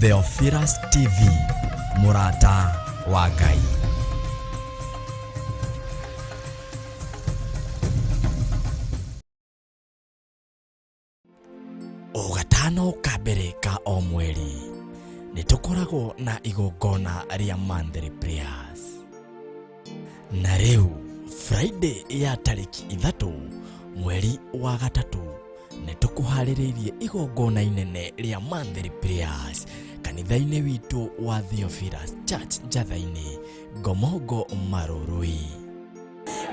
Theophilus TV, Murata wa Ngai. O gatano ka mbere ka o mweri nitukoragwo na igongona ria monthly prayers. Na riu Friday ya tariki 3 mweri wa gatatu nitukuhaririirie igongona inene ria monthly prayers kanitha-ini witu wa Theophilus Church Njatha-ini Ngomongo Marurui.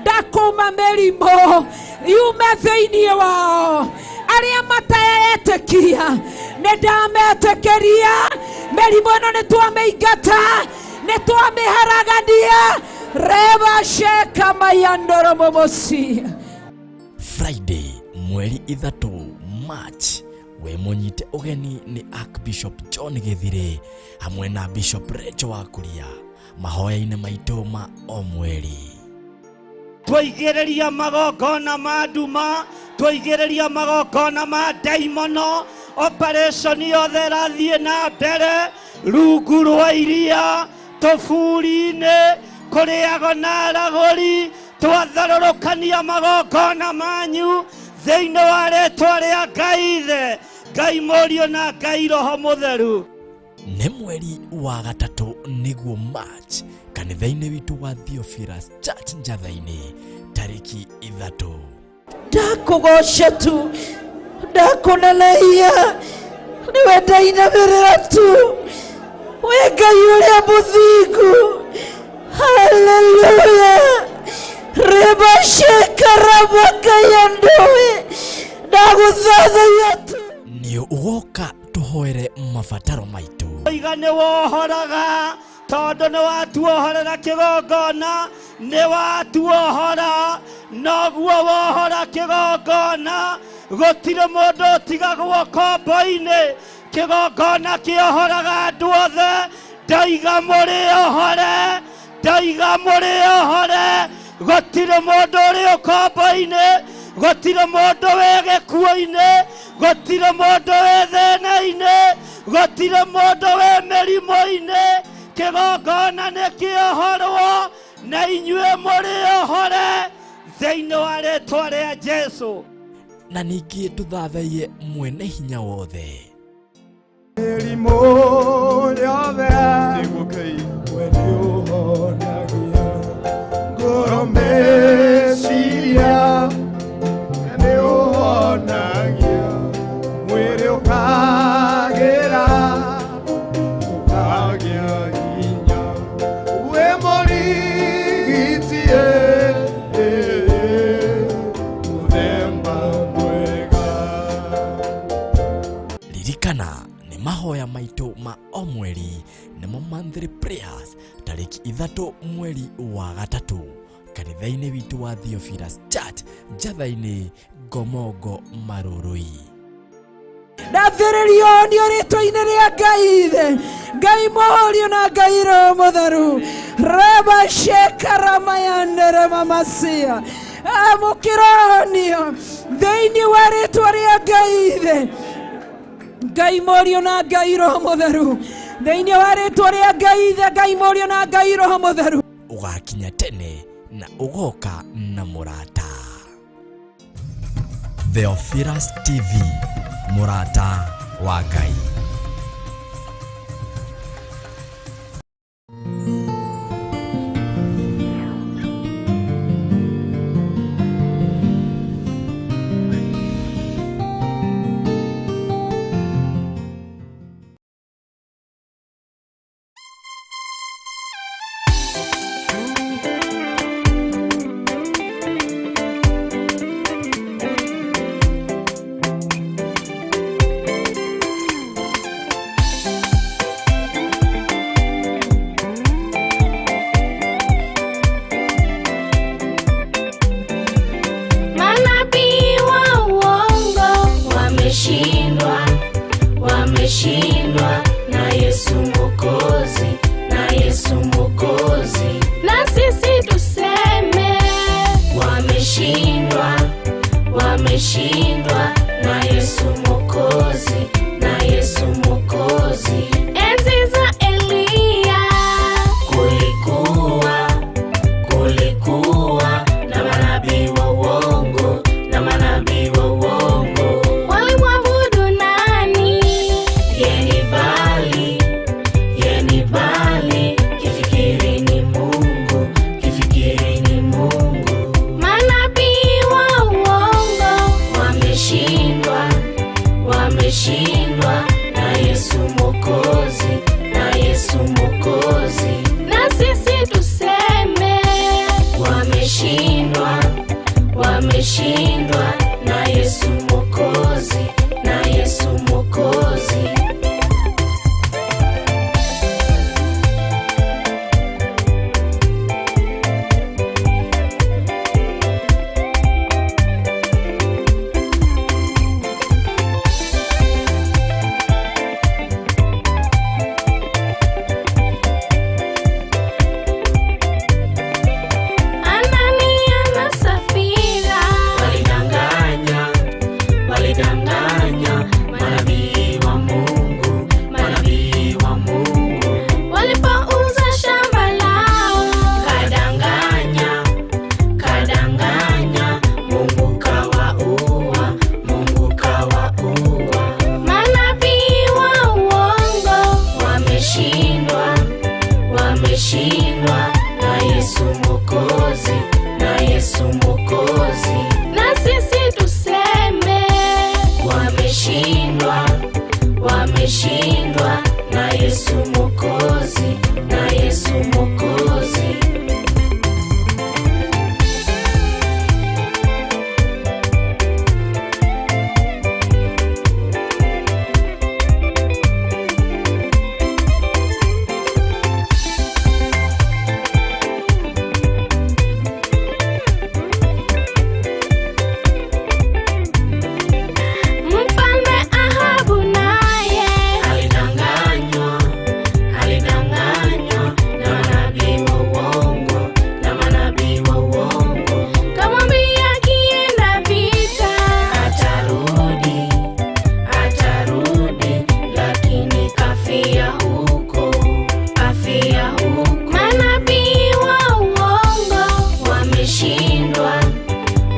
Ndakuma merimo yume thiini wao aria matayetekia nindametekeria merimo ino nitwameingata nitwameharagania reba sheka mayandoro momosi. Friday mweri 3 March we munyite ugeni ni Archbishop John Githire hamwe na Bishop Rachel Wakuria mahoya-ini maitu ma o mweri. Twigereria magongona ma nduma, twigereria magongona ma daimono, operation yothe rathie na mbere rungu rwa iria tofuri-ini kuriago na araguri twatharurukania magongona manyu thiini wa ritwa ria Ngai Ithe, Ngai Murio na Ngai Roho Mutheru. Ni mweri wa gatatu niguo March kanitha-ini witu wa Theophilus Church Njatha-ini tariki 3. Ndakugoca tu ndakuneleia niwe ndainamirira tu we Ngai uria muthingu. Haleluya. Reba shekarabaka yandowe ndaguthathaiya tu. Ni ugoka tuhoere mabataro maitu. Igane wohoraga tondu ni watuohorera kigongona, ni watuohora noguo wohora kigongona, gutire mundu tigagwo kombo-ini, kigongona kiohoraga andu othe. Ndaiga muri ohore, ndaiga muri ohore, gutire mundu uri kombo-ini, gutire mundu wi gikuo-ini, gutire mundu wi thina-ini, gutire mundu wi mirimo-ini. Kigongona ni kiohorwo na inyue muri ohore thiini wa ritwa ria Jesu. Na ningi tuthathaiye mwene hinya wothe mirimo yothe niguo Ngai we niuhonagia ngoro meciria niuhonagia mwiri ukagira ukagia hinya we morigitie muthemba mwega. ririkana ni mahoya maitu ma o mweri nimo monthly prayers tariki 3 mweri wa gatatu kanitha-ini witu wa Theophilus Church Njatha-ini Ngomongo Marurui. Ndathiririo ni ritwa-ini ria Ngai Ithe, Ngai Murio na Ngai Roho Mutheru. Reba shekaramayandere mamasia amukironio thiini wa ritwa ria Ngai Ithe, Ngai Murio na Ngai Roho Mutheru. Thiini wa ritwa ria Ngai Ithe, Ngai Murio na Ngai Roho Mutheru. Ugakinya tene na ugoka na murata. Theophilus TV, Murata wa Ngai. Wameshindwa na Yesu Mwokozi, na Yesu Mwokozi. Na sisi tuseme wameshindwa, wameshindwa na Yesu Mwokozi, na Yesu Mwokozi. wameshindwa na Yesu Mwokozi, na Yesu Mwokozi. Na sisi tuseme wameshindwa, wameshindwa na Yesu Mwokozi, na Yesu Mwokozi. Wameshindwa na Yesu Mwokozi, na Yesu Mwokozi. Na sisi tuseme wameshindwa, wameshindwa na Yesu Mwokozi, na Yesu Mwokozi.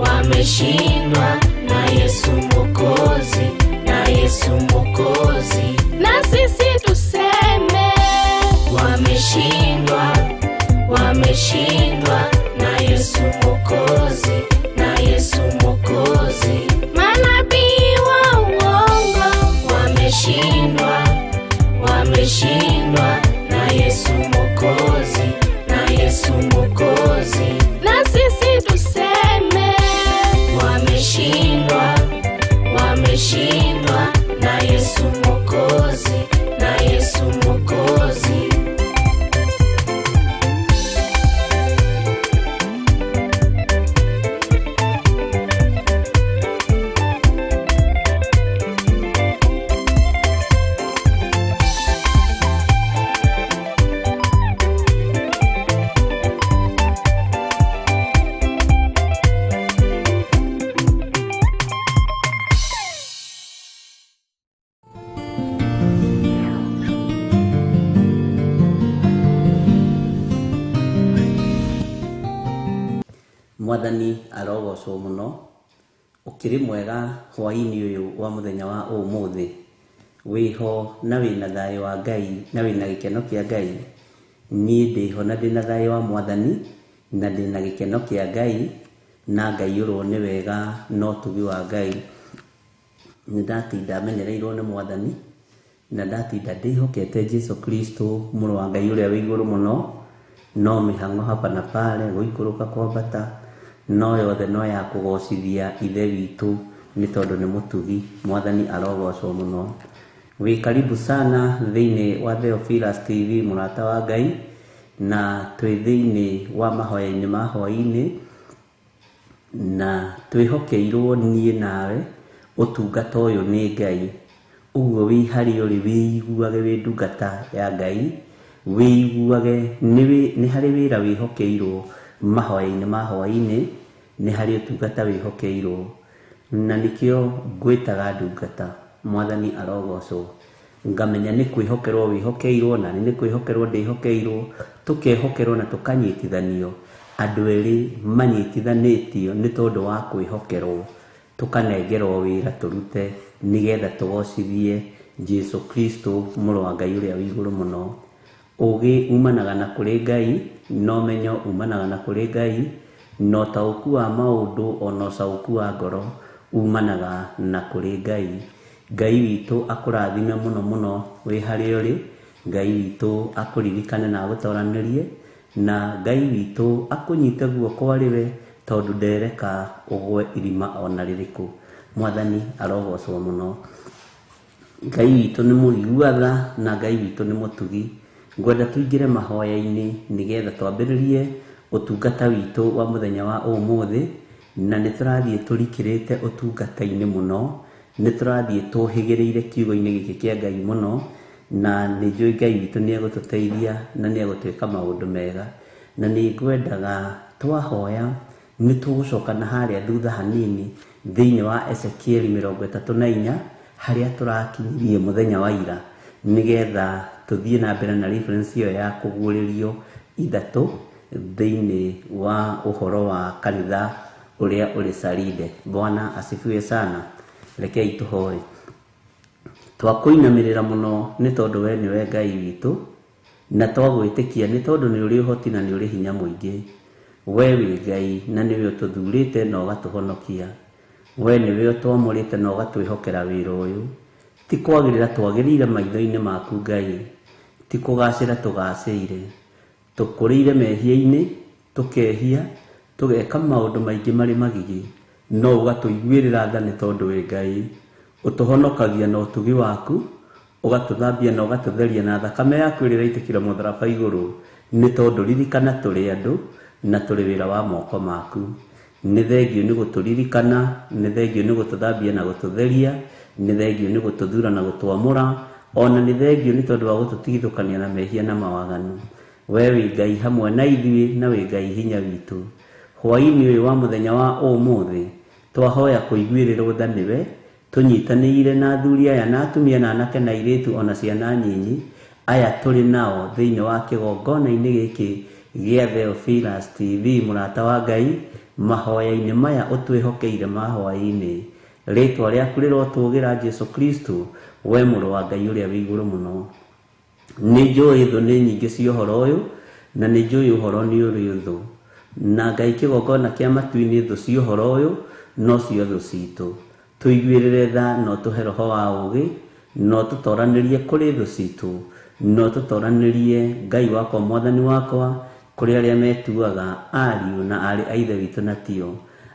Wameshindwa na Yesu Mwokozi, na Yesu Mwokozi. Na sisi tuseme wameshindwa, wameshindwa na Yesu Mwokozi, na Yesu Mwokozi. Manabii wa uongo wameshindwa, wameshindwa na Yesu Mwokozi, na Yesu Mwokozi. Na sisi tuseme wameshindwa, wameshindwa na Yesu Mwokozi, na Yesu Mwokozi. Mwathani arogocwo muno ukiri mwega hwaini uyu wa muthenya wa umuthi wiho na wina thayo wa Ngai na wina gikeno kia Ngai. Ni ndiho na ndina thayo wa Mwathani na ndina gikeno kia Ngai, na Ngai uro ni wega no tugi wa Ngai. Ndatinda menereirwo ni Mwathani na ndatinda ndihokete Jesu Kristo muru wa Ngai uria wi iguru muno. No mihango hapa na pale guikuruka kwambata no yothe no ya kugocithia ithe witu ni tondu ni mutugi. Mwathani arogocwo muno. Wi karibu sana thiini wa Theophilus TV murata wa Ngai, na twi thiini wa mahoya-ini ma hwaini, na twihokeirwo nie nawe utungata uyu ni Ngai. Uguo wi hari uri wiiguage wi ndungata ya Ngai, wiiguage ni hari wira wihokeirwo mahoya-ini ma hwaini, ni hari utungata wihokeirwo, na nikio ngwitaga ndungata. Mwathani arogocwo. Ngamenya ni kwihokerwo wihokeirwo na ni kwihokerwo ndihokeirwo, tukehokerwo na tukanyitithanio. Andu eri manyitithanitio ni tondu wa kwihokerwo, tukanengerwo wira turute nigetha tugocithie Jesu Kristo muru wa Ngai uria wi iguru muno. Ugi umanaga na kuri Ngai, no menyo umanaga na kuri Ngai, no tauku wa maundu ono sauku wa ngoro umanaga na kuri Ngai. Ngai witũ akũrathime mũno mũno wĩ harĩa ũrĩ. Ngai witũ akũririkane na agũtoranĩrie, na Ngai witũ akũnyite guoko arĩ we, tondũ ndereka ũgwe irima ona rĩrĩkũ. Mwathani arogocwo mũno. Ngai witũ nĩ mũigua tha, na Ngai witũ nĩ mũtugi. Ngwenda tũingĩre mahoya-inĩ nĩgetha twambĩrĩrie ũtungata witũ wa mũthenya wa ũmũthĩ, na nĩ tũrathiĩ tũrikĩrĩte ũtungata-inĩ mũno, nĩ tũrathiĩ tũhĩgĩrĩire kiugo-inĩ gĩkĩ kĩa Ngai mũno, na nĩ njũĩ Ngai witũ nĩ egũtũteithia na nĩ egũtwĩka maũndũ mega. Na nĩ ngwendaga twahoya nĩ tũgũcoka na harĩa thutha hanini thĩinĩ wa Ezekieli 34 harĩa tũrakinyirie mũthenya wa ira, nĩgetha tũthiĩ na mbere na reference ĩyo ya kũguũrĩrio ithatũ thĩinĩ wa ũhoro wa kanitha ũrĩa ũrĩ Saride. Bwana asifiwe sana. Rekei tũhoe. Twakũinamĩrĩra mũno nĩ tondũ we nĩwe Ngai witũ, na twagwĩtĩkia nĩ tondũ nĩ ũrĩ ũhoti na nĩ ũrĩ hinya mũingĩ. We wĩ Ngai na nĩwe ũtũthurĩte na ũgatũhonokia. We nĩwe ũtwamũrĩte na ũgatwĩhokera wĩra ũyũ. Ti kwagĩrĩra twagĩrĩire maitho-inĩ maku Ngai, ti kũgacĩra tũgacĩire. Tũkũrĩire mehia-inĩ, tũkehia, tũgeka maũndũ maingĩ marĩ magigi, no ũgatũiguĩrĩra tha nĩ tondũ wĩ Ngai. Ũtũhonokagia na ũtugi waku, ũgatũthambia na ũgatũtheria na thakame yaku ĩrĩa ĩraitĩkĩra mũtharaba igũrũ, nĩ tondũ ririkana tũrĩ andũ na tũrĩ wĩra wa moko maku. Nĩ thengio nĩ gũtũririkana, nĩ thengio nĩ gũtũthambia na gũtũtheria, nĩ thengio nĩ gũtũthura na gũtwamũra, ona nĩ thengio nĩ tondũ wa gũtũtigithũkania na mehia na mawaganu. We wĩ Ngai hamwe na ithuĩ, na wĩ Ngai hinya witũ. Hwaĩ-inĩ ũyũ wa mũthenya wa ũmũthĩ twahoya kũiguĩrĩrwo tha nĩwe, tũnyitanĩire na athuri aya na atumia na anake na airĩtu ona ciana nyinyi aya tũrĩ nao thĩinĩ wa kĩgongona-inĩ gĩkĩ gĩa Theophilus TV, mũrata wa Ngai. Mahoya-inĩ maya ũtwĩhokeire mahwaĩ-inĩ, rĩtwa rĩaku rĩrotũgĩra Jesu Kristo, we mũrũ wa Ngai ũrĩa wĩ igũrũ mũno. Nĩ njũĩ thũ nĩ nyingĩ cia ũhoro ũyũ, na nĩ njũĩ ũhoro nĩ ũrĩ thũ, na Ngai kĩgongona kĩa matu-inĩ thũ cia ũhoro ũyũ no cio thũ citũ. Tũiguĩrĩre tha no tũhe roho wa ũũgĩ, no tũtoranĩrie kũrĩ thũ citũ, no tũtoranĩrie Ngai wakwa mwathani wakwa kũrĩ arĩa metuaga ariũ na arĩ a ithe witũ na tio,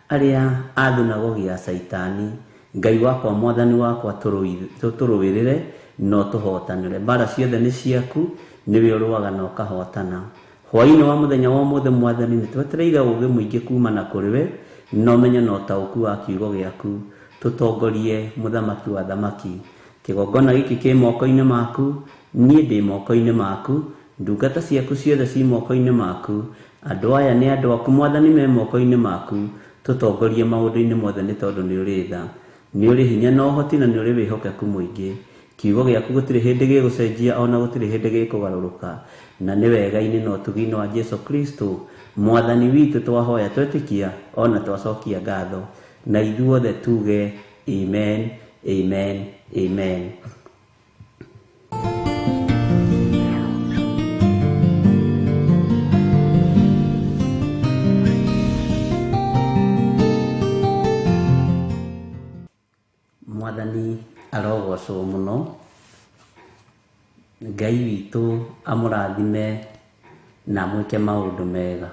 arĩa a thunagogi ya Saitani. Ngai wakwa mwathani wakwa tũrũĩrĩre no tũhotanĩre. Mbara ciothe nĩ ciaku, nĩwe ũrũaga na ũkahotana. Hwaĩ-inĩ wa mũthenya wa ũmũthĩ Mwathani nĩ twetereire ũũgĩ mũingĩ kuma na kũrĩ we, no menye na ũtaũku wa kiugo gĩaku. Tũtongorie mũthamaki wa thamaki. Kĩgongona gĩkĩ kĩ moko-inĩ maku, niĩ ndĩ moko-inĩ maku, ndungata ciaku ciothe ci moko-inĩ maku, andũ aya nĩ andũ aku Mwathani me moko-inĩ maku. Tũtongorie maũndũ-inĩ mothe nĩ tondũ nĩ ũrĩ tha, nĩ ũrĩ hinya na ũhoti, na nĩ ũrĩ wĩhokeku mũingĩ. Kiugo gĩaku gũtirĩ hĩndĩ gĩgũcenjia ona gũtirĩ hĩndĩ gĩkũgarũrũka, na nĩ wega-inĩ na ũtugi-inĩ wa Jesu Kristo Mwathani witũ twahoya twetĩkia ona twacokia ngatho, na ithuothe tuge amen, amen, amen. Mwathani arogocwo mũno. Ngai witũ amũrathime na amwĩke maũndũ mega.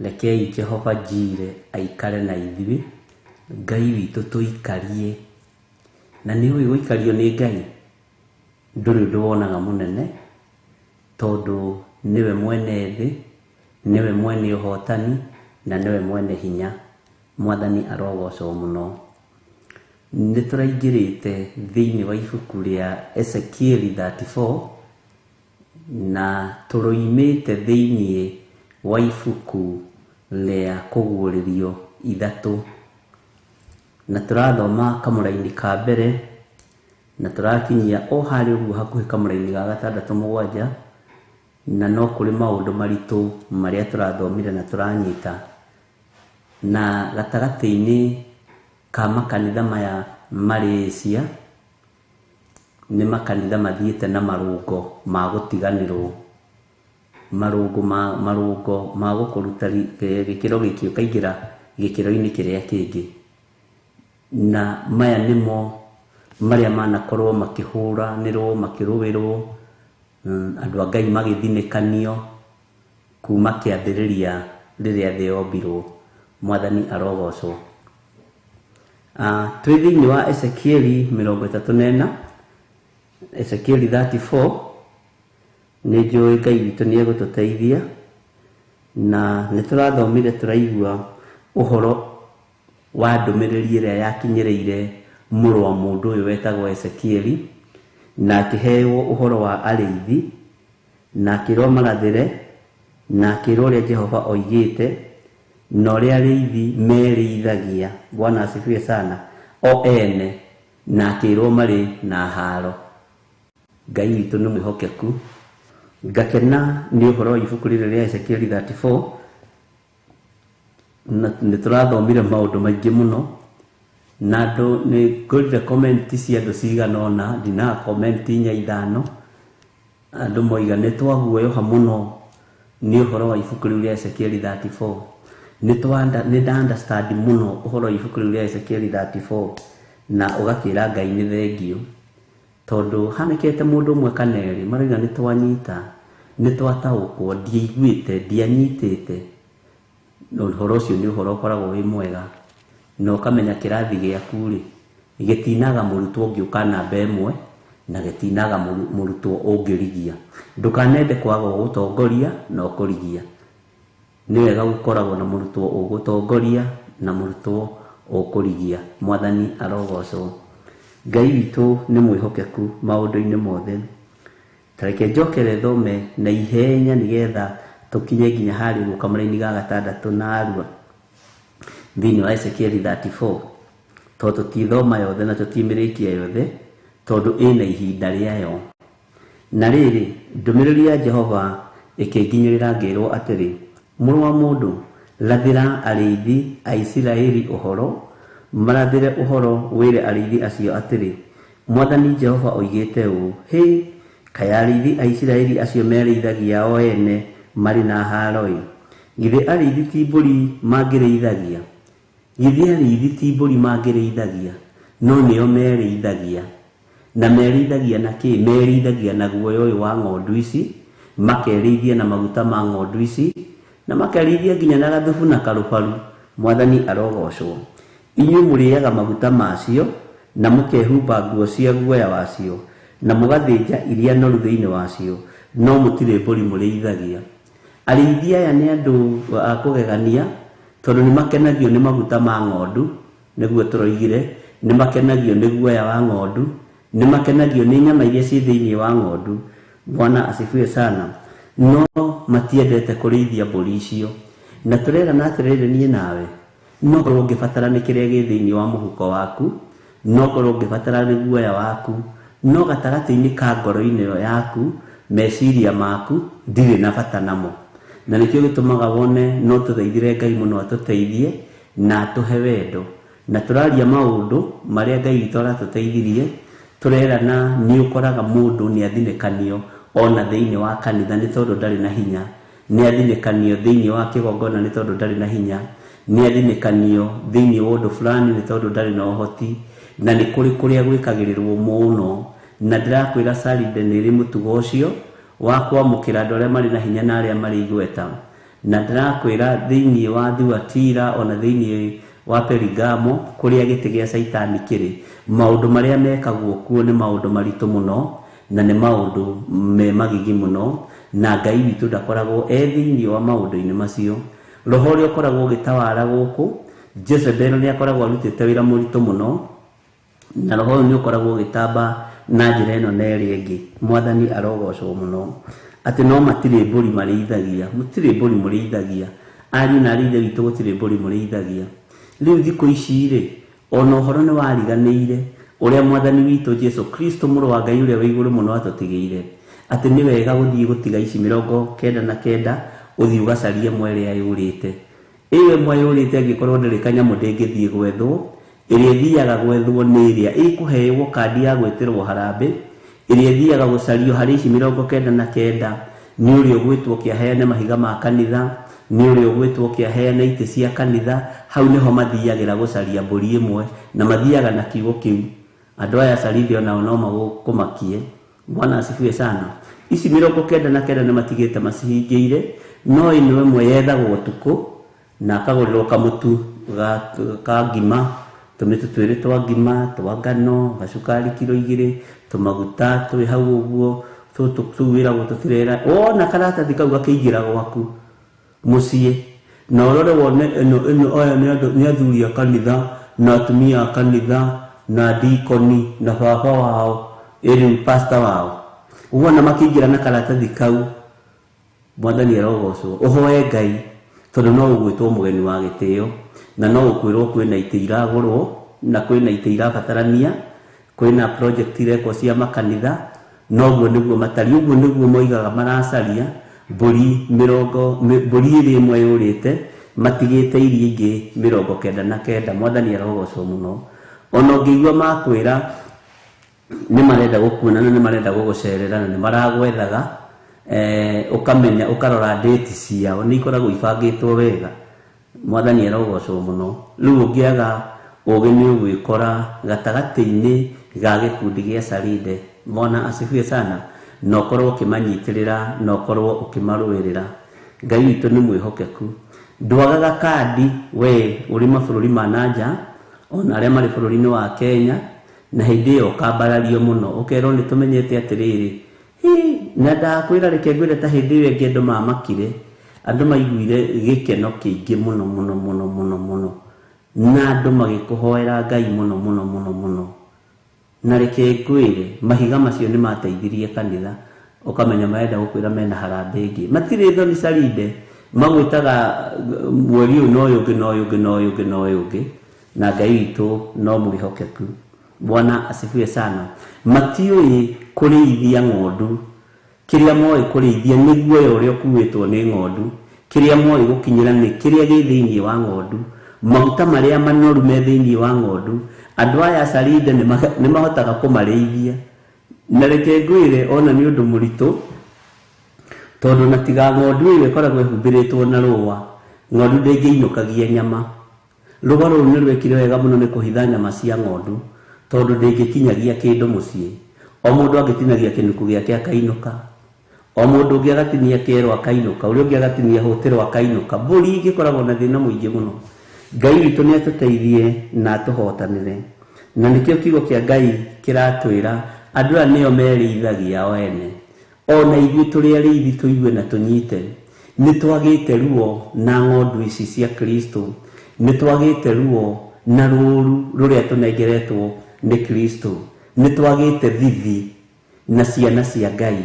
Rekei Jehova Jire aikare na ithuĩ. Ngai witũ tũikarie, na nĩ ũĩ gũikario nĩ Ngai ndũrĩ ũndũ wonaga mũnene, tondũ nĩwe mwene thĩ, nĩwe mwene ũhotani, na nĩwe mwene hinya. Mwathani arogocwo mũno. Nĩ tũraingĩrĩte thĩinĩ wa ibuku rĩa Ezekieli 34, na tũroimĩte thĩinĩ wa ibuku rĩa kũguũrĩrio ithatũ, na tũrathoma kamũra-inĩ ka mbere, na tũrakinyia o harĩa ũguo hakuhĩ kamũra-inĩ ga 6-7, na no kũrĩ maũndũ maritũ marĩa tũrathomire na tũranyita. Na gatagatĩ-inĩ ka makanitha maya marĩ Asia, nĩ makanitha mathiĩte na marũngo ma gũtiganĩrwo, marũngo ma gũkũruta gĩkĩro gĩkĩ ũkaingĩra gĩkĩro-inĩ kĩrĩa kĩngĩ. Na maya nĩmo maria manakorwo makĩhũranĩrwo makĩrũĩrwo andũ a Ngai magĩthinĩkanio kuma kĩambĩrĩria rĩrĩa thĩ yombirwo. Mwathani arogocwo. Twĩ thĩinĩ wa Ezekieli 34, Ezekieli 34, nĩ njũĩ Ngai witũ nĩ egũtũteithia, na nĩ tũrathomire tũraigua ũhoro wa ndũmĩrĩri ĩrĩa yakinyĩrĩire mũrũ wa mũndũ ũyũ wetagwo Ezekieli, na akĩheo ũhoro wa arĩithi, na akĩrwo magathĩre, na akĩrwo ũrĩa Jehova oigĩte, na ũrĩa arĩithi merĩithagia. Bwana asifiwe sana. O ene, na akĩrwo marĩ na haro. Ngai witũ nĩ mwĩhokeku. Ngakena nĩ ũhoro wa ibuku rĩrĩ rĩa Ezekieli 34, na nĩ tũrathomire maũndũ maingĩ mũno, na andũ nĩ ngorire komenti cia andũ cigana ũna, ndinaga komenti 4-5. Andũ moiga nĩ twaguoyoha mũno nĩ ũhoro wa ibuku rĩu rĩa Ezekieli 34. Nĩ nda-understand mũno ũhoro wa ibuku rĩu rĩa Ezekieli 34, na ũgakĩra Ngai nĩ thengio, tondũ hanĩkĩte mũndũ ũmwe kana erĩ marauga nĩ twanyita, nĩ twataũkwo, ndiaiguĩte, ndianyitĩte. Ũhoro ũcio nĩ ũhoro ũkoragwo wĩ mwega, na ũkamenya kĩrathi gĩaku-rĩ gĩtinaga mũrutwo ũngĩũka namba ĩmwe, na gĩtinaga mũrutwo ũngĩrigia. Ndũkanende kwaga gũtongoria na ũkũrigia. Nĩ wega gũkoragwo na mũrutwo ũgũtongoria na mũrutwo ũkũrigia. Mwathani arogocwo. Ngai witũ nĩ mwĩhokeku maũndũ-inĩ mothe. Tareke njokere thome na ihenya nĩgetha tũkinye nginya harĩ Kamũra-inĩ ga 6 na Arua thĩinĩ wa Ezekieli 34, tondũ tũtithoma yothe na tũtimĩrĩkia yothe, tondũ ĩna ihinda rĩayo. Na rĩrĩ, ndũmĩrĩri ya Jehova ĩkĩnginyĩrĩra ngĩrwo atĩrĩ, mũrũ wa mũndũ, rathĩra arĩithi a Isiraeli ũhoro, marathĩre ũhoro wĩre arĩithi acio atĩrĩ, Mwathani Jehova oigĩte ũũ, hĩ, kaĩ arĩithi a Isiraeli acio merĩithagia o ene marĩ na haro-ĩ. Githĩ arĩithi ti mbũri mangĩrĩithagia? Githĩ arĩithi ti mbũri mangĩrĩithagia? No nĩo merĩithagia. Na merĩithagia na kĩ? Merĩithagia na guoya ũyũ wa ng'ondu ici, makerĩithia na maguta ma ng'ondu ici, na makerĩithia nginya na gathubu na karũbaru. Mwathani arogocwo. Inyuĩ mũrĩaga maguta macio, na mũkehumba nguo cia guoya wacio, na mũgathĩnja iria noru thĩinĩ wacio, no mũtirĩ mbũri mũrĩithagia. Arĩithi aya nĩ andũ a kũgegania, tondũ nĩ makenagio nĩ maguta ma ng'ondu, nĩguo tũroigire, nĩ makenagio nĩ guoya wa ng'ondu, nĩ makenagio nĩ nyama iria ciĩ thĩinĩ wa ng'ondu. Bwana asifiwe sana. No matiendete kũrĩithia mbũri icio. Na tũrerana atĩrĩrĩ niĩ nawe, no korwo ũngĩbatara nĩ kĩrĩa gĩ thĩinĩ wa mũhuko waku, no korwo ũngĩbatara nĩ guoya waku, no gatagatĩ-inĩ ka ngoro-inĩ ĩyo yaku, meciria maku ndirĩ na bata namo. Na nĩkĩo gĩtũmaga wone no tũthaithire Ngai mũno atũteithie na atũhe wendo. Na tũraria maũndũ marĩa Ngai witũ aratũteithirie, tũrerana nĩ ũkoraga mũndũ nĩ athinĩkanio ona thĩinĩ wa kanitha nĩ tondũ ndarĩ na hinya, nĩ athinĩkanio thĩinĩ wa kĩgongona nĩ tondũ ndarĩ na hinya, nĩ athinĩkanio thĩinĩ wa ũndũ fulani nĩ tondũ ndarĩ na ũhoti, na nĩ kũrĩ kũrĩa gwĩkagĩrĩrwo mũno. Na ndĩrakwĩra Saride nĩ ĩrĩ mũtugo ũcio wa kwamũkĩra andũ arĩa marĩ na hinya na arĩa marĩ igweta. Na ndĩrakwĩra thĩinĩ wa Thuatira ona thĩinĩ wa Perigamo kũrĩa gĩtĩ gĩa Saitani kĩrĩ, maũndũ marĩa mekagwo kuo nĩ maũndũ maritũ mũno, na nĩ maũndũ me magigi mũno, na Ngai witũ ndakoragwo thĩinĩ wa maũndũ-inĩ macio. Roho ũrĩa ũkoragwo ũgĩtawara gũkũ, Jezebel nĩ akoragwo arutĩte wĩra mũritũ mũno, na roho ũyũ nĩ ũkoragwo ũgĩtamba na njĩra ĩno na ĩrĩa ĩngĩ. Mwathani arogocwo mũno. Atĩ no matirĩ mbũri marĩithagia, mũtirĩ mbũri mũrĩithagia. Ariũ na arĩ ithe witũ gũtirĩ mbũri mũrĩithagia. Rĩu thikũ ici-rĩ, ona ũhoro nĩ wariganĩire ũrĩa Mwathani witũ Jesu Kristo mũrũ wa Ngai ũrĩa wĩ igũrũ mũno atũtigĩire, atĩ nĩ wega gũthiĩ gũtiga ici 99 ũthiĩ ũgacarie ĩmwe ĩrĩa yũrĩte. Ĩyo ĩmwe yũrĩte angĩkorwo ndĩrĩ kanyamũ ndĩngĩthiĩ gwethwo, ĩrĩa ĩthiaga gwethwo nĩ ĩrĩa ĩkũheyo kandi ya gwĩtĩrwo harambĩ, ĩrĩa ĩthiaga gũcario harĩ ici 99, nĩ ũrĩa ũgwĩtwo kĩaheane mahiga ma kanitha, nĩ ũrĩa ũgwĩtwo kĩaheane itĩ cia kanitha. Hau nĩho mathiagĩra gũcaria mbũri ĩmwe, na mathiaga na kiugo kĩu. Andũ aya Saridi onao no magũkũmakie. Bwana asifiwe sana. Ici 99 nĩ matigĩte macihingĩire, no ĩno ĩmwe yethagwo ũtukũ na akagũrĩrwo kamũtu ka ngima, tũmĩtu twĩrĩ twa ngima, twa ngano, gacukari kilo 2, tũmaguta twĩ hau ũguo, tũwĩragwo tũtirera. Wona karatathi kau gakĩingĩra gwaku mũciĩ, na ũrore wone aya nĩ athuri a kanitha na atumia a kanitha na dikoni na baba wao ĩrĩ pastor wao. Wona makĩingĩra na karatathi kau, Mwathani arogocwo. Ũhoe Ngai tondũ no ũgwĩtwo mũgeni wa gĩtĩo, na no ũkwĩrwo kwĩna itĩ iragũrwo na kwĩna itĩ irabatarania, kwĩna project irekwo cia makanitha, noguo nĩguo matari. Ũguo nĩguo moigaga maracaria mbũri ĩrĩ ĩmwe yũrĩte, matigĩte iria ingĩ 99. Mwathani arogocwo mũno. Ona ũngĩigua makwĩra nĩ marenda gũkuona na nĩ marenda gũgũcerera na nĩ maragwethaga, ukamenya ukarora date ciao nĩ ikoragwo ibangĩtwo wega. Mwathani arogocwo mũno. Rĩu ũngĩaga ũgĩ nĩ ũgwĩkora gatagatĩ-inĩ ga gĩkundi gĩa Saride. Bwana asifiwe sana. Na ũkorwo ũkĩmanyitĩrĩra na ũkorwo ũkĩmarũĩrĩra. Ngai witũ nĩ mwĩhokeku. Ndwagaga kandi we ũrĩ mabũrũri ma nanja, ona arĩa marĩ bũrũri-inĩ wa Kenya, na hĩndĩ ĩyo ũkambarario mũno, ũkerwo nĩ tũmenyete atĩrĩrĩ, na ndakwĩra reke ngwĩre ta hĩndĩ ĩyo ĩngĩ andũ mamakire, andũ maiguire gĩkeno kĩingĩ mũno mũno mũno mũno mũno, na andũ magĩkũhoera Ngai mũno mũno mũno mũno. Na reke ngwĩre mahiga macio nĩ mateithirie kanitha, ũkamenya marenda gũkwĩra mena harambĩ ĩngĩ. Matirĩ thoni Saride, magwĩtaga mweri ũyũ no ũngĩ no ũngĩ no ũngĩ no ũngĩ, na Ngai witũ no mwĩhokeku. Bwana asifiwe sana. Matiũĩ kũrĩithia ng'ondu. Kĩrĩa moĩ kũrĩithia nĩ guoya ũrĩa ũkuĩtwo nĩ ng'ondu. Kĩrĩa moĩ gũkinyĩra nĩ kĩrĩa gĩ thĩinĩ wa ng'ondu, maguta marĩa manoru me thĩinĩ wa ng'ondu. Andũ aya Saride nĩ mahotaga kũmarĩithia. Na reke ngwĩre ona nĩ ũndũ mũritũ, tondũ na tiga ng'ondu ĩyo ĩkoragwo ĩhumbĩrĩtwo na rũa, ng'ondu ndĩngĩinũkagia nyama. Rũa rũu nĩ rwekire wega mũno nĩ kũhitha nyama cia ng'ondu, tondũ ndĩngĩkinyagia kĩndũ mũciĩ. O mũndũ angĩtinagia kĩnuku gĩake akainũka, o mũndũ ũngĩ agatinia kĩero akainũka, ũrĩa ũngĩ agatinia hũtĩro akainũka. Mbũri igĩkoragwo na thĩna mũingĩ mũno. Ngai witũ nĩ atũteithie na atũhotanĩre, na nĩkĩo kiugo kĩa Ngai kĩratwĩra andũ aya nĩo merĩithagia o ene. Ona ithuĩ tũrĩ arĩithi tũigue na tũnyite, nĩ twagĩte ruo na ng'ondu ici cia Kristo, nĩ twagĩte ruo na rũru rũrĩa tũnengeretwo nĩ Kristo, nĩ twagĩte thithi na ciana cia Ngai,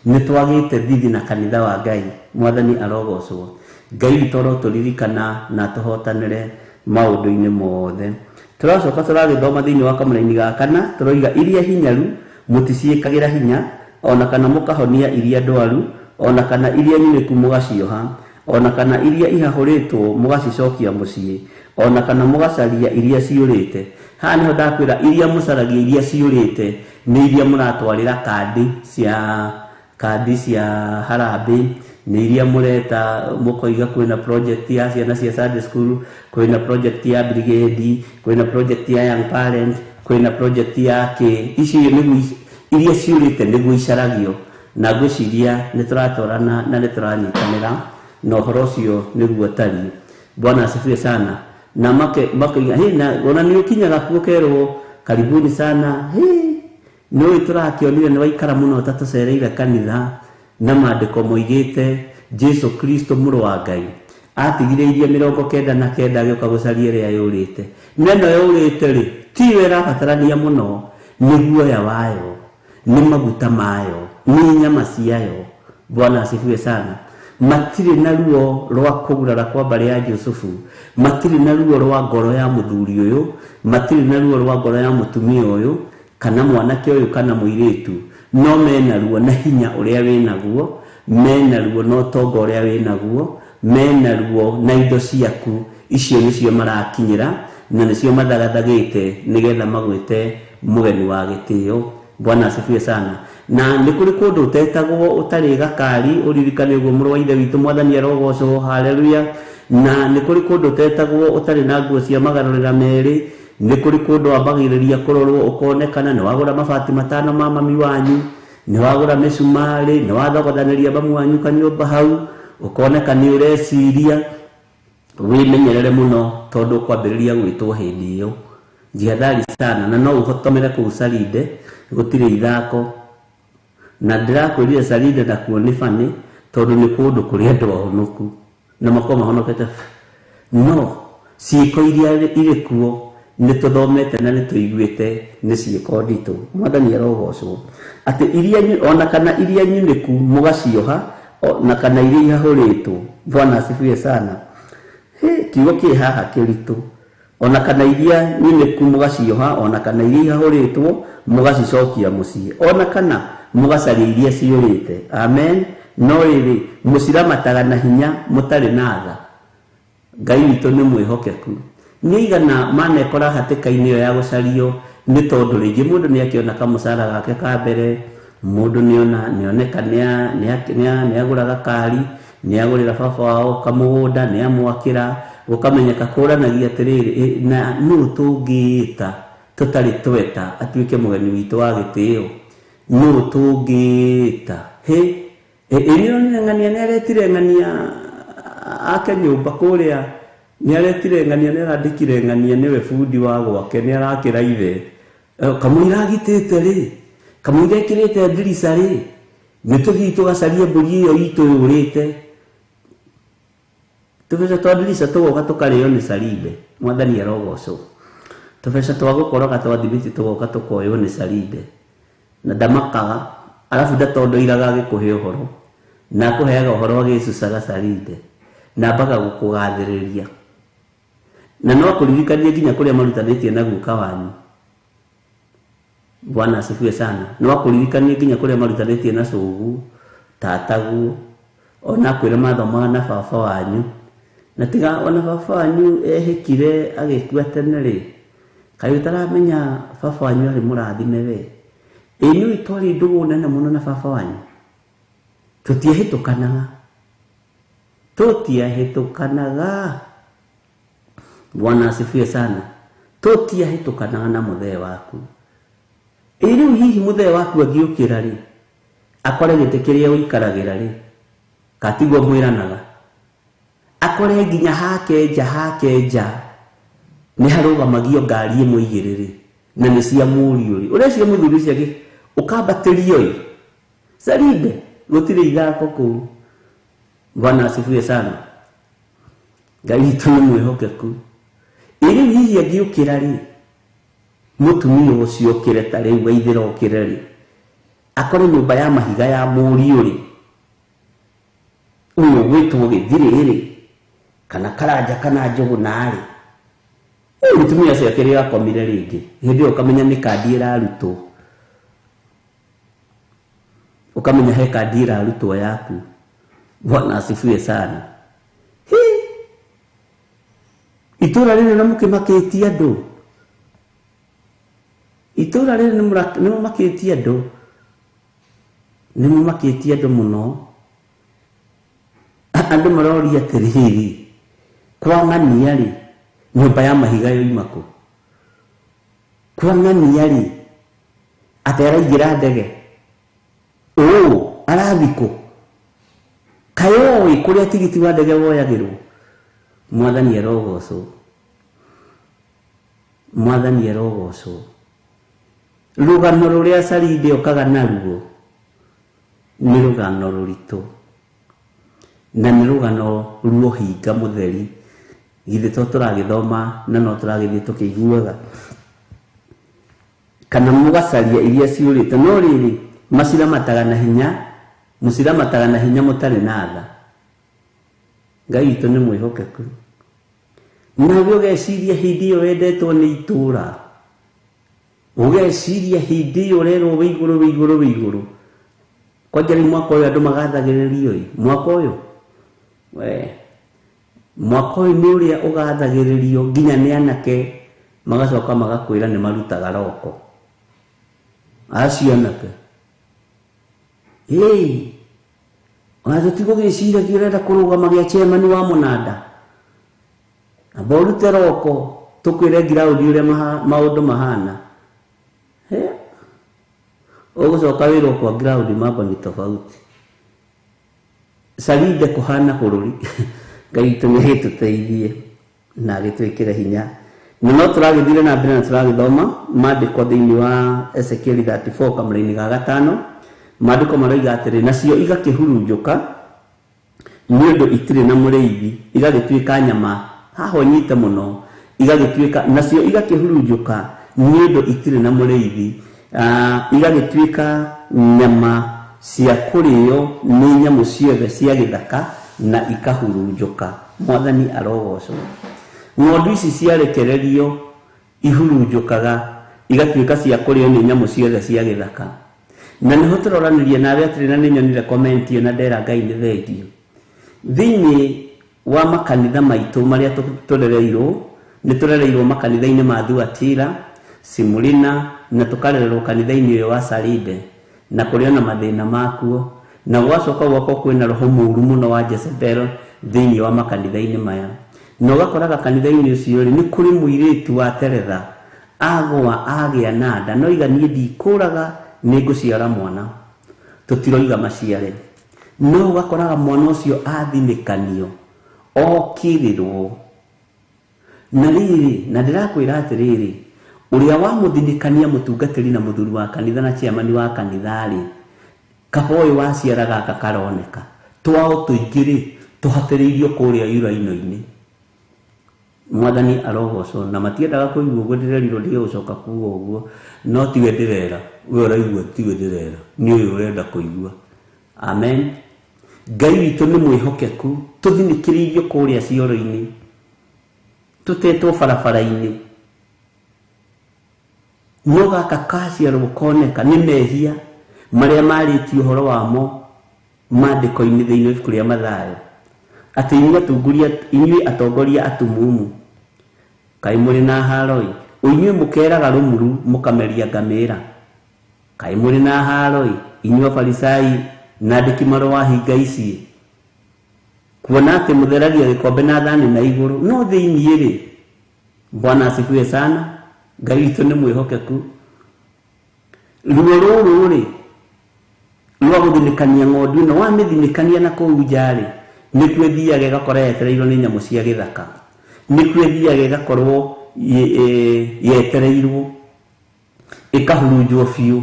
nĩ twagĩte thithi na kanitha wa Ngai. Mwathani arogocwo. Ngai witũ arotũririkana na tũhotanĩre maũndũ-inĩ mothe. Tũracoka tũragĩthoma thĩinĩ wa kamũra-inĩ ga 4, tũroiga iria hinyaru mũticiĩkagĩra hinya, ona kana mũkahonia iria ndwaru, ona kana iria nyunĩku mũgacioha, ona kana iria ihahũrĩtwo mũgacicokia mũciĩ, ona kana mũgacaria iria ciũrĩte. Haha nĩho ndakwĩra iria mũcaragia iria ciũrĩte nĩ iria mũratwarĩra kandi cia harambĩ, nĩ iria mũreta mũkoiga kwĩna project ya ciana cia Sunday school, kwĩna project ya brigade, kwĩna project ya young parent, kwĩna project ya icio nĩguo iria ciũrĩte nĩguo icaragio. Na ngwĩciria nĩ tũratwarana na nĩ tũranyitanĩra na ũhoro ũcio nĩguo tari. Bwana asifiwe sana. Na makoiga na ona nĩ ũkinyaga kuo kerwo karibuni sana, nĩ tũrakĩonire nĩ waikara mũno tatũcereire kanitha, na maandĩko moigĩte Jesu Kristo mũrũ wa Ngai atigire iria 99 agĩũka gũcaria ĩrĩa yũrĩte. Neno yũrĩte rĩ, tiyo ĩrabatarania mũno, nĩ guoya wayo, nĩ maguta mayo, nĩ nyama ciayo. Bwana asifiwe sana. Matirĩ na ruo rwa kũgurara kwa mbarĩ ya Jusufu, matirĩ na ruo rwa ngoro ya mũthuri ũyũ, matirĩ na ruo rwa ngoro ya mũtumia ũyũ kana mwanake ũyũ kana mũirĩtu, no mena ruo na hinya ũrĩa wĩnaguo, mena ruo na ũtonga ũrĩa wĩnaguo, mena ruo na indo ciaku. Icio nĩcio marakinyĩra na nĩcio mathagathagĩte nĩgetha magwĩte mũgeni wa gĩtĩo. Bwana asifiwe sana. Na nĩ kũrĩ kũndũ ũtetagwo ũtarĩ gakari, ũririkane ũguo mũrũ wa ithe witũ Mwathani arogocwo. Haleluya. Na nĩ kũrĩ kũndũ ũtetagwo ũtarĩ na nguo cia magarũrĩra merĩ, nĩ kũrĩ kũndũ wambagĩrĩria kũrorwo ũkonekana nĩ wagũra mabati matano ma mami wanyu, nĩ wagũra mĩcumarĩ, nĩ wathogothanĩria mamu wanyu kanyũmba hau, ũkoneka nĩ ũreciria. Wĩmenyerere mũno tondũ ũkwambĩrĩria gwĩtwo hĩndĩ ĩyo. Jihadhari sana, na no ũhotomere kũu Sarinde, gũtirĩ ithako. Na ndĩrakwĩrire Sarinde nakuo nĩ bani tondũ nĩ kũndũ kũrĩ andũ ahonoku na makorwo mahonokete. No ciĩko iria irĩ kuo nĩ tũthomete na nĩ tũiguĩte nĩ ciĩko nditũ. Mwathani arogocwo. Atĩ iria ona kana iria nyunĩku mũgacioha na kana iria ihahũrĩtwo. Bwana asifiwe sana. Kiugo kĩ haha kĩritũ. Ona kana iria nyunĩku mũgacioha, ona kana iria ihahũrĩtwo mũgacicokia mũciĩ, ona kana mũgacaria iria ciũrĩte. Amen. No rĩrĩ mũciramataga na hinya mũtarĩ na tha. Ngai witũ nĩ mwĩhokeku. Nĩ igana manekora hatĩka-inĩ ĩyo ya gũcario nĩ tondũ rĩngĩ mũndũ nĩ akĩona kamũcara gake ka mbere, mũndũ nĩoneka nĩ agũra gakari, nĩ agũrĩra baba wao kamũgũnda, nĩ amwakĩra, gũkamenyeka kũranagia atĩrĩrĩ na nũ tũngĩĩta tũtarĩ tweta atuĩke mũgeni witũ wa gĩtĩo. Nũ tũngĩĩta nĩonengania nĩ aretire ng'ania ake nyũmba kũrĩa, nĩ aretire ng'ania, nĩ arandĩkire ng'ania nĩwe bundi wa gwake, nĩ arakĩra ithe kamũira agitĩte rĩ, kamũira ekĩrĩte ndirica rĩ, nĩ tũthiĩ tũgacarie mbũri ĩyo itũ yũrĩte. Tũbeca twa ndirica tũgoka tũkarĩo nĩ Sarinde. Mwathani arogocwo. Tũbeca twa gũkoroga twa thimiti tũgoka tũkoywo nĩ Sarinde. Na ndamakaga, arabu ndatondoiraga agĩkũhe ũhoro na akũheaga ũhoro agĩcucaga Sarinde na mbaga gũkũgathĩrĩria. Na no akũririkanie nginya kũrĩa marutanĩtie na guka wanyu. Bwana asifiwe sana. No akũririkanie nginya kũrĩa marutanĩtie na cũgu, tataguo, ona akwĩra mathomaga na baba wanyu. Na tiga ona baba wanyu ehĩkire agĩkua tene rĩ, kaĩ ũtaramenya baba wanyu arĩ mũrathime we. Inyuĩ twarĩ ndũgũ nene mũno na baba wanyu. Tũtiahĩtũkanaga. Bwana asifiwe sana. Tũtiahĩtũkanaga na mũthee waku. Rĩu hihi mũthee waku angĩũkĩra rĩ, akore gĩtĩ kĩrĩa ũikaragĩra rĩ, katigwo mwĩranaga. Akore nginya hake nja nĩ harũgamagio ngari ĩmwe igĩrĩ rĩ, na nĩ cia mũriũ rĩ. Ũreciria mũthuri ũcio ũkambatĩrio rĩ, Sarinde gũtirĩ ithako kũu. Bwana asifiwe sana. Ngai witũ nĩ mwĩhokeku. Rĩu hihi angĩũkĩra rĩ, mũtumia ũcio ũkĩre ta rĩu waithĩra ũkĩre rĩ, akore nyũmba ya mahiga ya mũriũ rĩ, ũyũ gwĩtwo gĩthirĩ rĩ, kana Karanja kana Njũgũna rĩ, mũtumia ũcio akĩrĩ akomire rĩngĩ, hĩndĩ ĩyo ũkamenya nĩ kandi ĩrarutwo, ũkamenya he kandi ĩrarutwo yaku. Bwana asifiwe sana. Itũra rĩrĩ nĩ mũkĩmakĩtie andũ. Itũra rĩrĩ nĩ mũmakĩtie andũ. Nĩ mũmakĩtie andũ mũno. Andũ maroria atĩrĩrĩ, kwa ng'ania rĩ, nyũmba ya mahiga yoima kũ? Kwa ng'ania rĩ, atĩ araingĩra ndege? Arathikũ? Kaĩ oĩ kũrĩa tigiti wa ndege woyagĩrwo? Mwathani arogocwo. Mwathani arogocwo. Rũgano rũrĩa Sarinde okaga naruo nĩ rũgano rũritũ, na nĩ rũgano ruohinga mũtheri. Githĩ to tũragĩthoma na no tũragĩthiĩ tũkĩiguaga. Kana mũgacaria iria ciũrĩte, no rĩrĩ maciramataga na hinya, mũciramataga na hinya mũtarĩ na tha. Ngai witũ nĩ mwĩhokeku. Nawe ũgeciria hĩndĩ ĩyo wendetwo nĩ itũra, ũgeciria hĩndĩ ĩyo ũrerwo wĩ igũrũ. Kwanja rĩu mwaka ũyũ andũ magathagĩrĩrio mwaka ũyũ mwaka ũyũ nĩ ũrĩa ũgathagĩrĩrio nginya nĩ anake magacoka magakwĩra nĩ marutaga roko. Acio anake ona tũtigũgĩciragia ũrenda kũrũgamagia chairman wa mũnanda amba ũrute roko tukwire ground ule maundu mahana ugucoka wirwo kwa ground mambo ni tofauti. Salinde kuhana bururi Ngai tuteithie na agitwikire hinya. No turagithire na mbere na turagithoma maandiko thiini wa Ezekiel 34 kamuri-ini ga 5. Maandiko maroiga atiri nacio igakihurunjuka ni undu itire na muriithi igagituika nyama haho nyite muno igagituika nacio igakihurunjuka ni undu itire na muriithi igagituika nyama cia kurio ni nyamu ciothe cia githaka na ikahurunjuka. Mwathani arogocwo. Ng'ondu ici ciarekererio ihurunjukaga igatuika cia kurio ni nyamu ciothe cia githaka. Na niho turoranirie nawe atiri na ninyonire comment iyo na ndera Ngai ni thengio. Thiini wa makanitha maitu maria turereirwo ni turereirwo makanitha-ini ma Thuatira, Simurina na tukarererwo kanitha-ini uyu wa Saride na kurio na mathina makuo na gwacoka gwako kwina roho muru muno wa Jezebel thiini wa makanitha-ini maya. No gakoraga kanitha-ini ucio ni kuri muiritu wa Teretha agwa agia nada no iganie ndikuraga ni nguciara mwana tutiroiga maciare. No gakoraga mwana ucio athinikanio okirirwo na riri na ndirakwira atiriri uria wa muthinikania mutungatiri na muthuri wa kanitha na chairman wa kanitha ri kaboi wa ciara gaka karoneka twao tuingiri tuhatiriirio kuria iraino-ini. Mwathani arogocwo na matiendaga kuigua uguo ndirerirwo ndio ucoka kuuga uguo no tiwe ndirera we uraigua tiwe ndirera ni uyu urenda kuigua. Amen. Ngai witu ni mwihokeku tuthinikiriirio kuria cioro-ini tutetwo barabara-ini no gaka kaciarwo koneka ni mehia maria maritio horo wamo maandiko-ini thiini wa ibuku ria Mathayo ati inyuĩ atongoria atumumu kai muri na haroi inyuĩ mukeraga rumuru mukameria ngamĩra kai muri na haroi inyuĩ Farisai na andĩki marũa hinga ici kuona atĩ mutheragia gikombe na thani na iguru no thiini ri. Bwana asifiwe sana. Ngai witũ nĩ mwĩhokeku. Ruo rũrũ ri rwa gũthinikania ng'ondu ĩno wamĩthinikania na kũu nja ri nĩkuo ĩthiaga ĩgakora yetereirwo nĩ nyamũ cia gĩthaka, nĩkuo ĩthiaga ĩgakorwo yetereirwo ĩkahurunjwo biũ.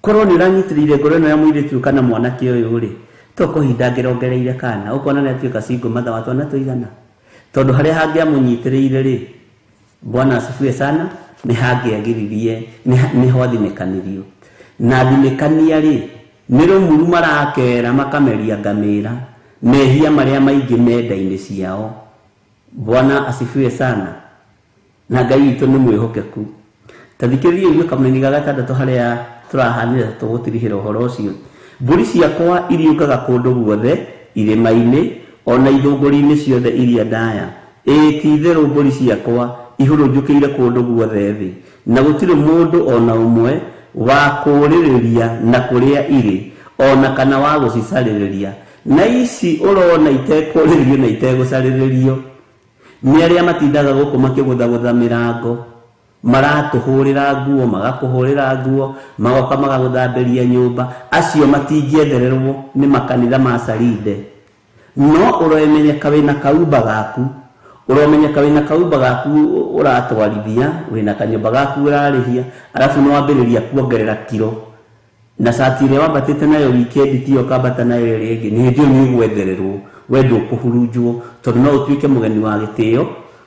Korwo nĩ ũranyitĩrĩire ngoro ĩno ya mũirĩtu kana mwanake ũyũ ri tũkũhinda ngĩrongereire kana ũkona nĩ atuĩka single mother wa twana tũigana tondũ harĩa hangĩamũnyitĩrĩire ri. Bwana asifiwe sana. Ni hangĩagĩririe ni ho athinĩkanirio na athinĩkania ri nĩ rũmuru marakera makameria ngamĩra mehia maria maingĩ menda-inĩ ciao. Bwana asifiwe sana. Na Ngai witũ nĩ mwĩhokeku. Tathikĩrĩria inyuĩ kamũira ga 6 harĩa turahanire tũgũtirihĩra ũhoro ũcio. Mbũri ciakwa iriũkaga kũndũ guothe irĩma-inĩ ona ithũngũri-inĩ ciothe iria ndaya. Ti-itherũ mbũri ciakwa ihurunjũkĩire kũndũ guothe thĩ na gũtirĩ mũndũ ona ũmwe wa kũũrĩrĩria na kũrĩa irĩ ona kana wa gũcicarĩrĩria. Na ici ũrona itekũũrĩrĩrio na itegũcarĩrĩrio nĩ arĩa matindaga gũkũ makĩgũthagũtha mĩrango maratũhũrĩra nguo magakũhũrĩra nguo magoka magagũthambĩria nyũmba. Acio matingĩethererwo nĩ makanitha ma Saride. No ũromenyeka wĩna kaumba gaku uromenyeka wĩna kaumba gaku uratwarithia wĩna kanyũmba gaku ũrarĩhia alafu no wambĩrĩria kuongerera kiro na cati ĩrĩa wambatĩte nayo weekend tiyo kambata nayo ĩrĩa ĩngĩ nĩ hĩndĩ ĩyo nĩ ũgwethererwo wendo kũhurunjwo tondũ no ũtuĩke mũgeni wa gĩtĩo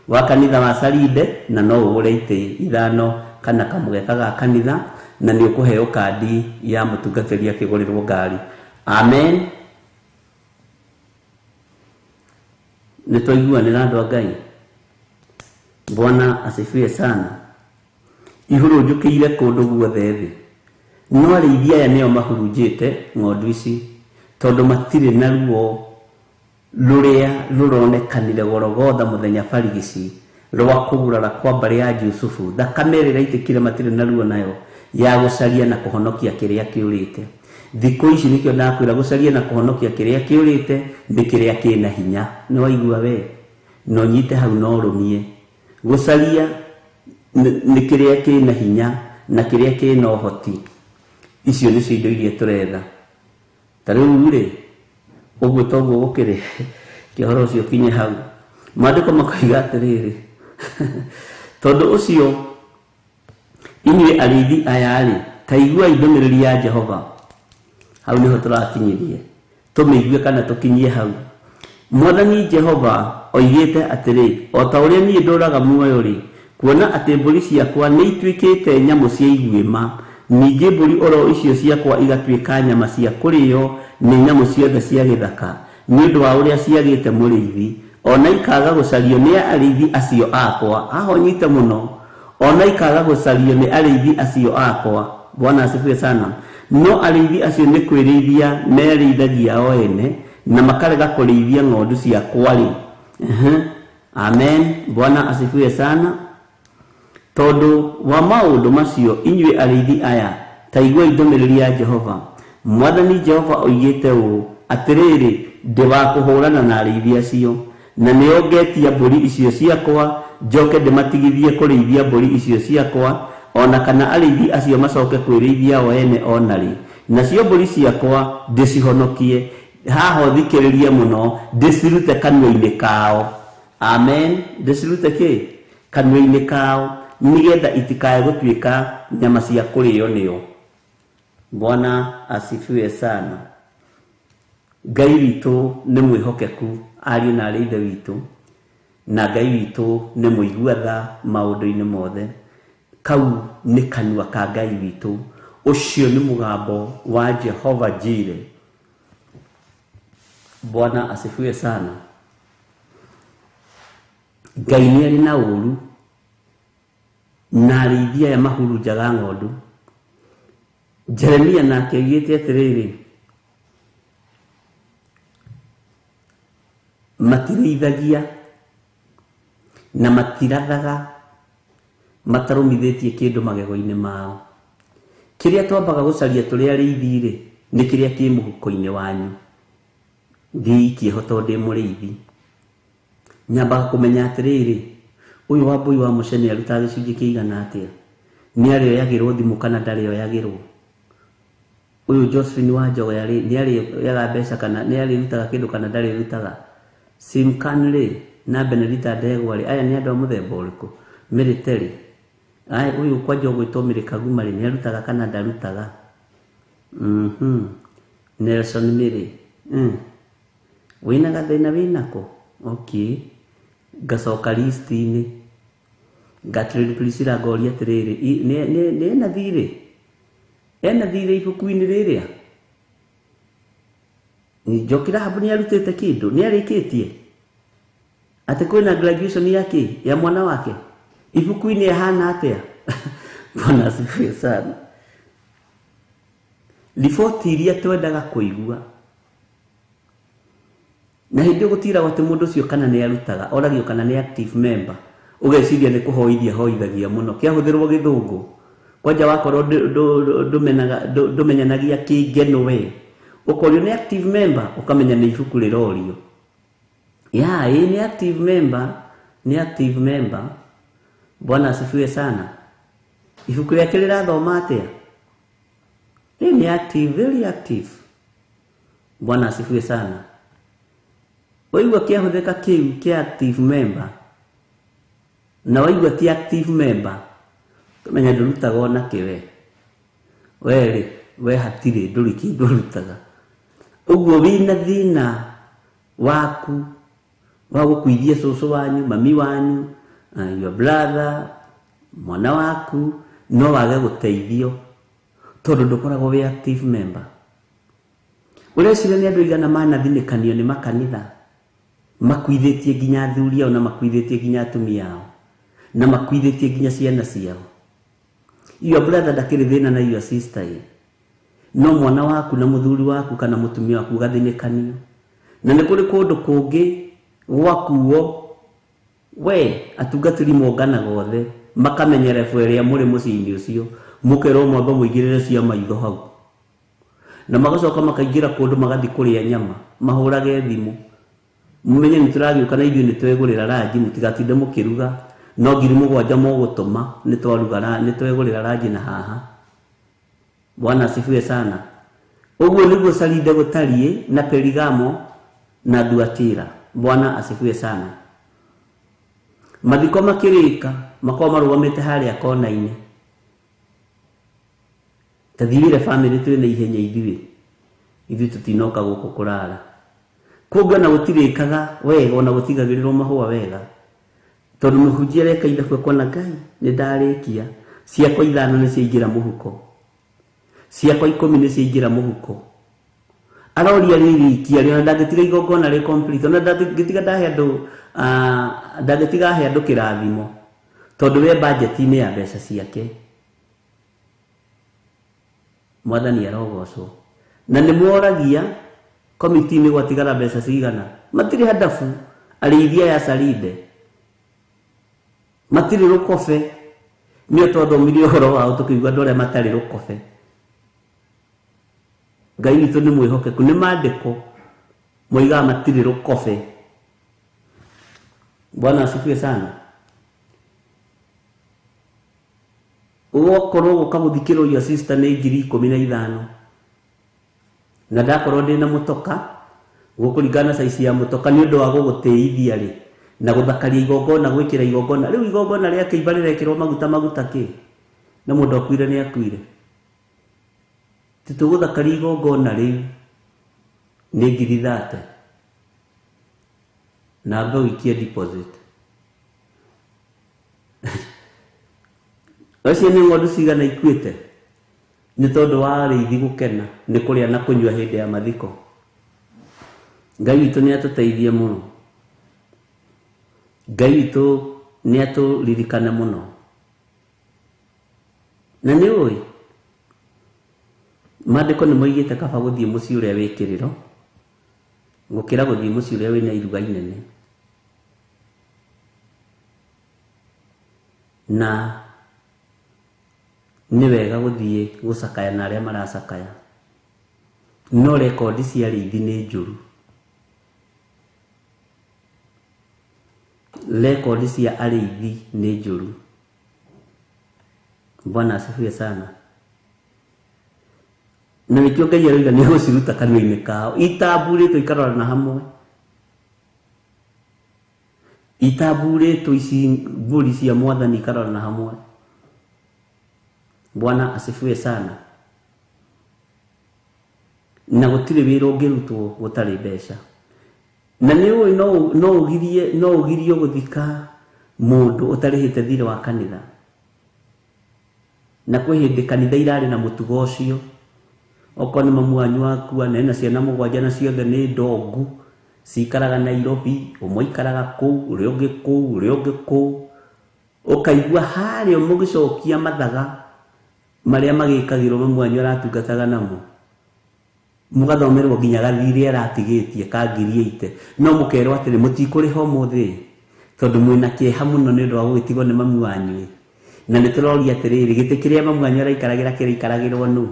wa kanitha wa Saride na no ũgũre itĩ 5 kana kamũgeka ga kanitha na nĩ ũkũheo kandi ya mũtungatĩri akĩgũrĩrwo ngari. Amen. Nĩtwaiguanĩra andũ a Ngai. Bwana asifiwe sana. Ihurunjũkĩire kũndũ guothe thĩ no arĩithia aya nĩo mahurunjĩte ng'ondu ici tondũ matirĩ na ruo rũrĩa rũronekanire Gologotha mũthenya barigici rwa kũgurara kwa mbarĩ ya Jusufu. Thakame ĩrĩa ĩraitĩkire matirĩ na ruo nayo ya gũcaria na kũhonokia kĩrĩa kĩũrĩte. Thikũ ici nĩkĩo ndakwĩra gũcaria na kũhonokia kĩrĩa kĩũrĩte nĩ kĩrĩa kĩna hinya. Nĩ waigua we no nyite hau no rũmie gucaria nĩ kĩrĩa kĩna hinya na kĩrĩa kĩna ũhoti. Icio nĩcio indo iria tũretha. Ta rĩu rĩ, ũguo toguo gũkĩrĩ kĩhoro ũcio kinye hau. Maandĩko makoiga atĩrĩrĩ, tondũ ũcio inyuĩ arĩithi aya rĩ, ta iguai ndũmĩrĩri ya Jehova. Hau nĩho tũrakinyĩrie, tũmĩigue kana tũkinyie hau. Mwathani Jehova oigĩte atĩrĩ, o ta ũrĩa niĩ ndũraga muoyo rĩ, kuona atĩ mbũri ciakwa nĩ ituĩkĩte nyamũ cia iguĩma, ningĩ mbũri oro icio ciakwa igatuĩka nyama cia kũrĩo nĩ nyamũ ciothe cia gĩthaka, nĩ ũndũ wa ũrĩa ciagĩte mũrĩithi, ona ikaga gũcario nĩ arĩithi acio akwa. Haha nyite mũno, ona ikaga gũcario nĩ arĩithi acio akwa. Bwana asifiwe sana. No arĩithi acio nĩ kwĩrĩithia merĩithagia o ene na makarega kũrĩithia ng'ondu ciakwa rĩ. Amen. Bwana asifiwe sana. Tondũ wa maũndũ macio inyuĩ arĩithi aya, ta iguai ndũmĩrĩri ya Jehova. Mwathani Jehova oigĩte ũũ atĩrĩrĩ, ndĩ wa kũhũrana na arĩithi acio, na nĩongetia mbũri icio ciakwa, njoke ndĩmatigithie kũrĩithia mbũri icio ciakwa, ona kana arĩithi acio macoke kwĩrĩithia o ene onarĩ. Nacio mbũri ciakwa ndĩcihonokie. Haha thikĩrĩrie mũno, ndĩcirute kanua-inĩ kao. Amen. Ndĩcirute kĩ? Kanua-inĩ kao, nigetha itikae gũtuĩka nyama cia kũrĩo nĩo. Bwana asifiwe sana. Ngai witũ nĩ mwĩhokeku, ariũ na arĩ ithe witũ, na Ngai witũ nĩ mũigua tha maũndũ-inĩ mothe. Kau nĩ kanua ka Ngai witũ. Ũcio nĩ mũgambo wa Jehova Jireh. Bwana asifiwe sana. Ngai nĩ arĩ na ũũru na arĩithi aya mahurunjaga ng'ondu. Jeremia nake oigĩte atĩrĩrĩ, matirĩithagia na matirathaga matarũmithĩtie kĩndũ magego-inĩ mao. Kĩrĩa twambaga gũcaria tũrĩ arĩithi rĩ, nĩ kĩrĩa kĩ mũhuko-inĩ wanyu. Ndiikĩho tondũ ndĩ mũrĩithi. Nyambaga kũmenya atĩrĩrĩ, ũyũ Wambui wa Mũcene arutaga gĩcunjĩ kĩigana atĩa? Nĩ arĩoyagĩrwo thimũ kana ndarĩoyagĩrwo? Ũyũ Josephine wa Njogoya rĩ, nĩ arĩoyaga mbeca kana nĩ arĩrutaga kĩndũ kana ndarĩrutaga? Simkan rĩ, na Benedita Ndegwa rĩ, aya nĩ andũ a mũthemba ũrĩkũ? Military. Ũyũ kwa Njogu gwĩtwo Mĩrĩ Kaguma rĩ, nĩ arutaga kana ndarutaga? Nelson Mĩrĩ, wĩna gathĩna wĩnako? Okay. Ngacoka list-inĩ. Gatrĩd Priscilla ngoria atĩrĩrĩ, nĩ ena thirĩ? Ena thirĩ ibuku-inĩ rĩrĩa? Njokira Habu nĩ arutĩte kĩndũ? Nĩ arĩkĩtie? Atĩ kwĩna graduation yake ya mwana wake? Ibuku-inĩ ahana atĩa? Bwana asifiwe sana. Riboti iria twendaga kũigua. Na hĩndĩ gũtiragwo atĩ mũndũ ũcio kana nĩ arutaga, oragio kana nĩ active member. Ũgeciria nĩ kũhoithia hoithagia mũno. Kĩahũthĩrwo Gĩthũngũ. Kwanja wakorwo ndũmenyanagia kĩngeno we. Ũkorio nĩ active member, ũkamenya nĩ ibuku rĩrorio. Nĩ active member, nĩ active member. Bwana asifiwe sana. Ibuku rĩake rĩrathoma atĩa? Nĩ active, very active. Bwana asifiwe sana. Waigua kĩahũthĩka kĩu kĩa active member, na waigua ti active member, ũkamenya ndũrutaga ona kĩwe. We hatirĩ ndũrĩ kĩndũ ũrutaga. Ũguo wĩna thĩna waku wa gũkuithia cũcũ wanyu, mami wanyu, your brother, mwana waku, no wage gũteithio tondũ ndũkoragwo wĩ active member. Ũreciria nĩ andũ aigana manathinĩkanio nĩ makanitha, makuithĩtie nginya athuri ao na makuithĩtie nginya atumia ao na makuithĩtie nginya ciana ciao. Your brother ndakĩrĩ thĩna na your sister ye, no mwana waku na mũthuri waku kana mũtumia waku gathinĩkanio. Na nĩ kũrĩ kũndũ kũngĩ gwakuo we atungatĩri monganaga othe makamenyera ĩrĩa mũrĩ mũciĩ-inĩ ũcio, mũkerwo mwamba mũigĩrĩre cia maitho hau, na magacoka makaingĩra kũndũ magathiĩ kũrĩa nyama, mahũrage thimũ, mumenye nĩ tũragĩũka na ithuĩ nĩ twegũrĩra ranji, mũtigatinde mũkĩruga no ngiri mũgwanja mũgũtũma nĩtwegũrĩra ranji na haha. Bwana asifiwe sana. Ũguo nĩguo Saride gũtariĩ na Perigamo na Thuatira. Bwana asifiwe sana. Mathiko makĩrĩka makorwo marũgamĩte harĩa kona-inĩ. Tathirire family twĩna ihenya ithuĩ tutinoka gũkũ kũrara. Kũngĩ ona gũtirĩkaga wega ona gũtigagĩrĩrwo mahũa wega. Tondũ mũhunjia reka ithabu akona Ngai nĩndarĩkia. Ciakwa 5 nĩciaingĩra mũhuko. Ciakwa 10 nĩciaingĩra mũhuko. Aroria rĩrikia rĩona ndangĩtiga igongona rĩ complete. Ona ndangĩtiga he andũ kĩrathimo. Tondũ we budget-inĩ ya mbeca ciake. Mwathani arogocwo. Na nĩmoragia komiti-inĩ gwatigara mbeca cigana. Matirĩ hadabu arĩithia ya Saride. Matirĩ rũkobe. Nĩo twathomirie ũhoro wao tũkĩigua andũ arĩa matarĩ rũkobe. Ngai witũ nĩ mwĩhokeku, nĩ maandĩko moigaga matirĩ rũkobe. Bwana asifiwe sana. Ũgokorwo gũka gũthikĩrwo your sister nĩ 15,000. Na ndakorwo ndĩ na mũtoka gũkũringana size ya mũtoka nĩ ũndũ wa gũgũtĩithia rĩ na gũthakaria igongona gwĩkĩra igongona. Rĩu igongona rĩa kĩimba rĩrekĩrwo maguta kĩ na mũndũ akuire nĩ akuire. Tũgũthakaria igongona rĩu nĩ 30,000 na ambe ũikie deposit. Acio nĩ ng'ondu cigana ikuĩte nĩ tondũ wa arĩithi gũkena nĩ kũrĩa na kũnyua hĩndĩ ya mathiko. Ngai witũ nĩ atũteithie mũno. Ngai witũ nĩ atũririkane mũno. Na nĩ ũĩ maandĩko nĩ moigĩte kaba gũthiĩ mũciĩ ũrĩa wĩ kĩrĩro gũkĩra gũthiĩ mũciĩ ũrĩa wĩna iruga inene. Na nĩ wega gũthiĩ gũcakaya na arĩa maracakaya. No rekondi cia arĩithi nĩ njũru. Rekondi cia arĩithi nĩ njũru. Bwana asifiwe sana. Na nĩkĩo Ngai aroiga nĩ gũciruta kanua-inĩ kao. Itamburĩtwo ikarorana hamwe. Itamburĩtwo ici mbũri cia Mwathani ikarorana hamwe. Bwana asifiwe sana. Na gũtirĩ wĩra ũngĩrutwo gũtarĩ mbeca. Na nĩ ũĩ no ũgirio gũthika mũndũ ũtarĩhĩte thirĩ wa kanitha. Na kwĩ hĩndĩ kanitha irarĩ na mũtugo ũcio. Okorwo nĩ mamu wanyu akua na ena ciana 7 na ciothe nĩ ndongu cikaraga Nairobi, ũmwe ikaraga kũu, ũrĩa ũngĩ kũu, ũrĩa ũngĩ kũu. Ũkaigua harĩa mũgĩcokia mathaga marĩa magĩkagĩrwo mamu wanyu aratungataga namo. Mũgathomerwo nginya gathirĩ aratigĩtie ka 8,000. No mũkerwo atĩrĩ mũtikũrĩha ũmũthĩ tondũ mwĩna kĩeha mũno nĩ ũndũ wa gũgĩtigwo nĩ mamu wanyu. Na nĩ tũroria atĩrĩrĩ gĩtĩ kĩrĩa mamu wanyu araikaragĩra kĩraikaragĩrwo nũ?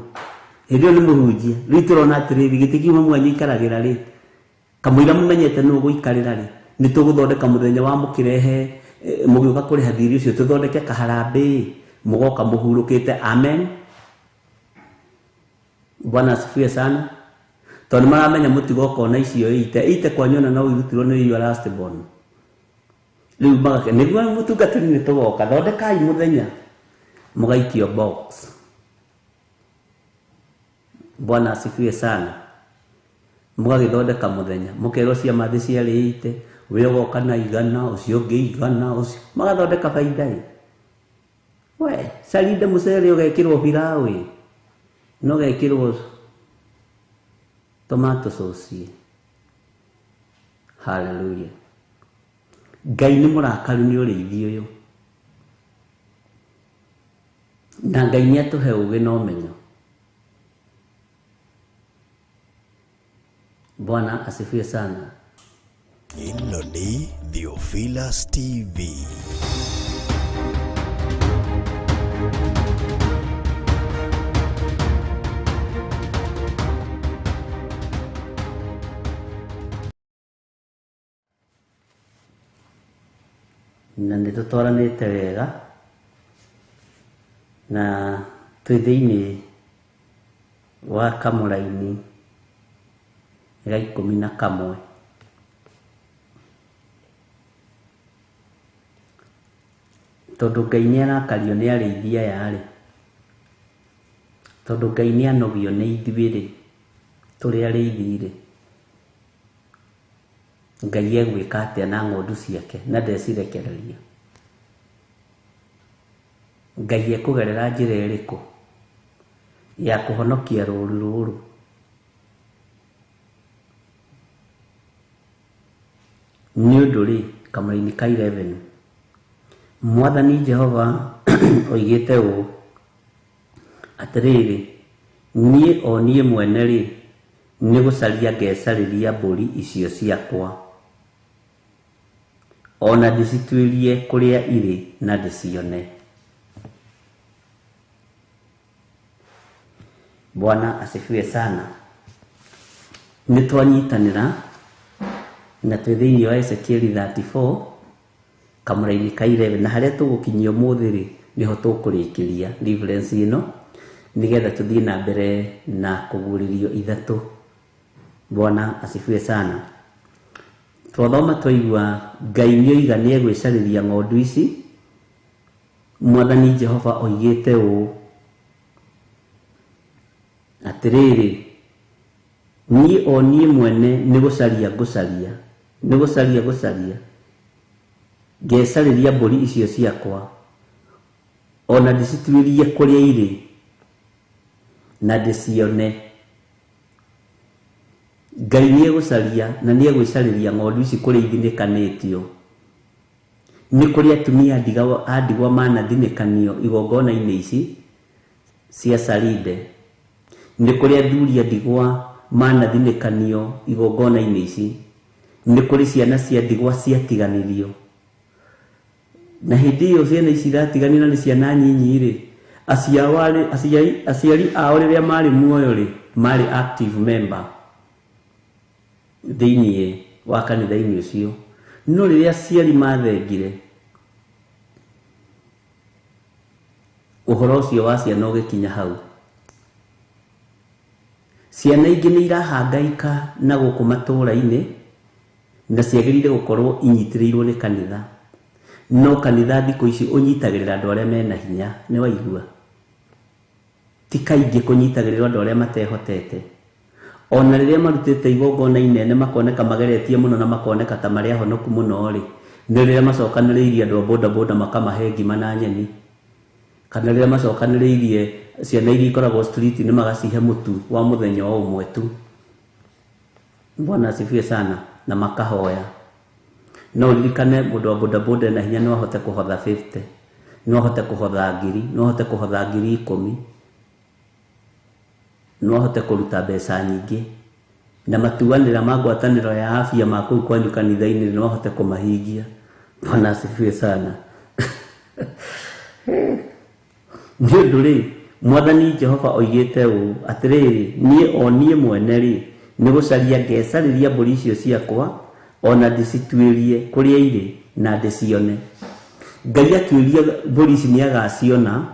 Hĩndĩ ĩyo nĩ mũhunjia. Rĩu tũrona atĩrĩrĩ gĩtĩ kĩu mamu wanyu ikaragĩra rĩ kamũira mũmenyete nũ gũikarĩra rĩ nĩ tũgũthondeka mũthenya wa mũkĩrehe mũgĩũka kũrĩha thirĩ ũcio tũthondeke kaharambĩ mũgoka mũhurũkĩte. Amen. Bwana asifiwe sana. Tondũ maramenya mũtigo kona icio ite kwanyona no irutirwo nĩ your last born. Rĩu magake nĩguo mũtungatĩri nĩ tũgoka thondekai mũthenya mũgaikio box. Bwana asifiwe sana. Mũgagĩthondeka mũthenya mũkerwo ciama thĩ ciarĩte we woka na 100 ũcio ũngĩ 100 ũcio magathondeka baida. We Saride mũcere ũgekĩrwo pilau no gekĩrwo tomato sauce. Hallelujah. Ngai nĩ mũrakaru nĩ ũrĩithi ũyũ. Na Ngai nĩ atũhe ũgĩ na ũmenyo. Bwana asifiwe sana. Ĩno nĩ Theophilus TV. na nĩ tũtwaranĩte wega na twĩ thĩinĩ wa kamũraini ga 11. Tondũ Ngai nĩ arakario nĩ arĩithi aya rĩ, tondũ Ngai nĩ anogio nĩ ithuĩ rĩ, tũrĩ arĩithi rĩ, Ngai egwĩka atĩa na ng'ondu ciake na ndecirekereria? Ngai ekũgerera njĩra ĩrĩkũ ya kũhonokia rũũru rũrũ? Nĩ ũndũ rĩ, kamũraini ka 11 Mwathani Jehova oigĩte ũũ atĩrĩrĩ, niĩ o niĩ mwene rĩ, nĩ gũcaria ngecarĩria mbũri icio ciakwa, ona ndĩcituĩrie kũrĩa irĩ na ndĩcione. Bwana asifiwe sana. Nĩ twanyitanĩra na twĩ thĩinĩ wa Ezekieli 34 kamũraini ka 11, na harĩa tũgũkinyia ũmũthĩ rĩ, nĩho tũkũrĩkĩria deliverance ĩno, nĩgetha tũthiĩ na mbere na kũguũrĩrio ithatũ. Bwana asifiwe sana. Twathoma twaigua Ngai nĩoiga nĩ egwĩcarĩria ng'ondu ici. Mwathani Jehova oigĩte ũũ atĩrĩrĩ, niĩ o niĩ mwene nĩ gũcaria ngũcaria, nĩ gũcaria ngecarĩria mbũri icio ciakwa, ona ndĩcituĩrie kũrĩa irĩ na ndĩcione. Ngai nĩ egũcaria na nĩ egwĩcarĩria ng'ondu ici kũrĩa ithinĩkanĩtio. Nĩ kũrĩ atumia a ndigwa manathinĩkanio igongona-inĩ ici cia Saride. Nĩ kũrĩ athuri a ndigwa manathinĩkanio igongona-inĩ ici. Nĩ kũrĩ ciana cia ndigwa ciatiganirio. Na hĩndĩ ĩyo ciana ici iratiganio na nĩ ciana nyinyi rĩ, aciari ao rĩrĩa marĩ muoyo rĩ, marĩ active member thĩinĩ wa kanitha-inĩ ũcio. No rĩrĩa aciari mathengire, ũhoro ũcio wa ciana ũgĩkinya hau, ciana ingĩ nĩ irahangaika na gũkũ matũũra-inĩ na ciagĩrĩire gũkorwo inyitĩrĩirwo nĩ kanitha. No kanitha thikũ ici ũnyitagĩrĩra andũ arĩa mena hinya, nĩ waigua? Ti kaingĩ kũnyitagĩrĩra andũ arĩa matehotete. Ona rĩrĩa marutĩte igongona inene makoneka mageretie mũno na makoneka ta marĩ ahonoku mũno rĩ, nĩ rĩrĩa macokanĩrĩirie andũ a boda boda makamahe ngima na nyeni, kana rĩrĩa macokanĩrĩirie ciana iria ikoragwo street nĩ magacihe mũtu wa mũthenya o ũmwe tu. Bwana asifiwe sana. Na makahoya. No ririkane mũndũ wa boda boda na hinya no ahote kũhotha 50, no ahote kũhotha 1000, no ahote kũhotha 10,000, no ahote kũruta mbeca nyingĩ, na matuanĩra ma ngwatanĩro ya afya ma kũu kwanyu kanitha-inĩ no ahote kũmahingia. Bwana asifiwe sana. Nĩ ũndũ rĩ, Mwathani Jehova oigĩte ũũ atĩrĩrĩ, niĩ o niĩ mwene rĩ, nĩ gũcaria ngecarĩria mbũri icio ciakwa, ona ndĩcituĩrie kũrĩa irĩ na ndĩcione. Ngai atuĩria mbũri ici nĩ agaciona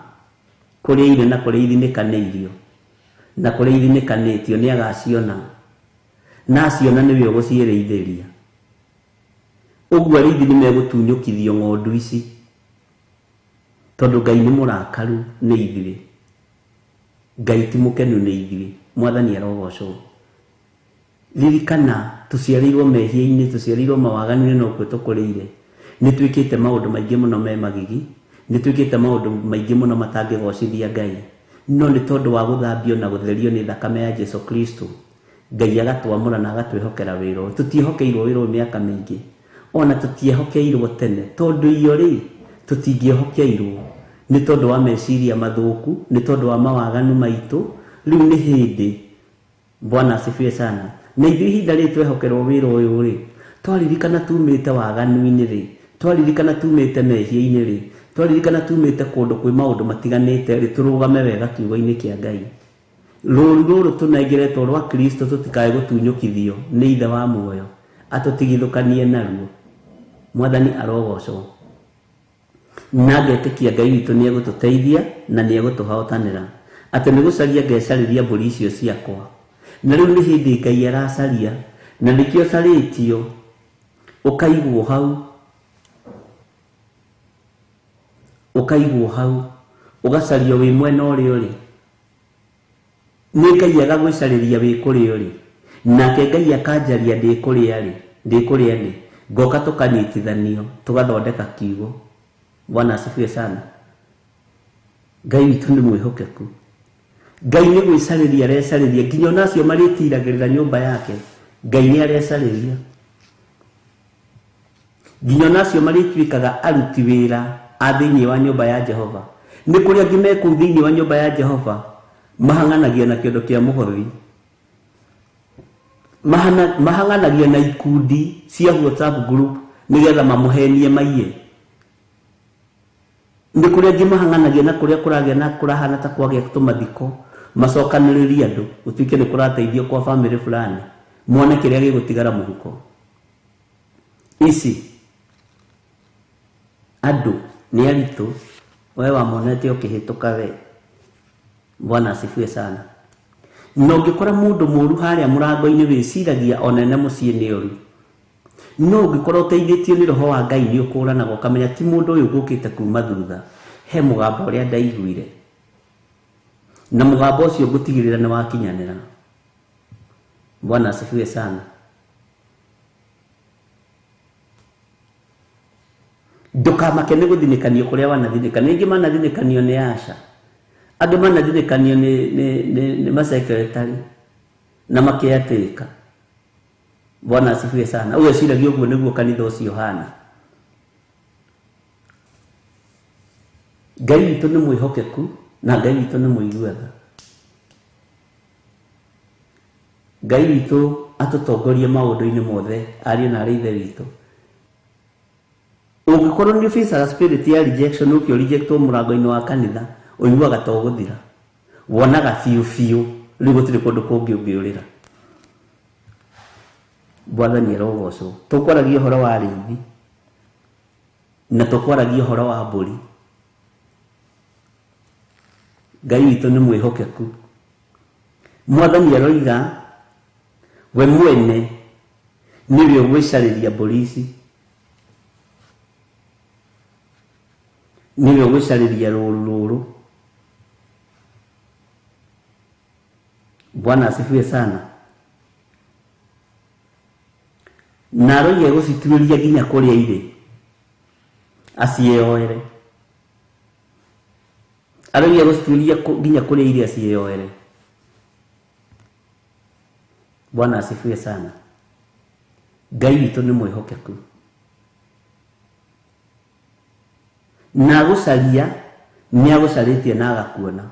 kũrĩa irĩ na kũrĩa ithinĩkanĩirio, na kũrĩa ithinĩkanĩtio nĩ agaciona, na aciona nĩwe ũgũciĩrĩithĩria. Ũguo arĩithi nĩ megũtunyũkithio ng'ondu ici, tondũ Ngai nĩ mũrakaru nĩ ithuĩ. Ngai ti mũkenu nĩ ithuĩ. Mwathani arogocwo. Ririkana tũciarĩirwo mehia-inĩ, tũciarĩirwo mawaganu-inĩ no kuo tũkũrĩire. Nĩ twĩkĩte maũndũ maingĩ mũno me magigi, nĩ twĩkĩte maũndũ maingĩ mũno matangĩgocithia Ngai. No nĩ tondũ wa gũthambio na gũtherio nĩ thakame ya Jesu Kristo, Ngai agatwamũra na agatwĩhokera wĩra ũyũ. Tũtiĩhokeirwo wĩra ũyũ mĩaka mĩingĩ, ona tũtiĩhokeirwo tene, tondũ iyo rĩ tũtingĩhokeirwo nĩ tondũ wa meciria mathũku, nĩ tondũ wa mawaganu maitũ. Rĩu nĩ hĩndĩ. Bwana asifiwe sana. Na ithuĩ ihinda rĩ twehokerwo wĩra ũyũ rĩ, twaririkana tumĩte waganu-inĩ rĩ, twaririkana tumĩte mehia-inĩ rĩ, twaririkana tumĩte kũndũ kwĩ maũndũ matiganĩte rĩ, tũrũgame wega kiugo-inĩ kĩa Ngai. Rũũru rũrũ tũnengeretwo rwa Kristo tũtikae gũtunyũkithio nĩ ithe wa muoyo, atũtigithũkanie naruo. Mwathani arogocwo. na ngetĩkia Ngai witũ nĩ egũtũteithia na nĩ egũtũhotanĩra atĩ nĩ gũcaria ngecarĩria mbũri icio ciakwa. Na rĩu nĩ hĩndĩ Ngai aracaria, na nĩkĩo ũcarĩtio ũkaigwo hau ũgacario wĩ mwena ũrĩa ũrĩ. Nĩ Ngai agagwĩcarĩria wĩ kũrĩa ũrĩ, nake Ngai akanjaria ndĩ kũrĩa nĩ, ngoka tũkanyitithanio tũgathondeka kiugo. Bwana asifiwe sana. Ngai witũ nĩ mwĩhokeku. Ngai nĩ gwĩcarĩria arecarĩria, nginya onacio marĩtiragĩrĩra nyũmba yake Ngai nĩ arecarĩria. Nginya onacio marĩtuĩkaga aruti wĩra a thĩinĩ wa nyũmba ya Jehova. Nĩ kũrĩ angĩ me kũu thĩinĩ wa nyũmba ya Jehova mahang'anagia na kĩondo kĩa mũhothi, mahang'anagia na ikundi cia WhatsApp group nĩgetha mamũhenie maiye. Nĩ kũrĩ angĩ mahang'anagia na kũrĩa kũragĩa na kũrahana ta kwagĩa tũmathiko, macokanĩrĩria andũ gũtuĩke nĩ kũrateithio kwa family fulani, muone kĩrĩa gĩgũtigara mũhuko. Ici andũ nĩ aritũ, we wamonete ũkĩhĩtũka we. Bwana asifiwe sana. No ũngĩkora mũndũ mũru harĩa mũrango-inĩ wĩciragia onene mũciĩ nĩ ũru, no ũngĩkorwo ũteithĩtio nĩ roho wa Ngai nĩ ũkũranaga ũkamenya ti mũndũ ũyũ ũgũkĩte kuma thutha, he mũgambo ũrĩa ndaiguire, na mũgambo ũcio ngũtigĩrĩra nĩ wakinyanĩra. Bwana asifiwe sana. Ndũkamake nĩ gũthinĩkanio kũrĩa wanathinĩkanio. Ningĩ manathinĩkanio nĩ Asha, andũ manathinĩkanio nĩ masekretari na makĩatĩka. Bwana asifiwe sana. Uwe ciragia ũguo nĩguo kanitha ũcio hana. Ngai witũ nĩ mwĩhokeku na Ngai witũ nĩ mũiguaga. Ngai witũ atũtongorie maũndũ-inĩ mothe, ariũ na arĩ ithe witũ. Ũngĩkorwo nĩ face spirit ya rejection, ũkĩo rejectwo mũrango-inĩ wa kanitha, ũiguaga ta ũgũthira, wonaga biũ rĩu gũtirĩ kũndũ kũngĩ ũngĩũrĩra. Bwana nĩ arogocwo. Tũkwaragia ũhoro wa arĩithi na tũkwaragia ũhoro wa mbũri. Ngai witũ nĩ mwĩhokeku. Mwathani aroiga we mwene nĩwe ũgwĩcarĩria mbũri ici, nĩwe ũgwĩcarĩria rũrũ. Bwana asifiwe sana. Na aroiga gũcituĩria nginya kũrĩa irĩ acieyoere. Aroiga gũcituĩria nginya kũrĩa irĩ acieyoere. Bwana asifiwe sana. Ngai witũ nĩ mwĩhokeku. Na gũcaria nĩ agũcarĩtie na agakuona.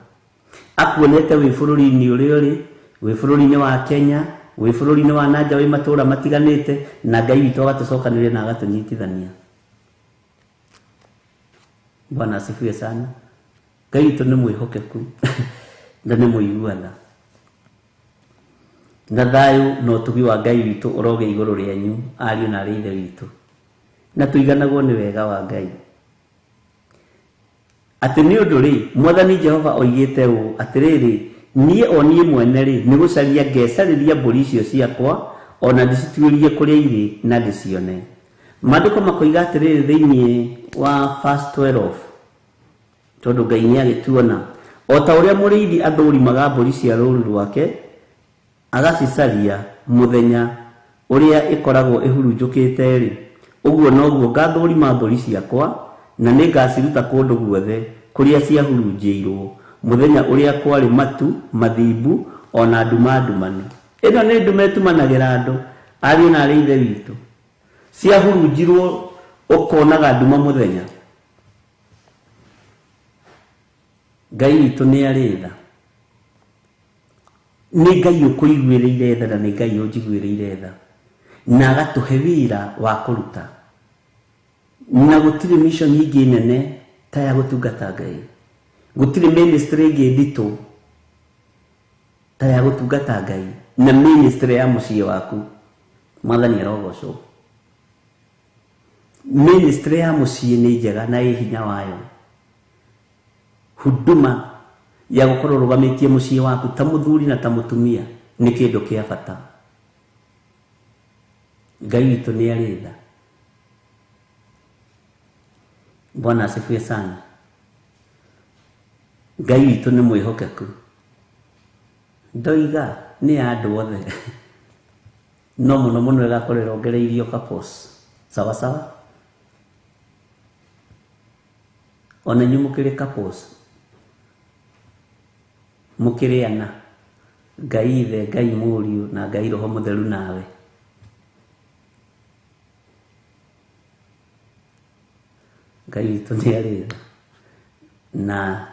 Akuonete wĩ bũrũri-inĩ ũrĩa ũrĩ, wĩ bũrũri-inĩ wa Kenya, wĩ bũrũri-inĩ wa nanja, wĩ matũũra matiganĩte, na Ngai witũ agatũcokanĩrĩria na agatũnyitithania. Bwana asifiwe sana. Ngai witũ nĩ mwĩhokeku na nĩ mũiguana. Na thayũ na ũtugi wa Ngai witũ ũroge igũrũ rĩanyu, ariũ na arĩ ithe witũ, na tũiganagwo nĩ wega wa Ngai. Atĩ nĩ ũndũ rĩ, Mwathani Jehova oigĩte ũũ atĩrĩrĩ, niĩ o niĩ mwene rĩ nĩ gũcaria ngecarĩria mbũri icio ciakwa, ona ndĩcituĩrie kũrĩa irĩ na ndĩcione. Maandĩko makoiga atĩrĩrĩ thĩinĩ wa verse 12, tondũ Ngai nĩ agĩtuona, o ta ũrĩa mũrĩithi athũrimaga mbũri cia rũũru rwake, agacicaria mũthenya ũrĩa ĩkoragwo ĩhurunjũkĩte rĩ, ũguo noguo ngathũrima mbũri ciakwa, na nĩ ngaciruta kũndũ guothe kũrĩa ciahurunjĩirwo, mũthenya ũrĩa kwarĩ matu, mathimbu, ona nduma ndumanu. Ĩno nĩ ndume ĩtumanagĩra andũ, ariũ na arĩ ithe witũ. Ciahurunjirwo ũkonaga nduma mũthenya. Ngai witũ nĩ arĩ tha. Nĩ Ngai ũkũiguĩrĩire tha na nĩ Ngai ũnjiguĩrĩire tha, na agatũhe wĩra wa kũruta. Na gũtirĩ mission nyingĩ nene ta ya gũtungata Ngai. Gũtirĩ ministry ĩngĩ nditũ ta ya gũtungata Ngai, na ministry ya mũciĩ waku. Mwathani arogocwo. ministry ya muciĩ nĩ njega na ĩ hinya wayo. Huduma ya gũkorwo rũgamĩtie muciĩ waku ta mũthuri na ta mũtumia nĩ kĩndũ kĩa bata. Ngai witũ nĩ arĩ tha. Bwana asifiwe sana. Ngai witũ nĩ mwĩhokeku. Ndoiga nĩ andũ othe. No mũno mũno ĩgakorwo ĩrongereirio couples. Sawa sawa. Ona nyuĩ mũkĩrĩ couples. Mũkĩrĩana. Ngai Ithe, Ngai Mũriũ na Ngai Roho Mũtheru nawe. Ngai witũ nĩ arĩ tha. Na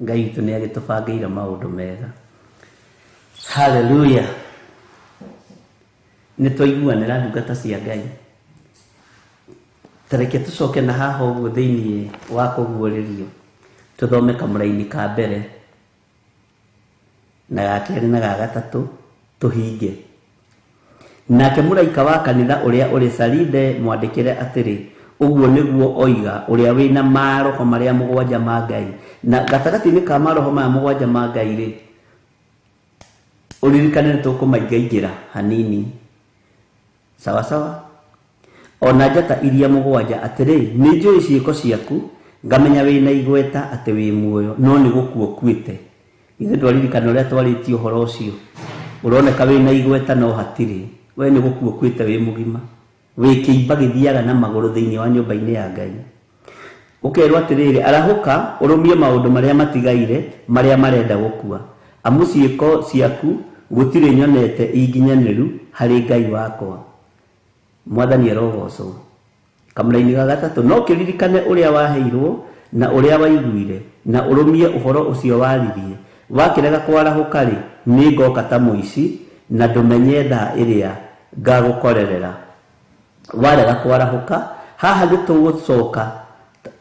Ngai witũ nĩ agĩtũbangĩire maũndũ mega. Hallelujah. Nĩ twaiguanĩra ndungata cia Ngai. Tareke tũcoke na haha ũguo thĩinĩ wa kũguũrĩrio. Tũthome kamũraini ka mbere na ga kerĩ na ga gatatũ tũhinge. Nake mũraika wa kanitha ũrĩa ũrĩ Saride mwandĩkĩre atĩrĩ, ũguo nĩguo oiga ũrĩa wĩna maroho marĩa mũgwanja ma Ngai. Na gatagatĩ-inĩ ka maroho maya mũgwanja ma Ngai rĩ, ũririkane nĩ tũkũmaingaingĩra hanini. Sawa sawa. Ona njata iria mũgwanja atĩrĩ, nĩ njũĩ ciĩko ciaku, ngamenya wĩna igweta atĩ wĩ muoyo, no nĩ gũkua ũkuĩte. Ithe twaririkana ũrĩa twarĩtie ũhoro ũcio. Ũroneka wĩna igweta no hatirĩ. We nĩ gũkua ũkuĩte wĩ mũgima. Wĩ kĩimba gĩthiaga na magũrũ thĩinĩ wa nyũmba-inĩ ya Ngai. Ũkerwo atĩrĩrĩ, arahũka ũrũmie maũndũ marĩa matigaire marĩa marenda gũkua. Amu ciĩko ciaku gũtirĩ nyonete inginyanĩru harĩ Ngai wakwa. Mwathani arogocwo. Kamũraini ga gatatũ, no kĩririkane ũrĩa waheirwo na ũrĩa waiguire na ũrũmie ũhoro ũcio waririe. Wakĩrega kwarahũka rĩ, nĩ ngoka ta mũici na ndũmenye thaa ĩrĩa ngagũkorerera. Warega kwarahũka, haha nĩtũgũcoka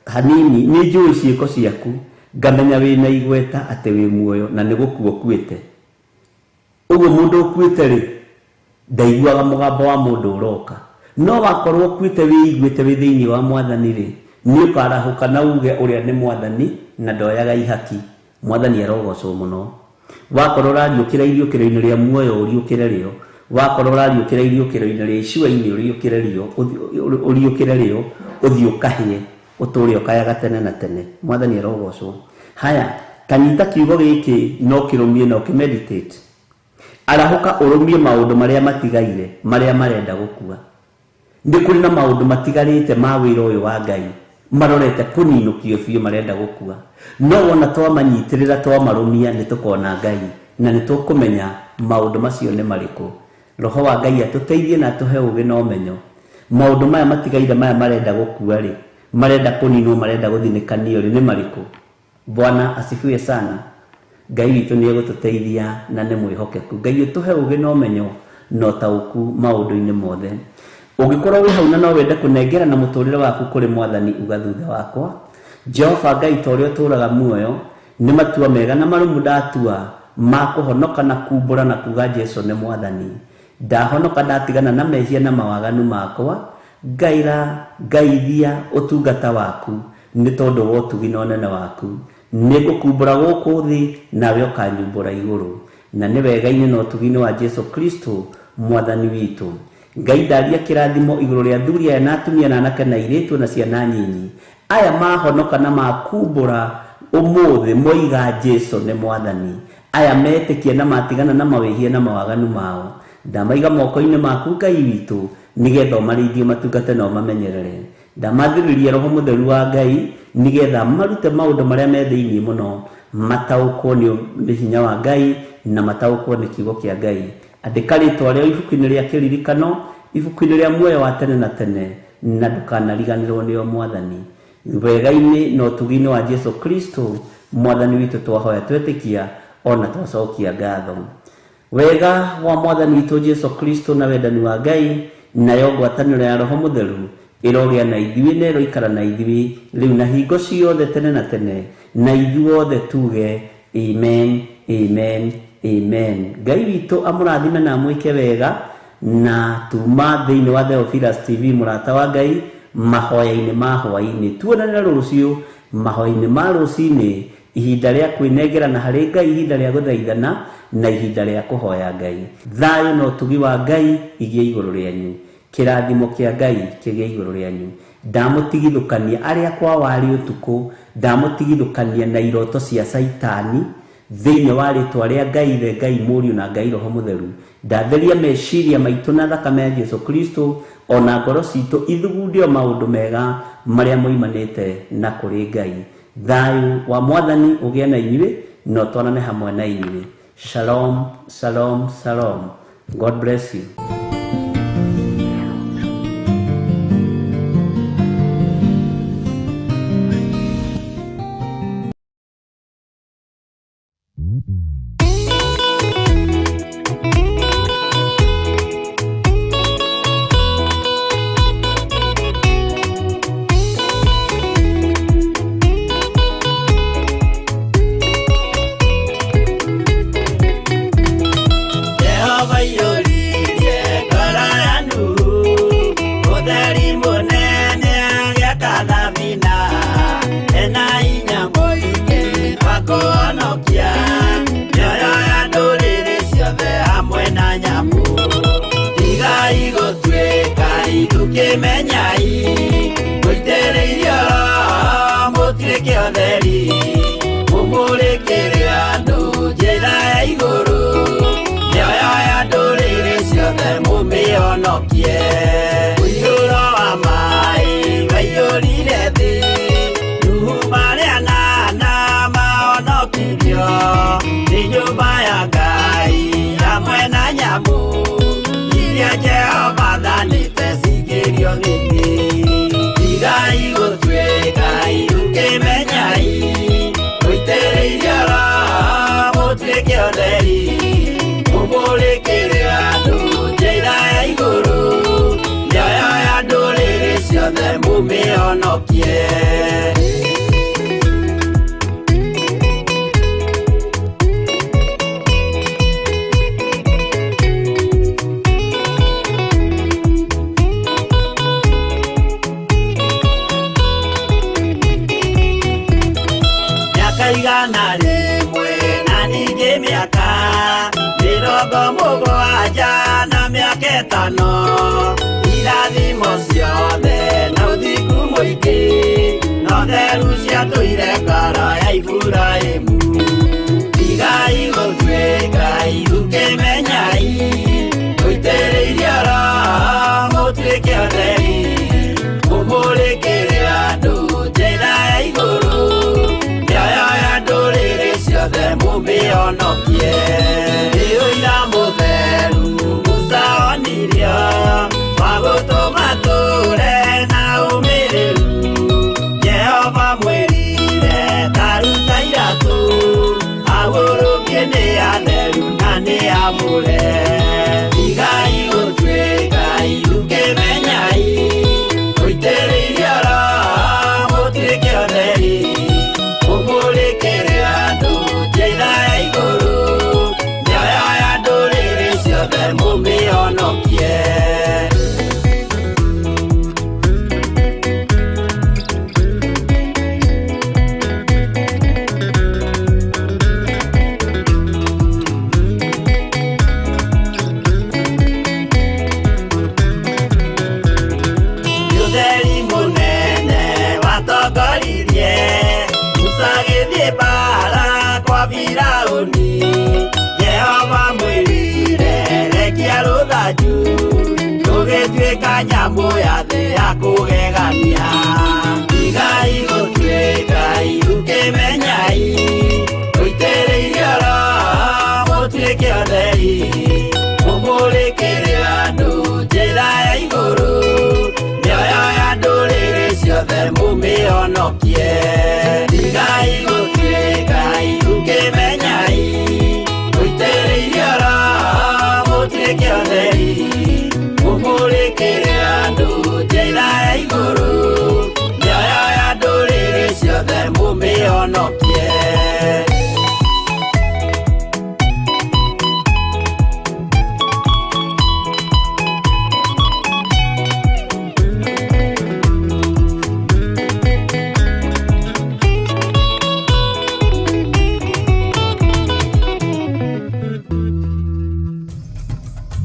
hanini, nĩ njũĩ ciĩko ciaku, ngamenya wĩna igweta atĩ wĩ muoyo na nĩ gũkua ũkuĩte. Ũguo mũndũ ũkuĩte rĩ, ndaiguaga mũgambo wa mũndũ ũroka. No wakorwo ũkuĩte wĩiguĩte wĩ thĩinĩ wa Mwathani rĩ, nĩ ũkarahũka na uge ũrĩa nĩ Mwathani na ndoyaga ihaki. Mwathani arogocwo mũno. Wakorwo ũrariũkĩra iriũkĩro-inĩ rĩa muoyo ũriũkĩre rĩo. Wakorwo ũrariũkĩra iriũkĩro-inĩ rĩa icua-inĩ ũriũkĩre rĩo, ũthiĩ ũkahie ũtũũre ũkayaga tene na tene. Mwathani arogocwo. Haya, kanyita kiugo gĩkĩ no kĩrũmie no kĩmeditate. Arahũka ũrũmie maũndũ marĩa matigaire marĩa marenda gũkua. Nĩ kũrĩ na maũndũ matigarĩte ma wĩra ũyũ wa Ngai marorete kũninũkio biũ marenda gũkua. No wona twamanyitĩrĩra twamarũmia nĩ tũkona Ngai na nĩ tũkũmenya maũndũ macio nĩ marĩkũ. Roho wa Ngai atũteithie na atũhe ũũgĩ na ũmenyo. Maũndũ maya matigaire maya marenda gũkua rĩ, marenda kũninwo, marenda gũthinĩkanio rĩ, nĩ marĩkũ? Bwana asifiwe sana. Ngai witũ nĩ egũtũteithia na nĩ mwĩhokeku. Ngai ũtũhe ũũgĩ na ũmenyo na ũtaũku maũndũ-inĩ mothe. Ũngĩkorwo wĩ hau na no wende kũnengera na mũtũrĩre waku kũrĩ Mwathani, uga thutha wakwa, Jehova Ngai ta ũrĩa ũtũũraga muoyo, nĩ matua mega na marũmu ndatua ma kũhonoka na kumbũra na kuga Jesũ nĩ Mwathani. Ndahonoka ndatigana na mehia na mawaganu makwa, ngaira ngaithia ũtungata waku nĩ tondũ wa ũtugi na ũnene waku. Nĩ ngũkumbũra gũkũ thĩ nawe ũkanyumbũra igũrũ. Na nĩ wega-inĩ na ũtugi-inĩ wa Jesũ Kristo Mwathani witũ. Ngai ndaria kĩrathimo igũrũ rĩa athuri aya na atumia na anake na airĩtu na ciana nyinyi. Aya mahonoka na makumbũra ũmũthĩ moiga Jesũ nĩ Mwathani. Aya metĩkia na matigana na mawĩhia na mawaganu mao. Ndamaiga moko-inĩ maku Ngai witũ, nĩgetha ũmarĩithie matungate na ũmamenyerere. Ndamathĩrĩria Roho Mũtheru wa Ngai, nĩgetha marute maũndũ marĩa me thĩinĩ mũno, mataũkwo nĩ hinya wa Ngai na mataũkwo nĩ kiugo kĩa Ngai. Andĩka rĩĩtwa rĩao ibuku-inĩ rĩa kĩririkano, ibuku-inĩ rĩa muoyo wa tene na tene, na ndũkanariganĩrwo nĩo Mwathani. Wega-inĩ na ũtugi-inĩ wa Jesũ Kristo Mwathani witũ twahoya twetĩkia ona twacokia ngatho. Wega wa Mwathani witũ Jesũ Kristo na wendani wa Ngai nayo ngwatanĩro ya Roho Mũtheru ĩrogĩa na ithuĩ na ĩroikara na ithuĩ rĩu na hingo ciothe tene na tene, na ithuothe tuge amen, amen, amen. Ngai witũ amũrathime na amwĩke wega. Na tuma thĩinĩ wa Theophilus TV mũrata wa Ngai mahoya-inĩ ma hwaĩ-inĩ. Tuonane rũciũ mahoya-inĩ ma rũcinĩ, ihinda rĩa kwĩnengerana harĩ Ngai, ihinda rĩa gũthaithana na ihinda rĩa kũhoya Ngai. Thayũ na ũtugi wa Ngai igĩe igũrũ rĩanyu, kĩrathimo kĩa Ngai kĩgĩe igũrũ rĩanyu. Ndamũtigithũkania arĩa kwa wari ũtukũ, ndamũtigithũkania na iroto cia Saitani thĩinĩ wa rĩtwa rĩa Ngai Ithe, Ngai Mũriũ na Ngai Roho Mũtheru. Ndatheria meciria maitũ na thakame ya Jesũ Kristo, ona ngoro citũ ithugundio maũndũ mega marĩa moimanĩte na kũrĩ Ngai. Thayũ wa Mwathani ũgĩe na inyuĩ, na ũtwarane hamwe na inyuĩ. Shalom, shalom, shalom. God bless you.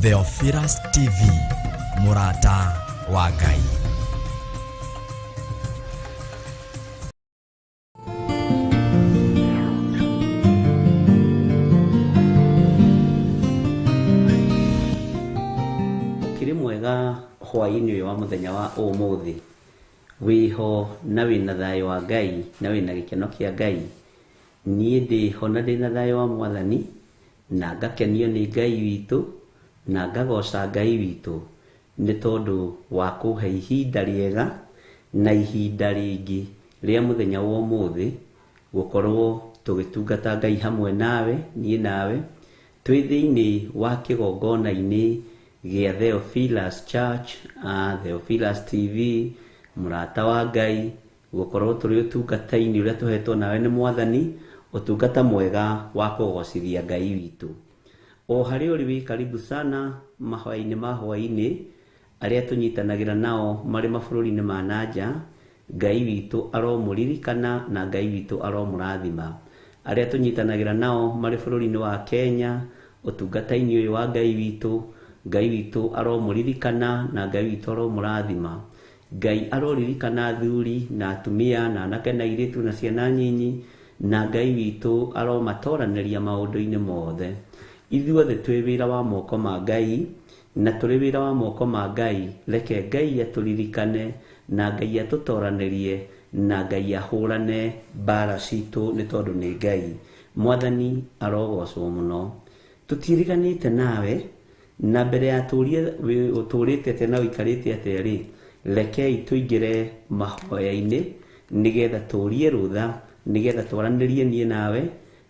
Theophilus TV, Murata wa Ngai. Mwega hwaini wa muthenya wa umuthi wiho na wina thayo wa Ngai na wina gikeno kia Ngai nie ndi hona ndina thayo wa Mwathani na ngakenio ni Ngai witu na ngagoca Ngai witu ni tondu wa kuhe ihinda riega na ihinda ringi ria muthenya wa umuthi gukorwo tugitungata Ngai hamwe nawe nie nawe twi thiini wa kigongona-ini gia Theophilus Church, Theophilus TV, Murata wa Ngai, gukorwo turi utungata-ini uria tuhetwo nawe ni Mwathani, utungata mwega wa kugocithia Ngai witu. O hari uri karibu sana mahwaini ma hwaini aria tunyitanagira nao mari mabũrũri-inĩ ma nanja. Ngai witu aromuririkana na Ngai witu aromurathima. Aria tunyitanagira nao mari bũrũri-inĩ wa Kenya, utungata-ini uyu wa Ngai witu, Ngai witu aromuririkana na Ngai witu aromurathima. Ngai aroririkana athuri na atumia na anake na airitu na ciana nyinyi, na Ngai witu aromatoraniria maundu-ini mothe. Ithuothe twi wira wa moko ma Ngai na turi wira wa moko ma Ngai. Reke Ngai aturirikane na Ngai atutoranirie na Ngai ahurane mbara citu ni tondu ni Ngai. Mwathani arogocwo muno. Tutiriganite nawe na mbere ya uturite tena uikarite ateri, rekei tuingire mahoya-ini nigetha turie rutha nigetha twaranirie nie nawe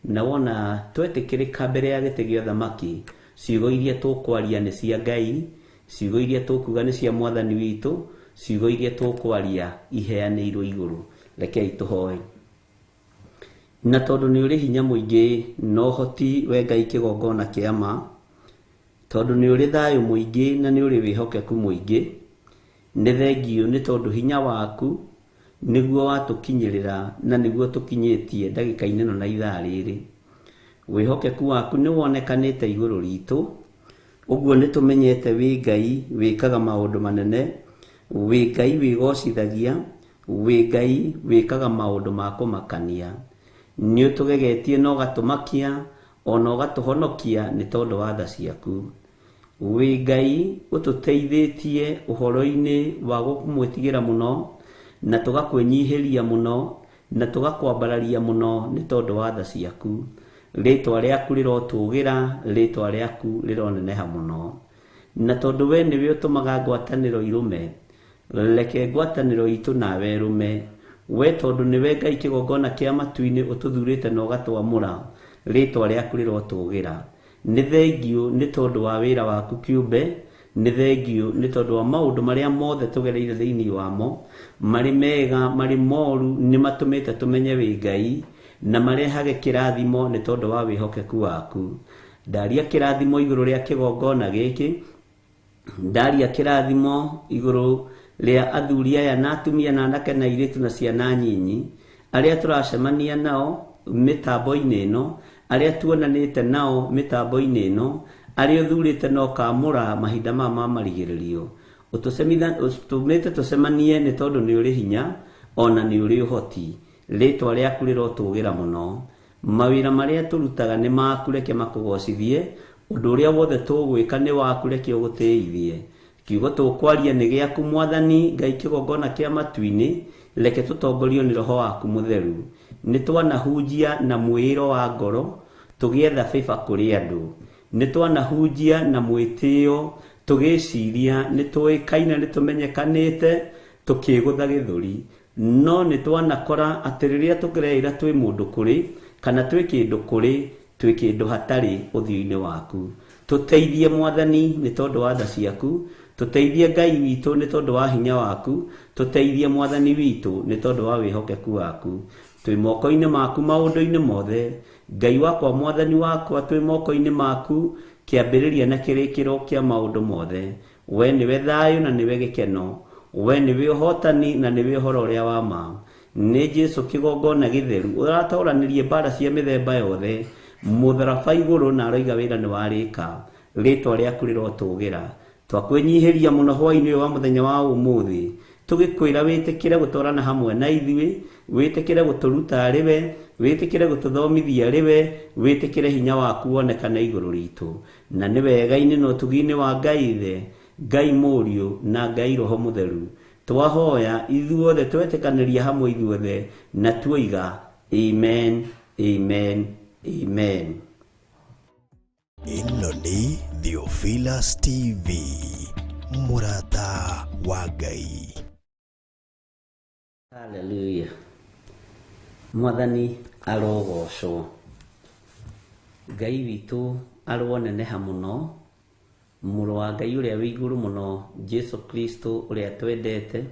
na wona twetikirika mbere ya gite gĩa thamaki. Ciugo iria tukwaria ni cia Ngai, ciugo iria tukuga ni cia Mwathani witu, ciugo iria tukwaria iheanirwo iguru. Rekei tuhoe. Na tondu ni uri hinya muingi no hoti we Ngai kigongona kiama, tondu ni uri thayo muingi na ni uri wihokeku muingi, ni thengio ni tondu hinya waku niguo watukinyirira na niguo tukinyitie ndagika-ini no na ithaa riri. Wihokeku waku ni wonekanite iguru ritu, uguo ni tumenyete wi Ngai wikaga maundu manene, wi Ngai wigocithagia, wi Ngai wikaga maundu ma kumakania. Ni utugegetie no gatumakia ona ugatuhonokia ni tondu wa tha ciaku. Wi Ngai ututeithitie uhoro-ini wa gumwitigira muno na tugakwenyihiria muno na tugakwambararia muno ni tondu wa tha ciaku. Ritwa riaku rirotugira, ritwa riaku rironeneha muno. Na tondu we niwe utumaga ngwataniro irume, reke ngwataniro itu nawe rume. We tondu niwe Ngai kigongona kia matu-ini ututhurite na ugatwamura, ritwa riaku rirotugira. Ni thengio ni tondu wa wira waku kiumbe, ni thengio ni tondu wa maundu maria mothe tugereire thiini wamo, mari mega mari moru ni matumite tumenye wi Ngai na marehage kirathimo ni tondu wa wihokeku waku. Ndaria kirathimo iguru ria kigongona giki, ndaria kirathimo iguru ria athuri aya na atumia na anake na airitu na ciana nyinyi aria turacemania nao mitambo-ini ino, aria tuonanite nao mitambo-ini ino, aria uthurite no kamura mahinda ma marigiririo. Utumite tucemanie ni tondu ni uri hinya ona ni uri uhoti. Ritwa riaku rirotugira muno. Mawira maria turutaga ni maku, reke makugocithie. Undu uria wothe tugwika ni waku, reke ugutiithie. Kiugo tukwaria ni giaku Mwathani Ngai kigongona kia matu-ini, reke tutongorio ni Roho waku mutheru. Ni twanahunjia na mwiro wa ngoro tugietha biba kuri andu. Ni twanahunjia na mwitio tugiciria ni tuikaine ni tumenyekanite tukigutha githuri. No ni twanakora ati riria tukireira twi mundu kuri kana twi kindu kuri, twi kindu hatari uthio-ini waku. Tuteithie Mwathani ni tondu wa tha ciaku, tuteithie Ngai witu ni tondu wa hinya waku, tuteithie Mwathani witu ni tondu wa wihokeku waku. Twi moko-ini maku maundu-ini mothe. Ngai wakwa Mwathani wakwa twi moko-ini maku kiambiriria na kirikiro kia maundu mothe. We niwe thayo na niwe gikeno, we niwe uhotani na niwe uhoro uria wa ma. Ni Jesu kigongona githeru uratoranirie mbara cia mithemba yothe. Mutharaba iguru na aroiga wira ni warika. ritwa rĩaku rĩrotũgĩra twakwĩnyihĩria mũno hwaĩ-inĩ ũyũ wa mũthenya wa ũmũthĩ tũgĩkwĩra wĩtĩkĩre gũtwarana hamwe na ithuĩ wĩtĩkĩre gũtũruta arĩ we wĩtĩkĩre gũtũthomithia arĩ we wĩtĩkĩre hinya waku wonekane igũrũ ritũ na nĩ wega-inĩ na ũtugi-inĩ wa Ngai Ithe Ngai Mũriũ na Ngai Roho Mũtheru twahoya ithuothe twetĩkanĩria hamwe ithuothe na tuoiga amen amen amen. Ĩno nĩ Theophilus TV, mũrata wa Ngai. Hallelujah. Mwathani arogocwo. Ngai witũ aroneneha mũno, mũrũ wa Ngai ũrĩa wĩ igũrũ mũno, Jesu Kristo ũrĩa twendete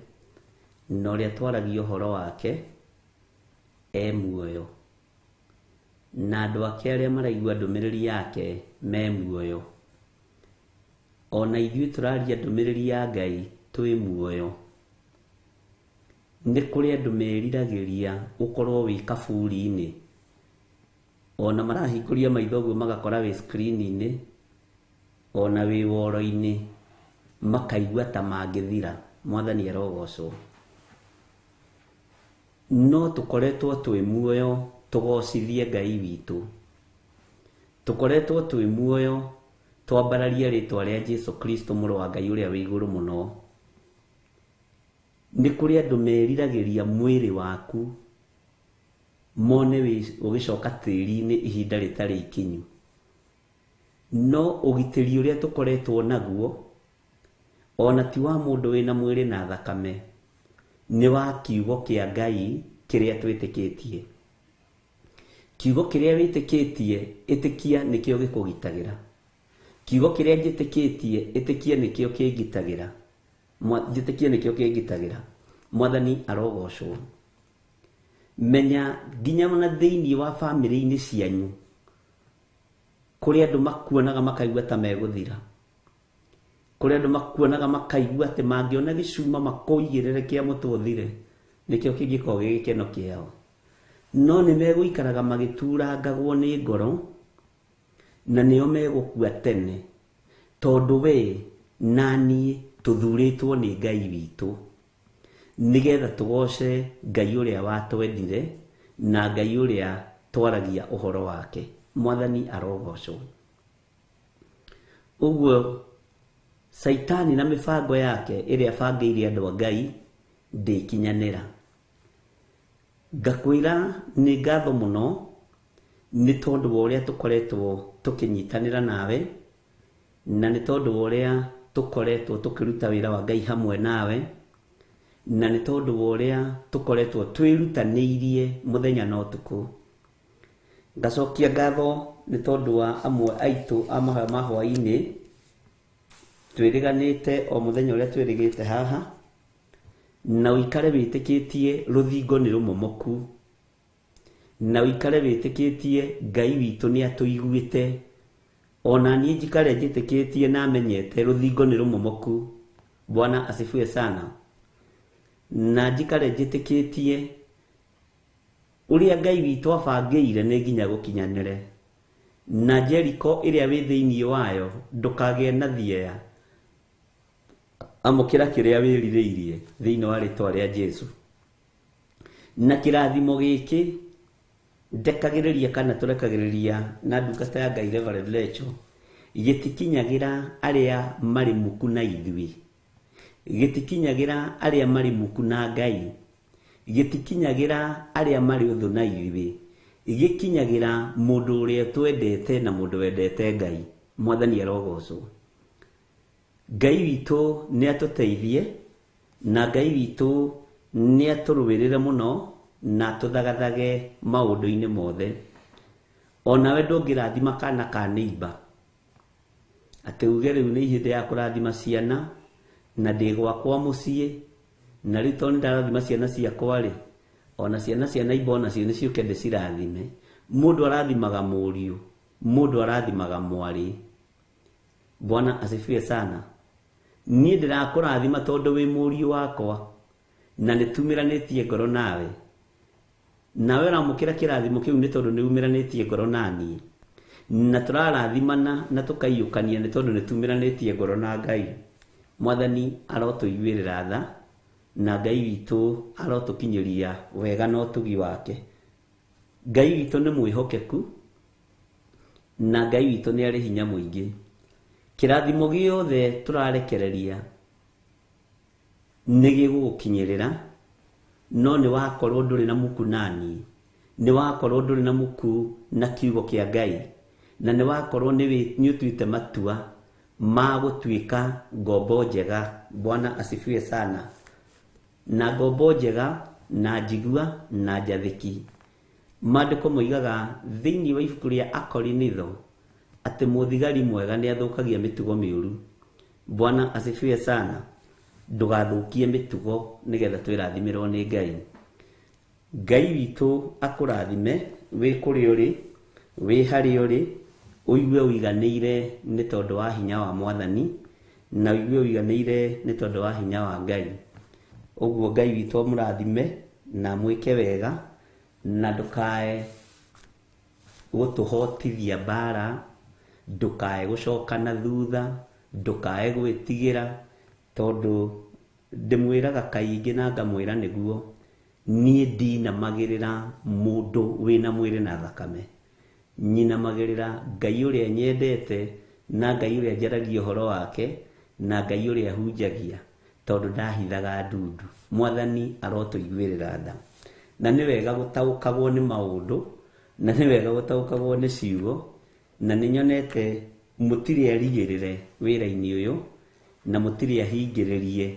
na ũrĩa twaragia ũhoro wake muoyo. Na andũ ake arĩa maraigua ndũmĩrĩri yake me muoyo. Ona ithuĩ tũraria ndũmĩrĩri ya Ngai twĩ muoyo. Nĩ kũrĩ andũ meriragĩria ũkorwo wĩ kaburi-inĩ, ona marahingũria maitho ũguo magakora wĩ screen-inĩ, ona wĩ woro-inĩ, makaigua ta mangĩthira. Mwathani arogocwo. No tũkoretwo twĩ muoyo tũgocithie Ngai witũ. Tũkoretwo twĩ muoyo twambararie rĩtwa rĩa Jesu Kristo mũrũ wa Ngai ũrĩa wĩ igũrũ mũno. Nĩ kũrĩ andũ meriragĩria mwĩrĩ waku mone ũgĩcoka tĩri-inĩ ihinda rĩtarĩ ikinyu. No ũgitĩri ũrĩa tũkoretwo naguo ona ti wa mũndũ wĩna mwĩrĩ na thakame, nĩ wa kiugo kĩa Ngai kĩrĩa twĩtĩkĩtie. Kiugo kĩrĩa wĩtĩkĩtie ĩtĩkia nĩkĩo gĩkũgitagĩra. Kiugo kĩrĩa njĩtĩkĩtie ĩtĩkia nĩkĩo kĩngitagĩra. Njĩtĩkia nĩkĩo kĩngitagĩra. Mwathani arogocwo. Menya nginya na thĩinĩ wa bamĩrĩ-inĩ cianyu kũrĩ andũ makuonaga makaigua ta megũthira. Kũrĩ andũ makuonaga makaigua atĩ mangĩona gĩcuma makoigĩrĩre kĩa mũtwe ũthire, nĩkĩo kĩngĩkorwo gĩgĩkeno kĩao. No nĩ megũikaraga magĩturangagwo nĩ ngoro na nĩo megũkua tene, tondũ we na niĩ tũthurĩtwo nĩ Ngai witũ nĩgetha tũgoce Ngai ũrĩa watwendire na Ngai ũrĩa twaragia ũhoro wake. Mwathani arogocwo. Ũguo Saitani na mĩbango yake ĩrĩa bangĩire andũ a Ngai ndĩkinyanĩra. Ngakwĩra nĩ ngatho mũno nĩ tondũ wa ũrĩa tũkoretwo tũkĩnyitanĩra nawe, na nĩ tondũ wa ũrĩa tũkoretwo tũkĩruta wĩra wa Ngai hamwe nawe, na nĩ tondũ wa ũrĩa tũkoretwo twĩrutanĩirie mũthenya na ũtukũ. Ngacokia ngatho nĩ tondũ wa amwe aitũ a mahwa-inĩ twĩrĩganĩte o mũthenya ũrĩa twĩrĩgĩte haha, na ũikare wĩtĩkĩtie rũthingo nĩ rũmomoku, na ũikare wĩtĩkĩtie Ngai witũ nĩ atũiguĩte, ona niĩ njikare njĩtĩkĩtie na menyete rũthingo nĩ rũmomoku. Bwana asifiwe sana. Na njikare njĩtĩkĩtie ũrĩa Ngai witũ abangĩire nĩ nginya gũkinyanĩre, na Jeriko ĩrĩa wĩ thĩinĩ wayo ndũkagĩe na thieya. Amũkĩra kĩrĩa wĩrirĩirie thĩinĩ wa rĩtwa rĩa Jesu. Na kĩrathimo gĩkĩ ndekagĩrĩria kana tũrekagĩrĩria na ndungata ya Ngai Reverend Rachel gĩtikinyagĩra arĩa marĩ muku na ithuĩ, gĩtikinyagĩra arĩa marĩ muku na Ngai, gĩtikinyagĩra arĩa marĩ ũthũ na ithuĩ, gĩkinyagĩra mũndũ ũrĩa twendete na mũndũ wendete Ngai. Mwathani arogocwo. Ngai witũ nĩ atũteithie na Ngai witũ nĩ atũrũĩrĩre mũno na tũthagathage maũndũ-inĩ mothe. Onawe ndũngĩrathima kana ka neighbor atĩ uge rĩu nĩ ihinda ya kũrathima ciana na ndĩ gwakwa mũciĩ, na rĩu tondũ ndarathima ciana ciakwa-rĩ, ona ciana cia neighbor nacio nĩ ciũke ndĩcirathime. Mũndũ arathimaga mũriũ, mũndũ arathimaga mwarĩ. Bwana asifiwe sana. Niĩ ndĩrakũrathima tondũ wĩ mũriũ wakwa na nĩtumĩranĩtie ngoro nawe, nawe ũramũkĩra kĩrathimo kĩu nĩ tondũ nĩumĩranĩtie ngoro naniĩ. na turarathimana na tukaiyukania nĩ tondũ nĩ tumiranĩtie ngoro na Ngai. Mwathani arotũiguĩrĩra tha na Ngai witũ arotũkinyĩria wega na ũtugi wake. Ngai witũ nĩ mwĩhokeku na Ngai witũ nĩ arĩ hinya mũingĩ. Kĩrathimo gĩothe tũrarekereria nĩ gĩgũgũkinyĩrĩra, no nĩ wakorwo ndũrĩ na muku nani, nĩ wakorwo ndũrĩ na muku na kiugo kĩa Ngai, na nĩ wakorwo nĩ ũtuĩte matua ma gũtuĩka ngombo njega. Bwana asifiwe sana. Na ngombo njega na njigua na njathĩki. Maandĩko moigaga thĩinĩ wa ibuku rĩa Akorinitho atĩ mũthigari mwega nĩ athũkagia mĩtugo mĩũru. Bwana asifiwe sana. Ndũgathũkie mĩtugo nĩgetha twĩrathimirwo nĩ Ngai. Ngai witũ akũrathime wĩ kũrĩa ũrĩ, wĩ harĩa ũrĩ, ũigue ũiganĩire nĩ tondũ wa hinya wa Mwathani, na ũigue ũiganĩire nĩ tondũ wa hinya wa Ngai. Ũguo Ngai witũ amũrathime na mwĩke wega, na ndũkae gũtũhotithia mbara, ndũkae gũcoka na thutha, ndũkae gwĩtigĩra, tondũ ndĩmwĩraga kaingĩ na ngamwĩra nĩguo, niĩ ndinamagĩrĩra mũndũ wĩna mwĩrĩ na thakame. Nyinamagĩrĩra Ngai ũrĩa nyendete na Ngai ũrĩa njaragia ũhoro wake na Ngai ũrĩa hunjagia, tondũ ndahithaga ndundu. Mwathani arotũiguĩrĩra tha. Na nĩ wega gũtaũkagwo nĩ maũndũ, na nĩ wega gũtaũkagwo nĩ ciugo, na nĩ nyonete mũtirĩ arigĩrĩre wĩra-inĩ ũyũ, na mũtirĩ ahingĩrĩrie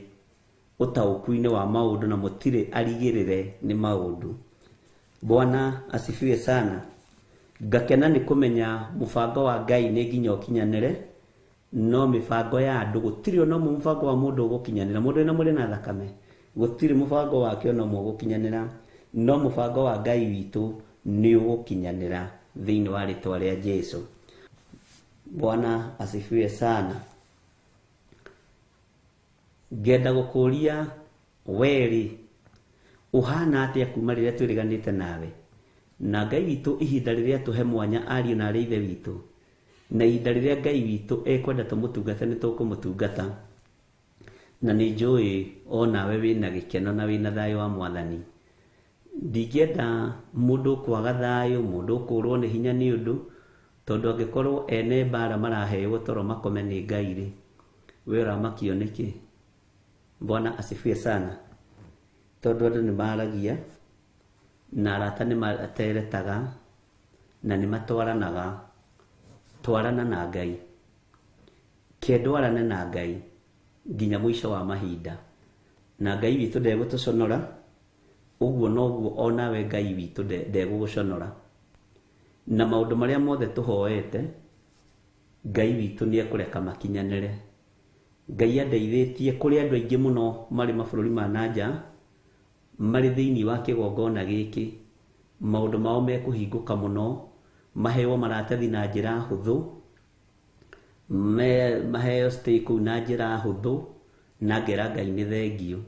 ũtaũku-inĩ wa maũndũ, na mũtirĩ arigĩrĩre nĩ maũndũ. Bwana asifiwe sana. Ngakena nĩ kũmenya mũbango wa Ngai nĩ nginya ũkinyanĩre, no mĩbango ya andũ gũtirĩ ona mũbango wa mũndũ ũgũkinyanĩra. Mũndũ wĩna mwĩrĩ na thakame gũtirĩ mũbango wake ona ũmwe ũgũkinyanĩra, no mũbango wa Ngai witũ nĩ ũgũkinyanĩra thĩinĩ wa rĩtwa rĩa Jesũ. Bwana asifiwe sana. Ngenda gũkũria weri ũhana atĩa kuma rĩrĩa twĩrĩganĩte nawe, na Ngai witũ ihinda rĩrĩa tũhe mwanya ariũ na arĩ ithe witũ, na ihinda rĩrĩa Ngai witũ ekwenda tũmũtungate nĩ tũkũmũtungata, na nĩ njũĩ o nawe wĩna gĩkeno na wĩna thayũ wa Mwathani. Ndingĩenda mũndũ kwaga thayũ, mũndũ kũrwo nĩ hinya nĩ ũndũ, tondũ angĩkorwo ene mbara maraheo toro makome nĩ Ngai-rĩ, we ũramakio nĩkĩ? Bwana asifiwe sana. Tondũ andũ nĩ maragia na arata nĩ materetaga na nĩ matwaranaga. Twarana na Ngai, kendwarane na Ngai nginya mũico wa mahinda, na Ngai witũ ndegũtũconora. Ũguo noguo onawe Ngai witũ ndegũgũconora, na maũndũ marĩa mothe tũhoete Ngai witũ nĩ ekũreka makinyanĩre. Ngai andeithĩtie kũrĩ andũ aingĩ mũno marĩ mabũrũri ma nanja, marĩ thĩinĩ wa kĩgongona gĩkĩ, maũndũ mao mekũhingũka mũno, maheo maratathi na njĩra hũthũ, maheo stay kũu na njĩra hũthũ, na ngera Ngai nĩ thengio.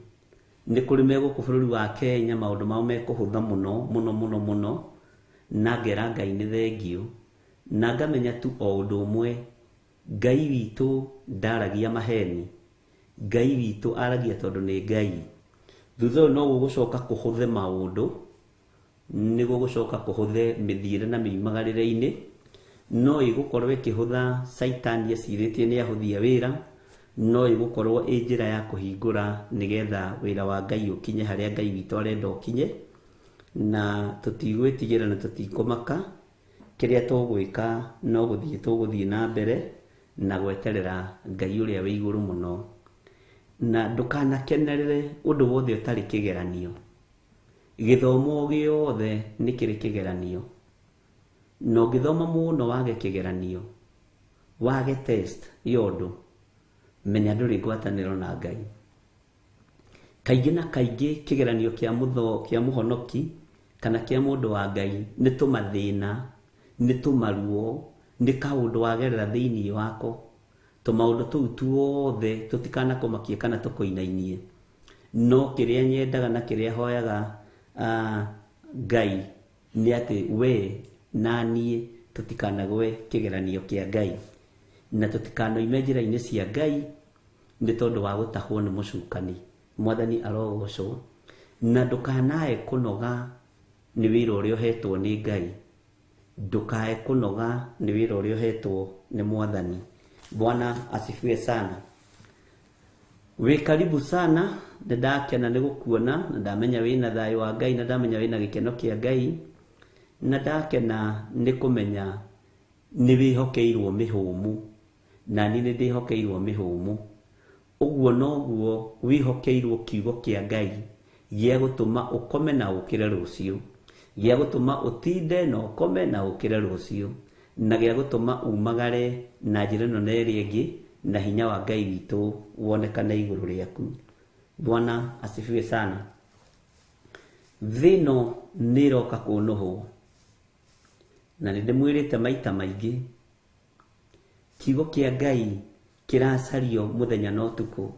Nĩ kũrĩ megũkũ bũrũri wa Kenya maũndũ mao mekũhũtha mũno mũno mũno mũno, na ngera Ngai nĩ thengio. Na ngamenya tu o ũndũ ũmwe, Ngai witũ ndaragia maheni, Ngai witũ aragia tondũ nĩ Ngai. Thutha ũyũ no gũgũcoka kũhũthe maũndũ, nĩ gũgũcoka kũhũthe mĩthiĩre na mĩimagarĩre-inĩ, no ĩgũkorwo ĩkĩhũtha Saitani ecirĩtie nĩ ahũthia wĩra, no ĩgũkorwo ĩ njĩra ya kũhingũra nĩgetha wĩra wa Ngai ũkinye harĩa Ngai witũ arenda ũkinye, na tũtigwĩtigĩra na tũtikũmaka. Kĩrĩa tũgwĩka no tũgũthiĩ na mbere na gweterera Ngai ũrĩa wĩ igũrũ mũno, na ndũkanakenerere ũndũ wothe ũtarĩ kĩgeranio. Gĩthomo gĩothe nĩ kĩrĩ kĩgeranio, no gĩthoma mũno wage kĩgeranio, wage test yondũ, menya ndũrĩ ngwatanĩro na Ngai. Kaingĩ na kaingĩ kĩgeranio kĩa mũhonoki kana kĩa mũndũ wa Ngai nĩ tũmathĩna, nĩ tũmaruo, nĩ kaũndũ wagerera thĩinĩ wako. Tũmaũndũ tũu tuothe tũtikanakũmakie kana tũkũinainie, no kĩrĩa nyendaga na kĩrĩa hoyaga Ngai nĩ atĩ we na niĩ tutikanagwe kigeranio kia Ngai na tutikanoime njĩra-inĩ cia Ngai nĩ tondũ wa gũtahwo nĩ mũcukani. Mwathani arogocwo. Na ndũkanae kũnoga nĩ wĩra ũrĩa ũhetwo nĩ Ngai, ndũkae kũnoga nĩ wĩra ũrĩa ũhetwo nĩ Mwathani. Bwana asifiwe sana. Wĩ karibu sana, ndakena nĩ gũkuona na ndamenya wĩna thayũ wa Ngai na ndamenya wĩna gĩkeno kĩa Ngai na ndakena nĩ kũmenya nĩ wĩhokeirwo mĩhũmũ na niĩ nĩ ndĩhokeirwo mĩhũmũ. Ũguo noguo wĩhokeirwo kiugo kĩa Ngai gĩa gũtũma ũkome na ũkĩre rũciũ, gĩa gũtũma ũtinde na ũkome na ũkĩre rũciũ, na gĩa gũtũma umagare na njĩra ĩno na ĩrĩa ĩngĩ na hinya wa Ngai witũ wonekane igũrũ rĩaku. Bwana asifiwe sana. Thĩno nĩ iroka kũnũhwo na nĩ ndĩmwĩrĩte maita maingĩ kiugo kĩa Ngai kĩracario mũthenya na ũtukũ,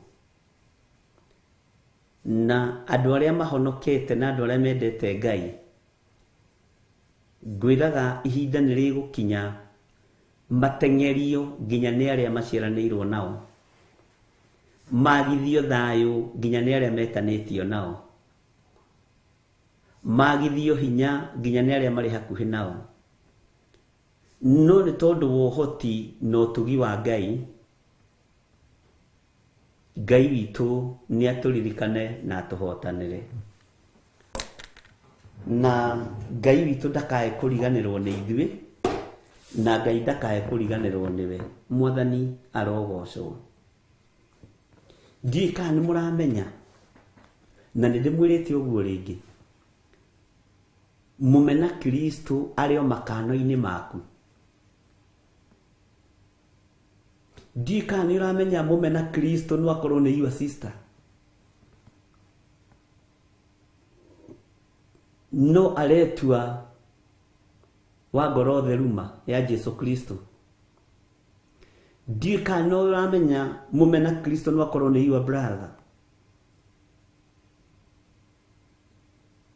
na andũ arĩa mahonokete na andũ arĩa mendete Ngai ngwĩraga ihinda nĩ rĩgũkinya mateng'erio nginya nĩ arĩa maciaranĩirwo nao, magithio thayũ nginya nĩ arĩa metanĩtio nao, magithio hinya nginya nĩ arĩa marĩ hakuhĩ nao. No nĩ tondũ wa ũhoti na ũtugi wa Ngai, Ngai witũ nĩ atũririkane na atũhotanĩre. Na Ngai witũ ndakae kũriganĩrwo nĩ ithuĩ na Ngai ndakae kũriganĩrwo nĩwe. Mwathani arogocwo. Ndiũĩ kana nĩ mũramenya na nĩ ndĩmwĩrĩte ũguo rĩngĩ, mũmena Kristo arĩ o makano-inĩ maku. Ndiũĩ kana nĩ ũramenya mũmena Kristo no akorwo nĩ your sister, no aretua wa ngoro theruma ya Jesu Kristo. Ndiũĩ kana nĩ ũramenya mũmena Kristo no akorwo nĩ your brother,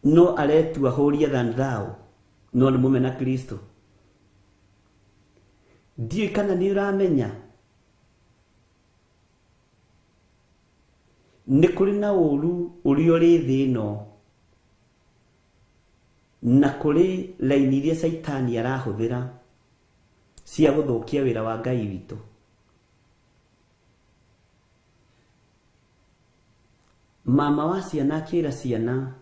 no aretua holier than thou, no nĩ mũmena Kristo. Ndiũĩ kana nĩ ũramenya nĩ kũrĩ na ũru ũrĩa ũrĩ thĩ ĩno na kũrĩ laini iria Saitani arahũthĩra cia gũthũkia wĩra wa Ngai witũ. Mama wa ciana akĩra ciana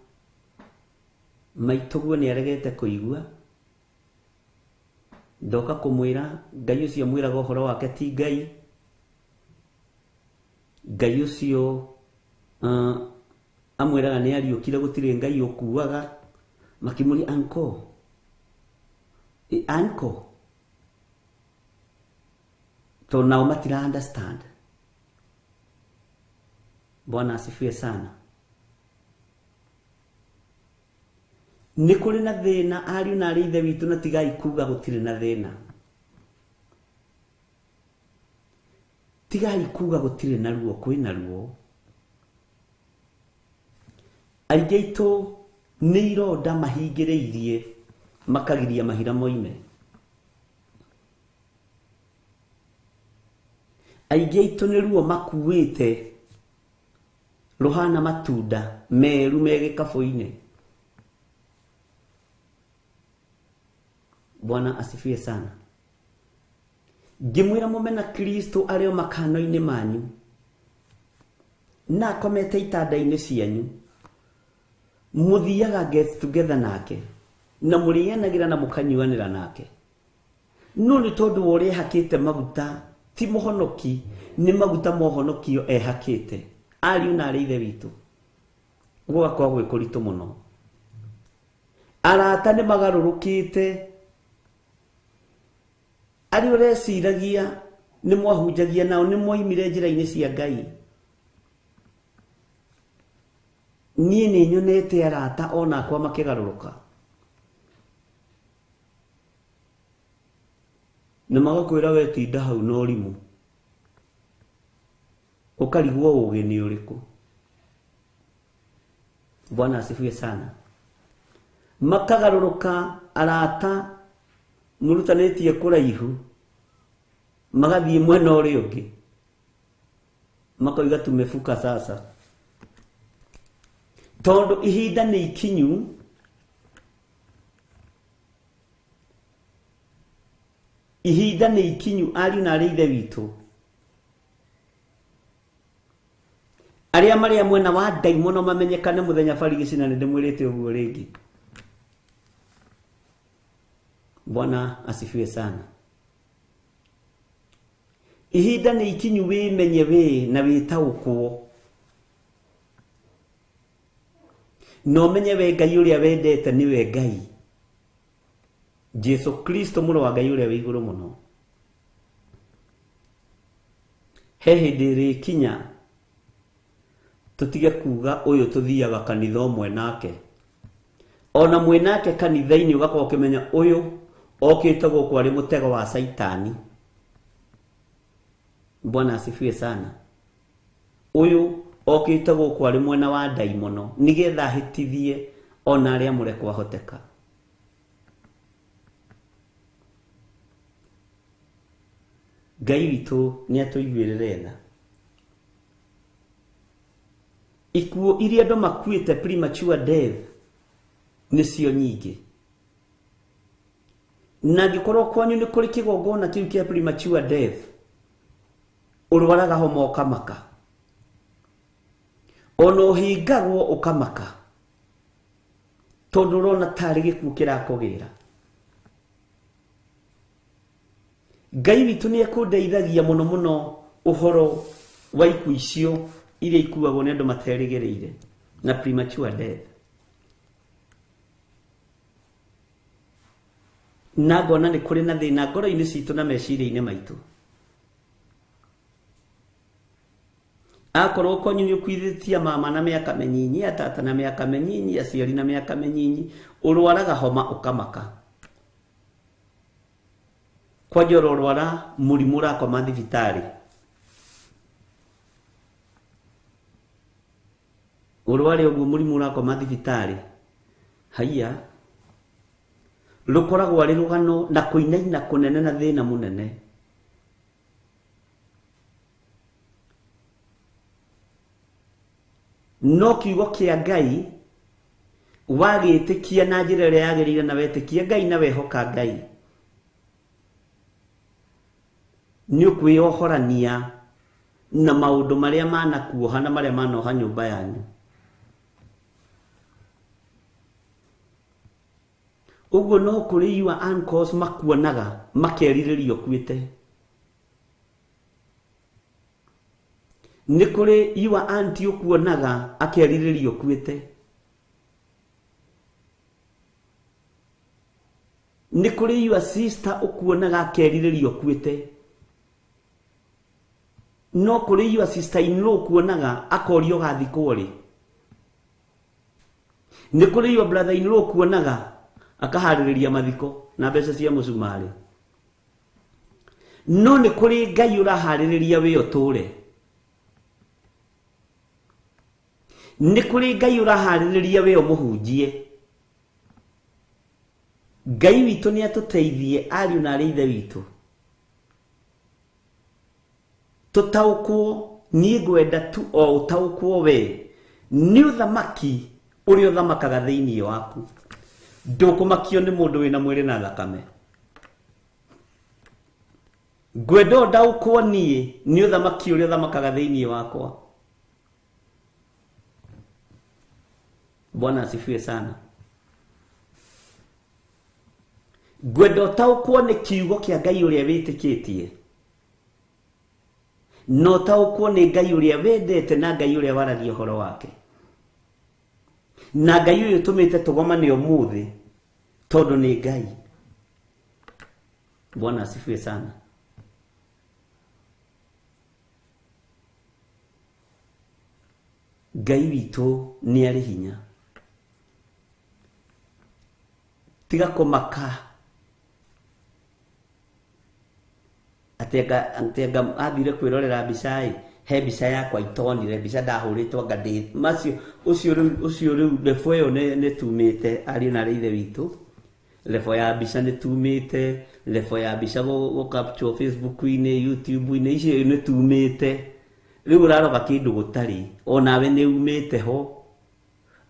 maitũguo nĩ aregete kũigua, ndoka kũmwĩra Ngai ũcio mwĩraga ũhoro wake ti Ngai. Ngai ũcio amwĩraga nĩ ariũkire gũtirĩ Ngai ũkuaga. Makĩmũria uncle to nao matira understand. Bwana asifiwe sana. Nĩ kũrĩ na thĩna ariũ na arĩ ithe witũ na tigai kuga gũtirĩ na thĩna. Tigai kuga gũtirĩ na ruo, kwĩna ruo. Aingĩ aitũ nĩ ironda mahingĩrĩirie makagiria mahira moime. Aingĩ aitũ nĩ ruo makuĩte ruhana matunda meru me gĩkabũ-inĩ. Bwana asifiwe sana. Ngĩmwĩra mũmena Kristo arĩ o makano-inĩ manyu na akomete itanda-inĩ cianyu, mũthiaga get together nake na mũrĩanagĩra na mũkanyuanĩra nake, no nĩ tondũ wa ũrĩa ehakĩte maguta ti mũhonoki, nĩ maguta mohonokio ehakĩte. Ariũ na arĩ ithe witũ gũgakorwo gwĩ kũritũ mũno. Arata nĩ magarũrũkĩte. Arĩa ũreciragia nĩ mwahunjagia nao nĩ moimire njĩra-inĩ cia Ngai. Niĩ nĩ nyonete arata ona akwa makĩgarũrũka na magakwĩra we tinda hau na ũrimũ, ũkarigwo ũgĩ nĩ ũrĩkũ. Bwana asifiwe sana. Makagarũrũka arata murutanĩtie kũraihu magathiĩ mwena ũrĩa ũngĩ makoiga tumefuka sasa, tondũ ihinda nĩ ikinyu ariũ na arĩa ithe witũ arĩa marĩa mwena wa ndaimono mamenyekane mũthenya barigicina nĩ ndĩmwĩrĩte ũguo rĩngĩ. Bwana asifiwe sana. Ihinda nĩ ikinyu wĩmenye wĩ na wĩtaũkwo no menye we Ngai ũrĩa wendete nĩwe Ngai Jesu Kristo mũrũ wa Ngai ũrĩa wĩ igũrũ mũno. He hĩndĩ ĩrĩkinya tutige kuga ũyũ tuthiaga kanitha ũmwe nake, ona mwenake kanitha-inĩ ũgakorwo ũkĩmenya ũyũ okĩte gũkũ arĩ mũtego wa Saitani. Bwana asifiwe sana. Ũyũ okĩte gũkũ arĩ mwena wa ndaimono nĩgetha ahĩtithie ona arĩa mũrekwo ahoteka. Ngai witũ nĩ atũiguĩrĩre tha. Ikuũ iria andũ makuĩte premature death nĩcio nyingĩ. Na angĩkorwo kwanyu nĩ kũrĩ kĩgongona kĩu kĩa premature death, ũrwaraga homa ũkamaka, ona ũhingagwo ũkamaka, tondũ ũrona tarĩ gĩkuũ kĩrakũgĩra. Ngai witũ nĩ ekũndeithagia mũno mũno ũhoro wa ikuũ icio iria ikuagwo nĩ andũ materĩgĩrĩire na premature death. Na ngona nĩ kũrĩ na thĩna ngoro-inĩ citũ na meciria-inĩ maitũ. Akorwo kwanyu nĩ ũkuithĩtie mama na mĩaka mĩnyinyi, atata na mĩaka mĩnyinyi, aciari na mĩaka mĩnyinyi, ũrwaraga homa ũkamaka. Kwanja ũrwara mũrimũ ũrakoma thibitarĩ, ũrware ũguo mũrimũ ũrakoma thibitarĩ, haiya rũkoragwo arĩ rũgano na kũinaina kũnene na thĩna mũnene. No kiugo kĩa Ngai wagĩtĩkia na njĩra ĩrĩa yagĩrĩire na wetĩkia Ngai na wehoka Ngai, nĩ ũkwĩyohorania na maũndũ marĩa manakuoha na marĩa manoha nyũmba yanyu. Ũguo no kũrĩ your uncles makuonaga makerirĩrio kuĩte. Nĩ kũrĩ your auntie ũkuonaga akerirĩrio kuĩte. Nĩ kũrĩ your sister ũkuonaga akerirĩrio kuĩte. No kũrĩ your sister in law ũkuonaga akorio gathikwo rĩ. Nĩ kũrĩ your brother in law ũkuonaga akaharĩrĩria mathiko na mbeca cia mũcumarĩ. No nĩ kũrĩ Ngai ũraharĩrĩria wĩ ũtũre. Nĩ kũrĩ Ngai ũraharĩrĩria wĩ ũmũhunjie. Ngai witũ nĩ atũteithie ariũ na arĩa ithe witũ tũtaũkwo. Niĩ ngwenda tu o ũtaũkwo we nĩ ũthamaki ũrĩa ũthamakaga thĩinĩ waku. Ndũkũmakio nĩ mũndũ wĩna mwĩrĩ na thakame. Ngwenda ũndaũkwo niĩ nĩ ũthamaki ũrĩa ũthamakaga thĩinĩ wakwa. Bwana asifiwe sana. Ngwenda ũtaũkwo nĩ kiugo kĩa Ngai ũrĩa wĩtĩkĩtie, no ũtaũkwo nĩ Ngai ũrĩa wendete na Ngai ũrĩa waragia ũhoro wake. Na Ngai ũyũ tũmĩte tũgomane ũmũthĩ tondũ nĩ Ngai. Bwana asifiwe sana. Ngai witũ nĩ arĩ hinya. Tiga kũmaka atega athire kwĩrorera mbica he mbica yakwa itonire, mbica ndahũrĩtwo ngadĩ macio ũcio rĩu lefo ĩyo nĩ tumĩte ariũ na arĩa ithe witũ. Lefo ya mbica nĩ tumĩte, level ya mbica gå capture Facebook-inä YouTube-inä icio nä tumä rä u raroga kä ndå gå tarä onawe nä umä ho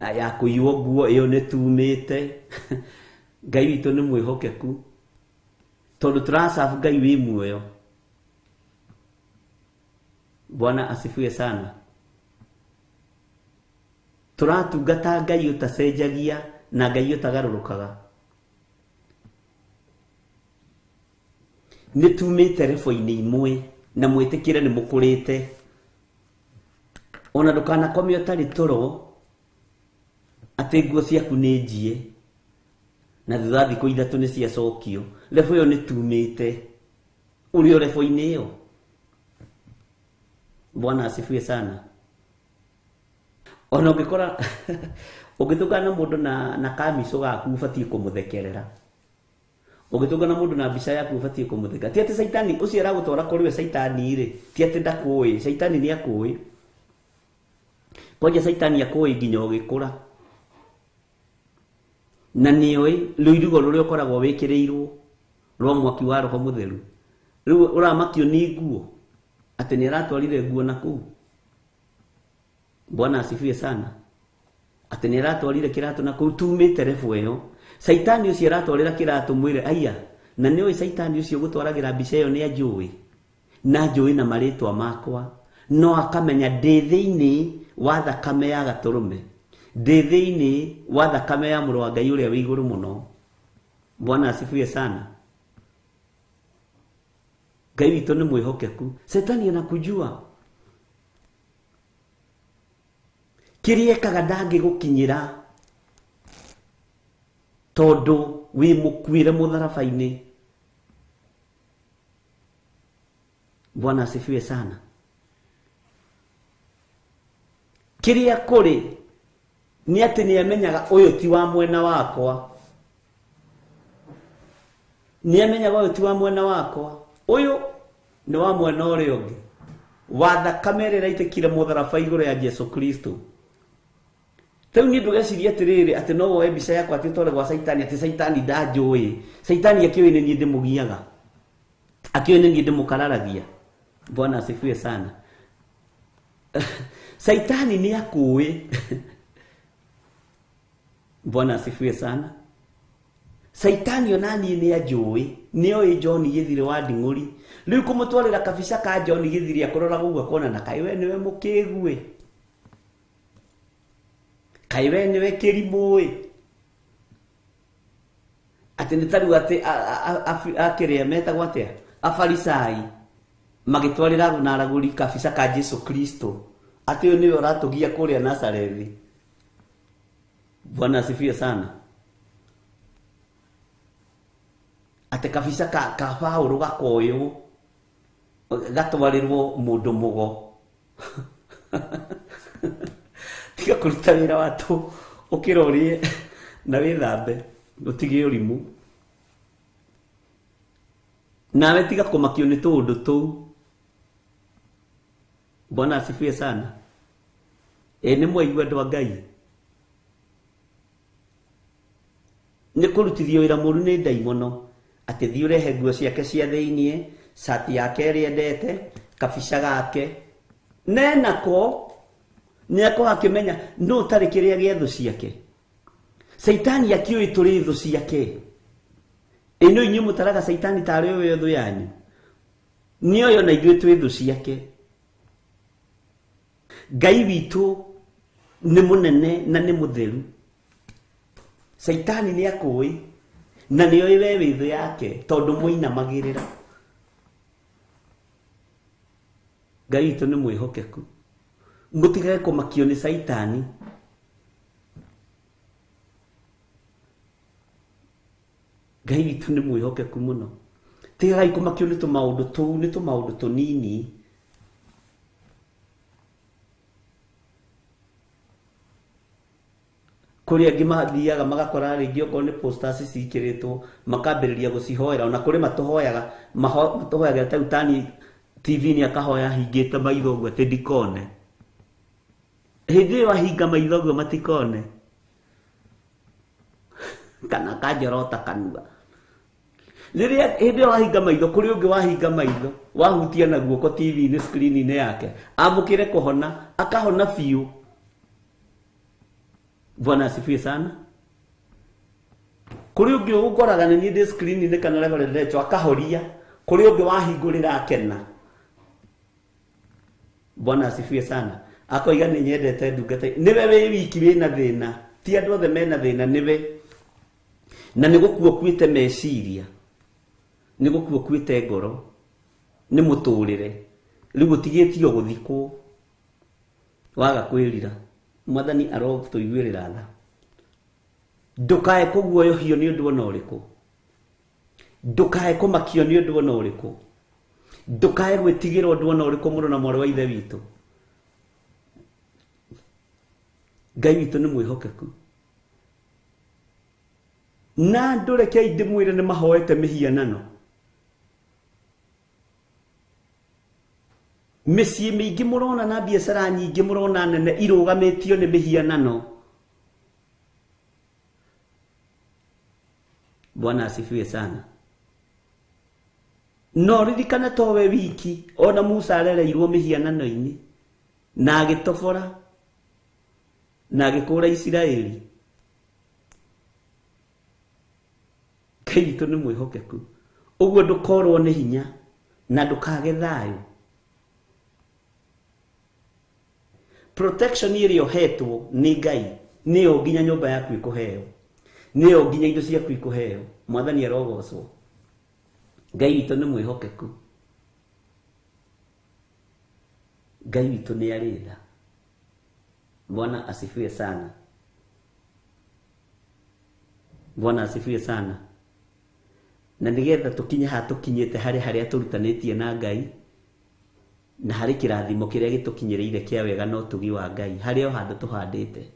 ya kå iwo nguo ä yo nä tumä Ngai witå nä mwä hokeku tondå tå racabu Ngai wä muoyo. Bwana asifiwe sana. Tå ratungata Ngai å tacenjagia na Ngai å tagarå rå kaga. Nä tumä te rebo-inä imwe na mwä tä kä re nä må kå rä te ona ndå kanakome å tarä toro atä nguo ciaku nä njie na thutha thikå ithatå nä ciacokio. Rebo ä yo nä tumä te å rä o rebo-inä ä yo. Bwana asifiwe sana. Ona å ngä kora å ngä tå ngana må ndå na kamicå gaku batiä kå må thekerera. Å gä tå ngana må ndå na mbica yaku batiä kå må theka. Ti atä caitani å cio aragå twara kå rä we caitani rä, ti atä ndakå ä. Caitani nä akå ä. Kwanja caitani akå ä nginya å gä kå ra na nä oä rä u irugo rå rä a å koragwo wä kä rä irwo rwa mwaki wa Roho må theru. Rä u å ramakio nä nguo atä nä aratwarire nguo na kå u. Bwana asifiwe sana. Atä nä aratwarire kä ratå na kå u tumä te rebo ä yo. Caitani å cio aratwarä ra kä ratå mwä re aya na nä oä caitani å cio gå twaragä ra mbica ä yo nä anjå ä na njå ä na marä twa makwa no akamenya ndä thä-inä wa thakame ya gatå rå me, ndä thä-inä wa thakame ya må rå wa Ngai å rä a wä igå rå må no. Bwana asifiwe sana. Ngai witå nä mwä hokeku. Caitani anakujua kä rä ekaga ndangä gå kinyä ra tondå wä må kuä re må tharaba-inä. Bwana asifiwe sana. Kä rä a kå rä nä atä nä amenyaga å yå ti wa mwena wakwa, nä amenyaga å yå ti wa mwena wakwa, å yå nä wa mwena å rä a å ngä wa thakame ä rä raitä kire må tharaba igå rå ya Jesu Kristo. Rĩu niĩ ndũgecirie atĩrĩrĩ atĩ no woe mbica yakwa atĩ ũtware gwa caitani atĩ caitani ndanjũĩ. Caitani akĩũĩ nĩ niĩ ndĩmũgiaga, akĩũĩ nĩ niĩ ndĩmũkararagia. Bwana asifiwe sana. Caitani nĩ akũĩ. Bwana asifiwe sana. Caitani ona niĩ nĩ anjũĩ, nĩ oĩ John Gĩthirĩ wa Nding'ũri. Rĩu kũmũtwarĩra kabica ka John Gĩthirĩ akũroraga ũguo akona na kaĩ we nĩwe mũkĩgu ĩ, kaĩ we nĩwe kĩrimũ ĩ, atĩ nĩ tarĩu atĩ akĩrĩa metagwo atĩa afarisai magĩtwarĩra na aragũri kabica ka Jesu Kristo atĩ ũyũ nĩwe ũratũgia kũrĩa Nazarethi. Bwana asifiwe sana. Atĩ kabica ka Paũlũ gakoywo gatwarĩrwo mũndũ mũgo. Tiga kũruta wĩra watũ ũkĩrorie na wĩthambe ũtige ũrimũ. Nawe tiga kũmakio nĩ tũũndũ tũu. Bwana asifiwe sana. Nĩ mwaigua andũ a Ngai. Nĩ kũrutithio wĩra mũru nĩ ndaimono atĩ thiĩ ũrehe nguo ciake cia thĩiniĩ, cati yake ĩrĩa endete, kabica gake nenako nĩ akorwo akĩmenya no ũtarĩ kĩrĩa gĩa thũ ciake. Caitani akĩũĩ tũrĩ thũ ciake. Ĩ no inyuĩ mũtaraga caitani tarĩ we thũ yanyu? Nĩ oĩ ona ithuĩ twĩ thũ ciake. Ngai witũ nĩ mũnene na nĩ mũtheru. Caitani nĩ akũĩ na nĩ oĩ we wĩ thũ yake tondũ mũinamagĩrĩra. Ngai witũ nĩ mwĩhokeku. Mũtigage kũmakio nĩ caitani. Ngai witũ nĩ mwĩhokeku mũno. Tigagai kũmakio nĩ tũmaũndũ tũu, nĩ tũmaũndũ tũnini. Kũrĩ angĩ mathiaga magakora rĩngĩ okorwo nĩ posters cikĩrĩtwo makambĩrĩria gũcihoera, ona kũrĩ matũhoyaga ta utani TV-inĩ akahoya hingĩte maitho ũguo atĩ ndikone. Hĩndĩ ĩyo ahinga maitho ũguo matikone kana kanjorota kanua. Riria hindi wahinga maitho kuri ungi wahinga maitho wahutia na guoko TV ni screen ni yake amukire kuhona akahona fiu. Bwana asifiwe sana. Kuri ungi ukoraga ni ndi screen ni kana reverend akahoria kuri ungi wahingurira akena. Bwana asifiwe sana. Akoiga ni nyendete ndungata niwe wi wiki wina thina ti andu othe mena thina niwe na nigukuo kwite meciria nigukuo kwite ngoro ni muturire riu gutigitio guthikwo waga kwirira mwathani arotuiguirira tha ndukae kuguoyohio ni undu ona uriku ndukae kumakio ni undu ona uriku ndukae gwitigira undu ona uriku muno na mwari wa ithe witu Ngai witu ni mwihokeku na ndureke ndimwire ni mahoete mihianano micii mingi murona na biacara nyingi murona nene irugamitio ni mihianano. Bwana asifiwe sana. No ririkana towe wiki ona Musa arereirwo mihianano-ini na agitobora na agikura Isiraeli. Ngai witu ni mwihokeku uguo ndukorwo ni hinya na ndukage thayu. Protection iria uhetwo ni Ngai niyo nginya nyumba yaku ikuheo niyo nginya indo ciaku ikuheo. Mwathani arogocwo. Ngai witu ni mwihokeku. Ngai witu ni aritha. Bwana asifiwe sana. Bwana asifiwe sana. Na nigetha tukinye hatukinyite haria turutanitie na Ngai na hari kirathimo kiria gitukinyireire kia wega no tugi wa Ngai haria handu tuhandite.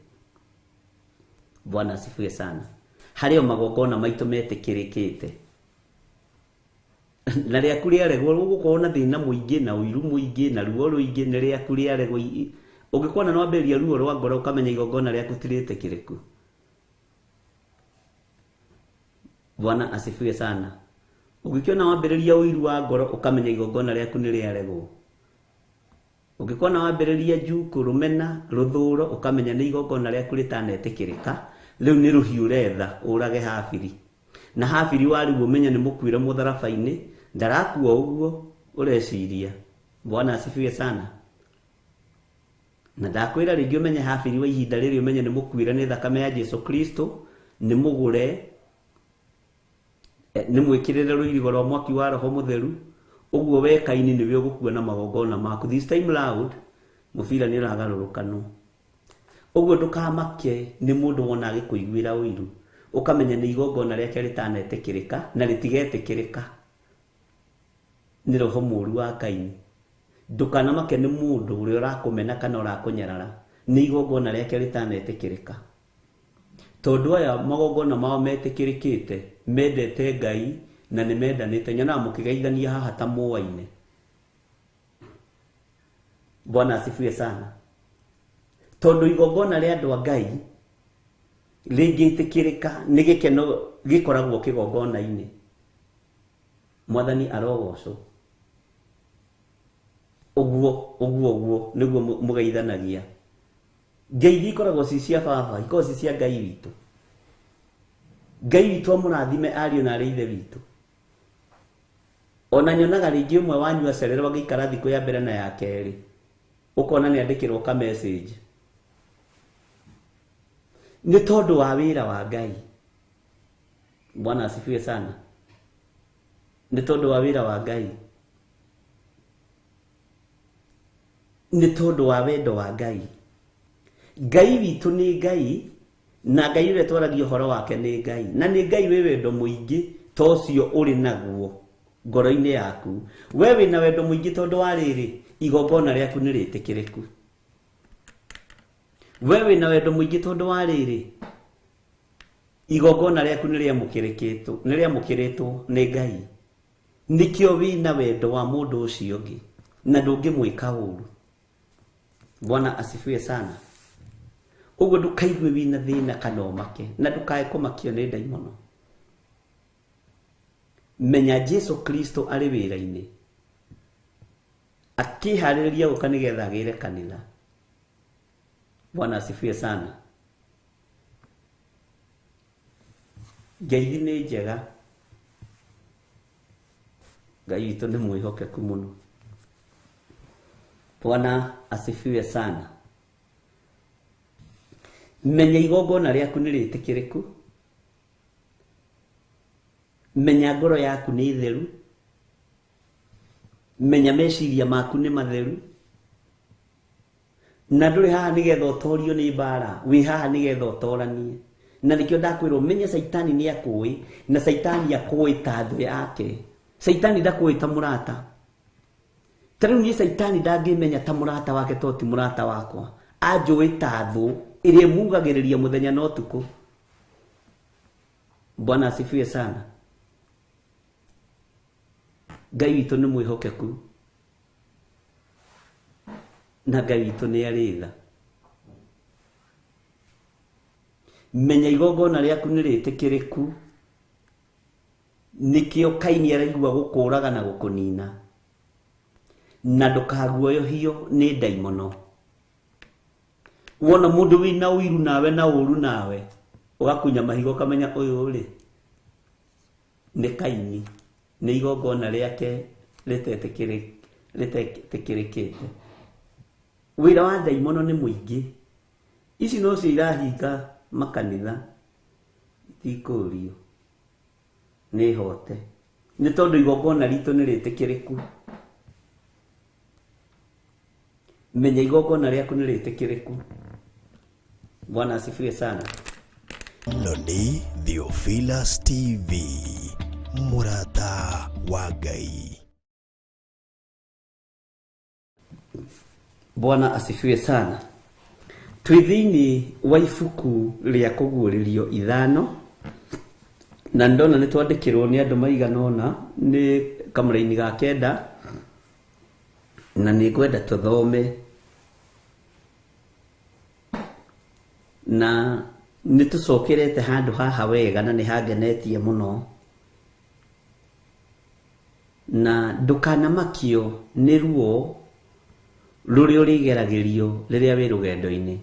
Bwana asifiwe sana. Haria magongona maitu metikirikite na ria kuria regwo gukorwo na thina muingi na uiru muingi na ruo ruingi ni ria kuria regwo ungikwana no amberia ruo rwa ngoro ukamenya igongona ria kutiritikiriku. Bwana asifiwe sana. Ugikiona wambiriria uiru wa ngoro ukamenya igongona riaku ni ria regwo. Ungikona wambiriria njuku rumena ruthuro ukamenya ni igongona riaku ritanetikirika. Riu ni ruhiu retha urage Habili na Habili wari umenya ni mukwire mutharabaini ndarakua uguo ureciria. Bwana asifiwe sana. Na ndakwira ringi umenye Habili wa ihinda riri umenye ni mukwire ni thakame ya Yesu Kristo ni mugure ni mwikirire ruirigo rwa mwaki wa Roho Mutheru uguo we Kaini ni we ugukua na magongona maku. This time loud mufira ni ragarurukano uguo ndukamake ni mundu wona agikuiguira uiru ukamenya ni igongona riake ritanetikirika na ritigetikirika ni roho muru wa Kaini. Ndukanamake ni mundu uria urakumena kana urakunyarara ni igongona riake ritanetikirika tondu aya magongona mao metikirikite mendete Ngai na ni mendanite nyona mukigeithania haha ta muwaine. Bwana asifiwe sana. Tondu igongona ria andu a Ngai ringitikirika ni gikeno gikoragwo kigongona-ini. Mwathani arogocwo. Uguo niguo mugeithanagia. Ngeithi ikoragwo ci cia baba ikoragwo ci cia Ngai witu. Ngai witu amurathime ariũ na ithe witu. Ona nyonaga ringi umwe wanyu acererwo agĩikara thikũ ya mbere na ya kerĩ ukona ni andikirwo ka message. Ni tondu wa wira wa Ngai. Bwana asifiwe sana. Ni tondu wa wira wa Ngai. Ni tondu wa wendo wa Ngai. Ngai witu ni Ngai na Ngai uria twaragia uhoro wake ni Ngai na ni Ngai we wendo muingi tocio uri naguo ngoro-ini yaku. We wina wendo muingi tondu wa riri igongona riaku ni ritikiriku. We wina wendo muingi tondu wa riri igongona riaku ni riamukiritwo ni Ngai. Nikio wina wendo wa mundu ucio ungi na ndungimwika uru. Bwana asifiwe sana. Uguo ndukaigue wina thina kana umake na ndukae kumakio ni ndaimono. menya Jesu Kristo ari wira-ini akihariria guka nigetha agire kanitha. Bwana asifiwe sana. Ngai ni njega, Ngai witũ nĩ mwĩhokeku mũno. Bwana asifiwe sana. Menya igongona rĩaku nĩ rĩtĩkĩrĩku. Menya ngoro yaku nĩ theru. Menya meciria maku nĩ matheru. Na ndũrĩ haha nĩgetha ũtorio nĩ mbara, wĩ haha nĩgetha ũtoranie. Na nĩkĩo ndakwĩrwo menye Saitani nĩ akũĩ, na Saitani akũĩ ta thũ yake. Saitani ndakũĩ ta mũrata. Tarĩu niĩ Saitani ndangĩmenya ta mũrata wake to ti mũrata wakwa. Anjũĩ ta thũ ĩrĩa mugagĩrĩria mũthenya na ũtukũ. Bwana asifiwe sana. Ngai witũ nĩ mwĩhokeku. Na Ngai witũ nĩ arĩ tha. Menya igongona rĩaku nĩ rĩtĩkĩrĩku. Nĩkĩo Kaini araigua gũkũraga na gũkũnina. Na ndũkaguoyohio nĩ ndaimono. Wona mũndũ wĩna ũiru nawe na ũru nawe, ũgakunya mahiga ũkamenya ũyũ rĩ nĩ Kaini, nĩ igongona rĩake rĩtetĩkĩrĩkĩte. Wĩra wa ndaimono nĩ mũingĩ. Ici no cio irahinga makanitha, itikũrio nĩ hote, nĩ tondũ igongona ritũ nĩ rĩtĩkĩrĩku. Menya igongona rĩaku nĩ rĩtĩkĩrĩku. Bwana asifiwe sana. Noni Theophilus TV, mũrata wa Ngai. Bwana asifiwe sana. Twĩ thĩinĩ wa ibuku rĩa kũguũrĩrio ithano, na ndona nĩ twandĩkĩrwo nĩ andũ maigana ũna nĩ kamũra-inĩ ga kenda, na nĩ ngwenda tũthome. Na nĩ tũcokerete handũ haha wega na nĩ hangenetie mũno. Na ndũkanamakio nĩ ruo rũrĩa ũrĩgeragĩrio rĩrĩa wĩ rũgendo-inĩ.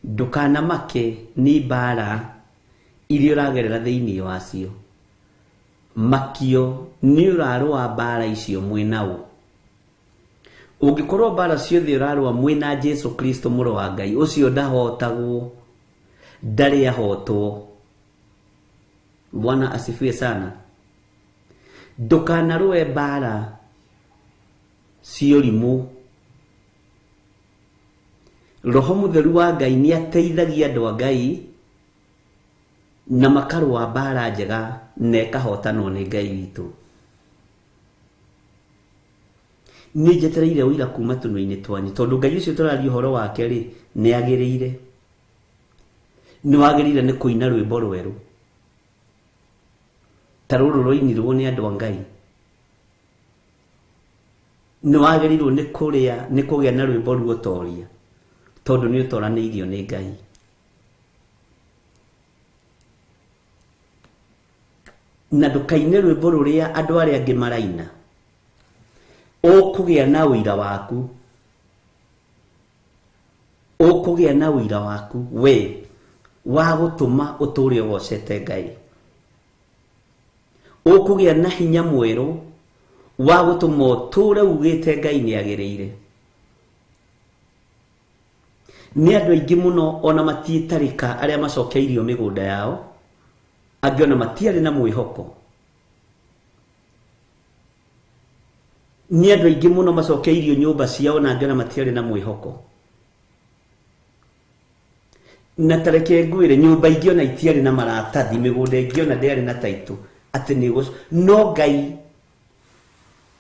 Ndũkanamake nĩ mbara iria ũragerera thĩinĩ wacio. Makio nĩ ũrarũa mbara icio mwĩnaũ. Ũngĩkorwo mbara ciothe ũrarũa mwĩna Jesu Kristo mũrũ wa Ngai, ũcio ndahotagwo, ndarĩ ahotwo. Bwana asifiwe sana. Ndũkanarũe mbara ciũrimũ. Roho Mũtheru wa Ngai nĩ ateithagia andũ a Ngai na makarũa mbara njega na ĩkahotanwo nĩ Ngai witũ. Nĩ njetereire ũira kuma tũnua-inĩ twanyu, tondũ Ngai ũcio tũraria ũhoro wake rĩ nĩ agĩrĩire. Nĩ wagĩrĩire nĩ kũina rwĩmbo rwerũ ta rũrũ rũinirwo nĩ andũ a Ngai. Nĩ wagĩrĩirwo nĩ kũgĩa na rwĩmbo ruotoria, tondũ nĩ ũtoranĩirio nĩ Ngai. Na ndũkaine rwĩmbo rũrĩa andũ arĩa angĩ maraina. Ũkũgĩa na ũira waku. Ũkũgĩa na ũira waku we wa gũtũma ũtũũre ũgocete Ngai. Ũkũgĩa na hinya mwerũ wa gũtũma ũtũũre ugĩte Ngai nĩ agĩrĩire. Nĩ andũ aingĩ mũno ona matiĩtarĩka arĩa macokeirio mĩgũnda yao, angĩ ona matiarĩ na mwĩhoko. Nĩ andũ aingĩ mũno macokeirio nyũmba ciao na angĩ ona matiarĩ na mwĩhoko. Na tareke ngwĩre nyũmba ingĩ ona itiarĩ na maratathi, mĩgũnda ingĩ ona ndĩarĩ na taitũ atĩ nĩ no Ngai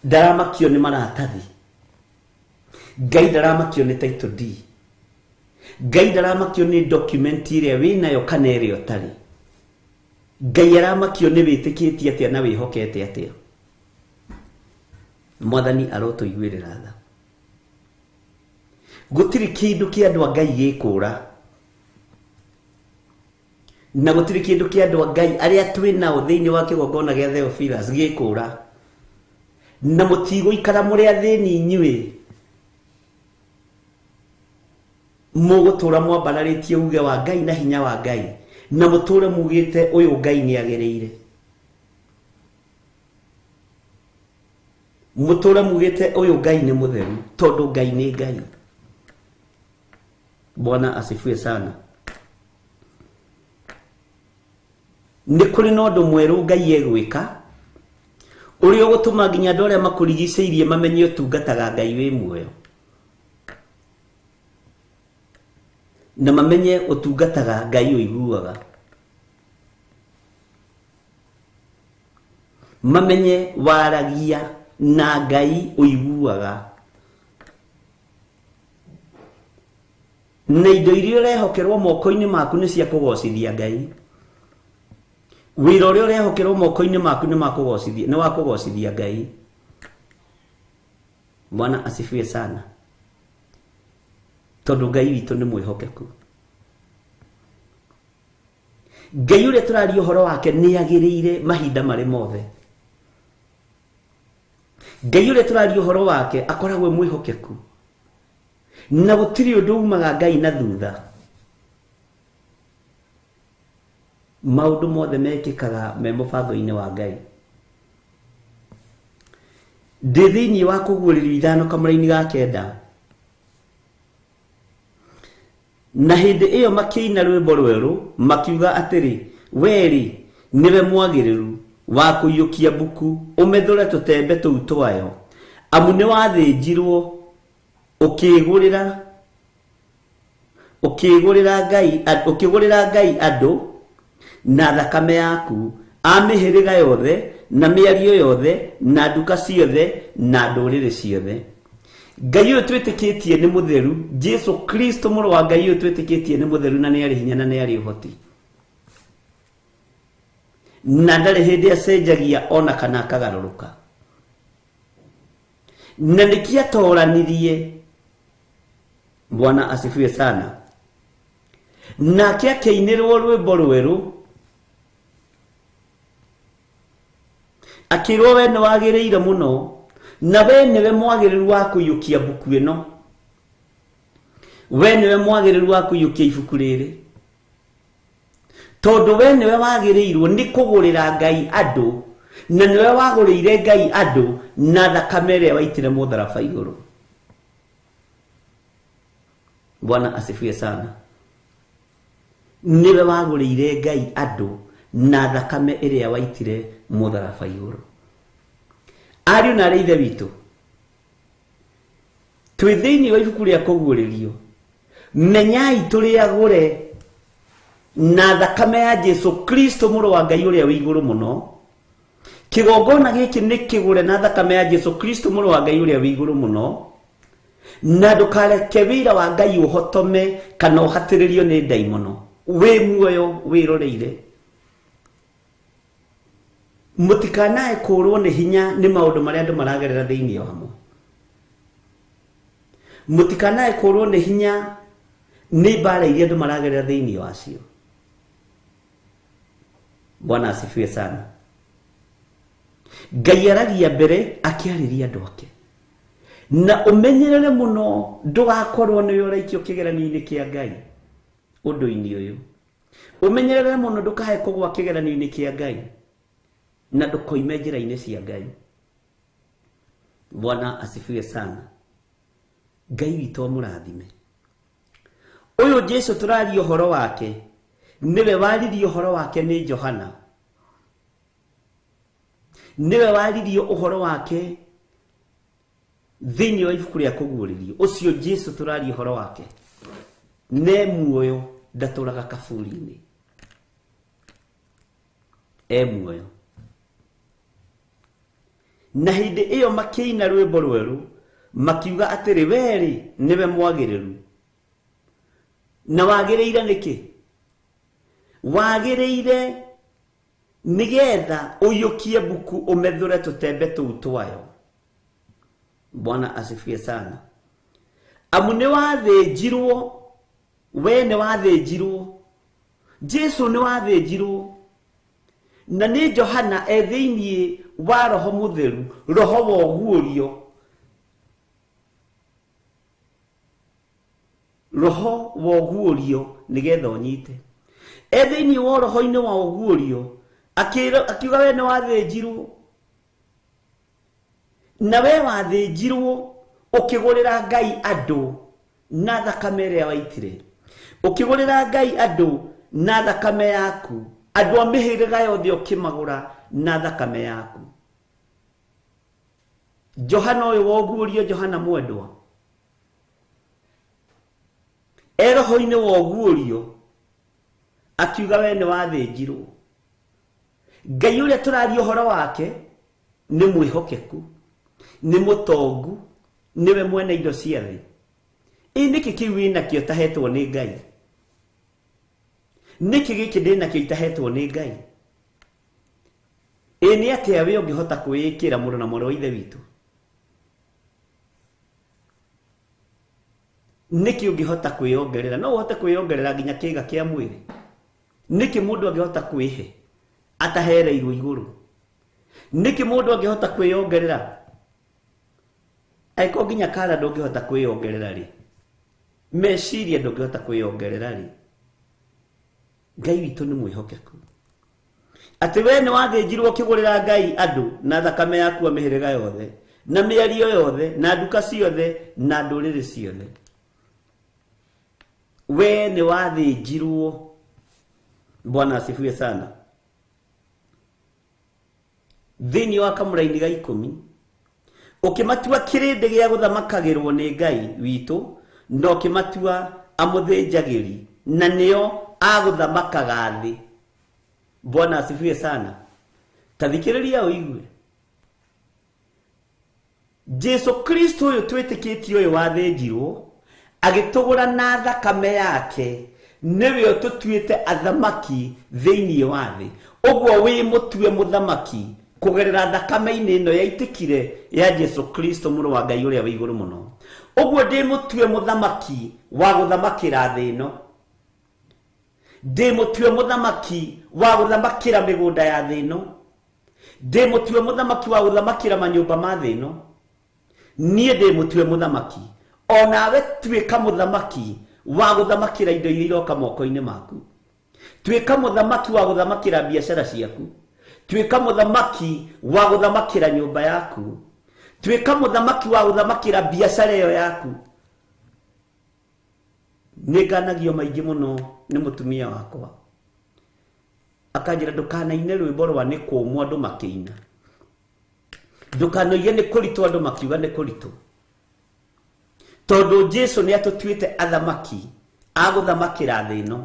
ndaramakio nĩ maratathi. Ngai ndaramakio nĩ taitũ deed. Ngai ndaramakio nĩ document ĩrĩa wĩnayo kana ĩrĩa ũtarĩ. Ngai aramakio nĩ wĩtĩkĩtie atĩa na wĩhokete atĩa. Mwathani arotũiguĩrĩra tha. Gũtirĩ kĩndũ kĩa andũ a Ngai gĩkũra. na gutiri kindu kia andu Ngai aria twinao thiini wa kigongona gia Theophilus gikura na mutigo ikara muri athini inyui mugutura mwambanaritie uge wa Ngai na hinya wa Ngai na muture mugite uyu Ngai ni agereire muture mugite uyu Ngai ni mutheru tondu Ngai ni Ngai. Bwana asifiwe sana. Ni kuri no ndu mweru Ngai egwika uri ogutuma nginya andu aria makurigiceirie mamenye utungataga Ngai wi muoyo na mamenye utungataga Ngai uiguaga, mamenye waragia na Ngai uiguaga, na indo iria urehokerwo moko-ini maku ni cia kugocithia Ngai. Wira uria urehokerwo moko-ini maku ni makugocithia, ni wa kugocithia Ngai. Bwana asifiwe sana. Tondu Ngai witu ni mwihokeku. Ngai uria turaria uhoro wake ni agiriire mahinda mari mothe. Ngai uria turaria uhoro wake akoragwo mwihokeku na gutiri undu umaga Ngai na thutha. Maundu mothe mekikaga me mubango-ini wa Ngai. Ndi thiini wa kuguririo ithano kamuri-ini ga kenda na hindi iyo makiina rwimbo rweru makiuga atiri weri niwe mwagiriru wa kuyukia buku umethure tutembe tuu twayo amu ni wathinjirwo ukigurira Ngai andu na thakame yaku amihiriga yothe na miario yothe na nduka ciothe na nduriri ciothe. Ngai uyu twitikitie ni mutheru, Jesu Kristo muru wa Ngai uyu twitikitie ni mutheru na ni ari hinya na ni ari uhoti na ndari hindi acenjagia ona kana akagaruruka na nikia toranirie. Bwana asifiwe sana. Na kia keinirwo rwimbo rweru akirwo we ni wagiriire muno na we niwe mwagiriru wa kuyukia buku ino, we niwe mwagiriru wa kuyukia ibuku riri tondu we niwe wagirirwo ni kugurira Ngai andu na niwe wagurire Ngai andu na thakame iria waitire mutharaba iguru. Bwana asifiwe sana. Niwe wagurire Ngai andu na thakame iria waitire mutharaba iguru. Ariu na arithe witu twi thiini wa ibuku ria kuguririo menyai turi agure na thakame ya Jesu Kristo muru wa Ngai uria wi iguru muno. Kigongona giki ni kigure na thakame ya Jesu Kristo muru wa Ngai uria wi iguru muno na ndukareke wira wa Ngai uhotome kana uhatiririo ni daimono wi muoyo wiroreire. Mutikanae kurwo ni hinya ni maundu maria andu maragerera thiini wamo. Mutikanae kurwo ni hinya ni bara iria andu maragerera thiini wacio. Bwana asifiwe sana. Ngai aragia mbere akiariria andu ake na umenyerere muno ndugakorwo ni uraikio kigerani-ini kia Ngai undu-ini uyu. Umenyerere muno ndukahe kugwa kigerani-ini kia Ngai na ndukoime njira-ini cia Ngai. Bwana asifiwe sana. Ngai witu amurathime. Uyu Jesu turaria uhoro wake niwe waririe uhoro wake ni Johana. Niwe waririe uhoro wake thiini wa ibuku ria kuguririo. Ucio Jesu turaria uhoro wake ne muoyo ndaturaga kaburi-ini. Muoyo. Na hindi iyo makiina rwimbo rweru makiuga atiri weri niwe mwagiriru. Na wagiriire niki? Wagiriire nigetha uyukie buku umethure tutembe tuu twayo. Bwana asifiwe sana. Amu ni wathinjirwo, we ni wathinjirwo Jesu ni wathĩnjirwo na nĩ Johana thĩinĩ wa Roho Mũtheru, roho wa ũguũrio, roho wa ũguũrio nĩgetha ũnyite thĩinĩ wa roho-inĩ wa ũguũrio, akiuga we nĩ wathĩnjirwo na we wathĩnjirwo ũkĩgũrĩra Ngai andũ na thakame ĩrĩa waitire, ũkĩgũrĩra Ngai andũ na thakame yaku, andũ a mĩhĩrĩga yothe ũkĩmagũra na thakame yaku. Johana ũyũ wa ũguũrio, Johana mwendwa, roho-inĩ wa ũguũrio akiuga we nĩ wathĩnjirwo. Ngai ũrĩa tũraria ũhoro wake nĩ mwĩhokeku, nĩ mũtongu, niwe mwene indo cia thĩ. Nĩkĩ kĩu wĩnakĩo tahetwo nĩ Ngai? Nĩkĩ gĩkĩ ndĩnakĩo itahetwo nĩ Ngai? Nĩ atĩa we ũngĩhota kwĩĩkĩra mũrũ na mwarĩ wa ithe witũ? Nĩkĩ ũngĩhota kwĩongerera? No ũhote kwĩongerera nginya kĩĩga kĩa mwĩrĩ? Nĩkĩ mũndũ angĩhota kwĩhe atahereirwo igũrũ? Nĩkĩ mũndũ angĩhota kwĩongerera? Aiko nginya kala ndũngĩhota kwĩongerera rĩ, meciria ndũngĩhota kwĩongerera rĩ. Ngai witũ nĩ mwĩhokeku, atĩ we nĩ wathĩnjirwo ũkĩgũrĩra Ngai andũ na thakame yaku a mĩhĩrĩga yothe na mĩario yothe na nduka ciothe na ndũrĩrĩ ciothe. We nĩ wathĩnjirwo. Bwana asifiwe sana. Thĩinĩ wa kamũra-inĩ ga 10 ũkĩmatua kĩrĩndĩ gĩa gũthamakagĩrwo nĩ Ngai witũ, na ũkĩmatua amũthĩnjagĩri, na nĩo agũthamakaga thĩ. Bwana asifiwe sana. Tathikĩrĩria ũigue. Jesu Kristo ũyũ twĩtĩkĩtie ũyũ wathĩnjirwo agĩtũgũra na thakame yake, nĩwe ũtũtuĩte athamaki thĩinĩ wa thĩ. Ũguo wĩ mũtue mũthamaki kũgerera thakame-inĩ ĩno yaitĩkire ya Jesu Kristo mũrũ wa Ngai ũrĩa wĩ igũrũ mũno. Ũguo ndĩ mũtue mũthamaki wa gũthamakĩra thĩ ĩno. Ndĩ mũtue mũthamaki wa gũthamakĩra mĩgũnda ya thĩ ĩno. Ndĩ mũtue mũthamaki wa gũthamakĩra manyũmba ma thĩ ĩno. Niĩ ndĩ mũtue mũthamaki. Onawe tuĩka mũthamaki wa gũthamakĩra indo iria iroka moko-inĩ maku. Tuĩka mũthamaki wa gũthamakĩra biacara ciaku. Tuĩka mũthamaki wa gũthamakĩra nyũmba yaku. Tuĩka mũthamaki wa gũthamakĩra biacara ĩyo yaku. Nĩnganagio maingĩ mũno nĩ mũtumia wakwa, akanjĩra ndũkanaine rwĩmbo rwa nĩ kũmũ andũ makĩina, ndũkanoige nĩ kũritũ andũ makiuga nĩ kũritũ, tondũ Jesu nĩ atũtuĩte athamaki a gũthamakĩra thĩ ĩno.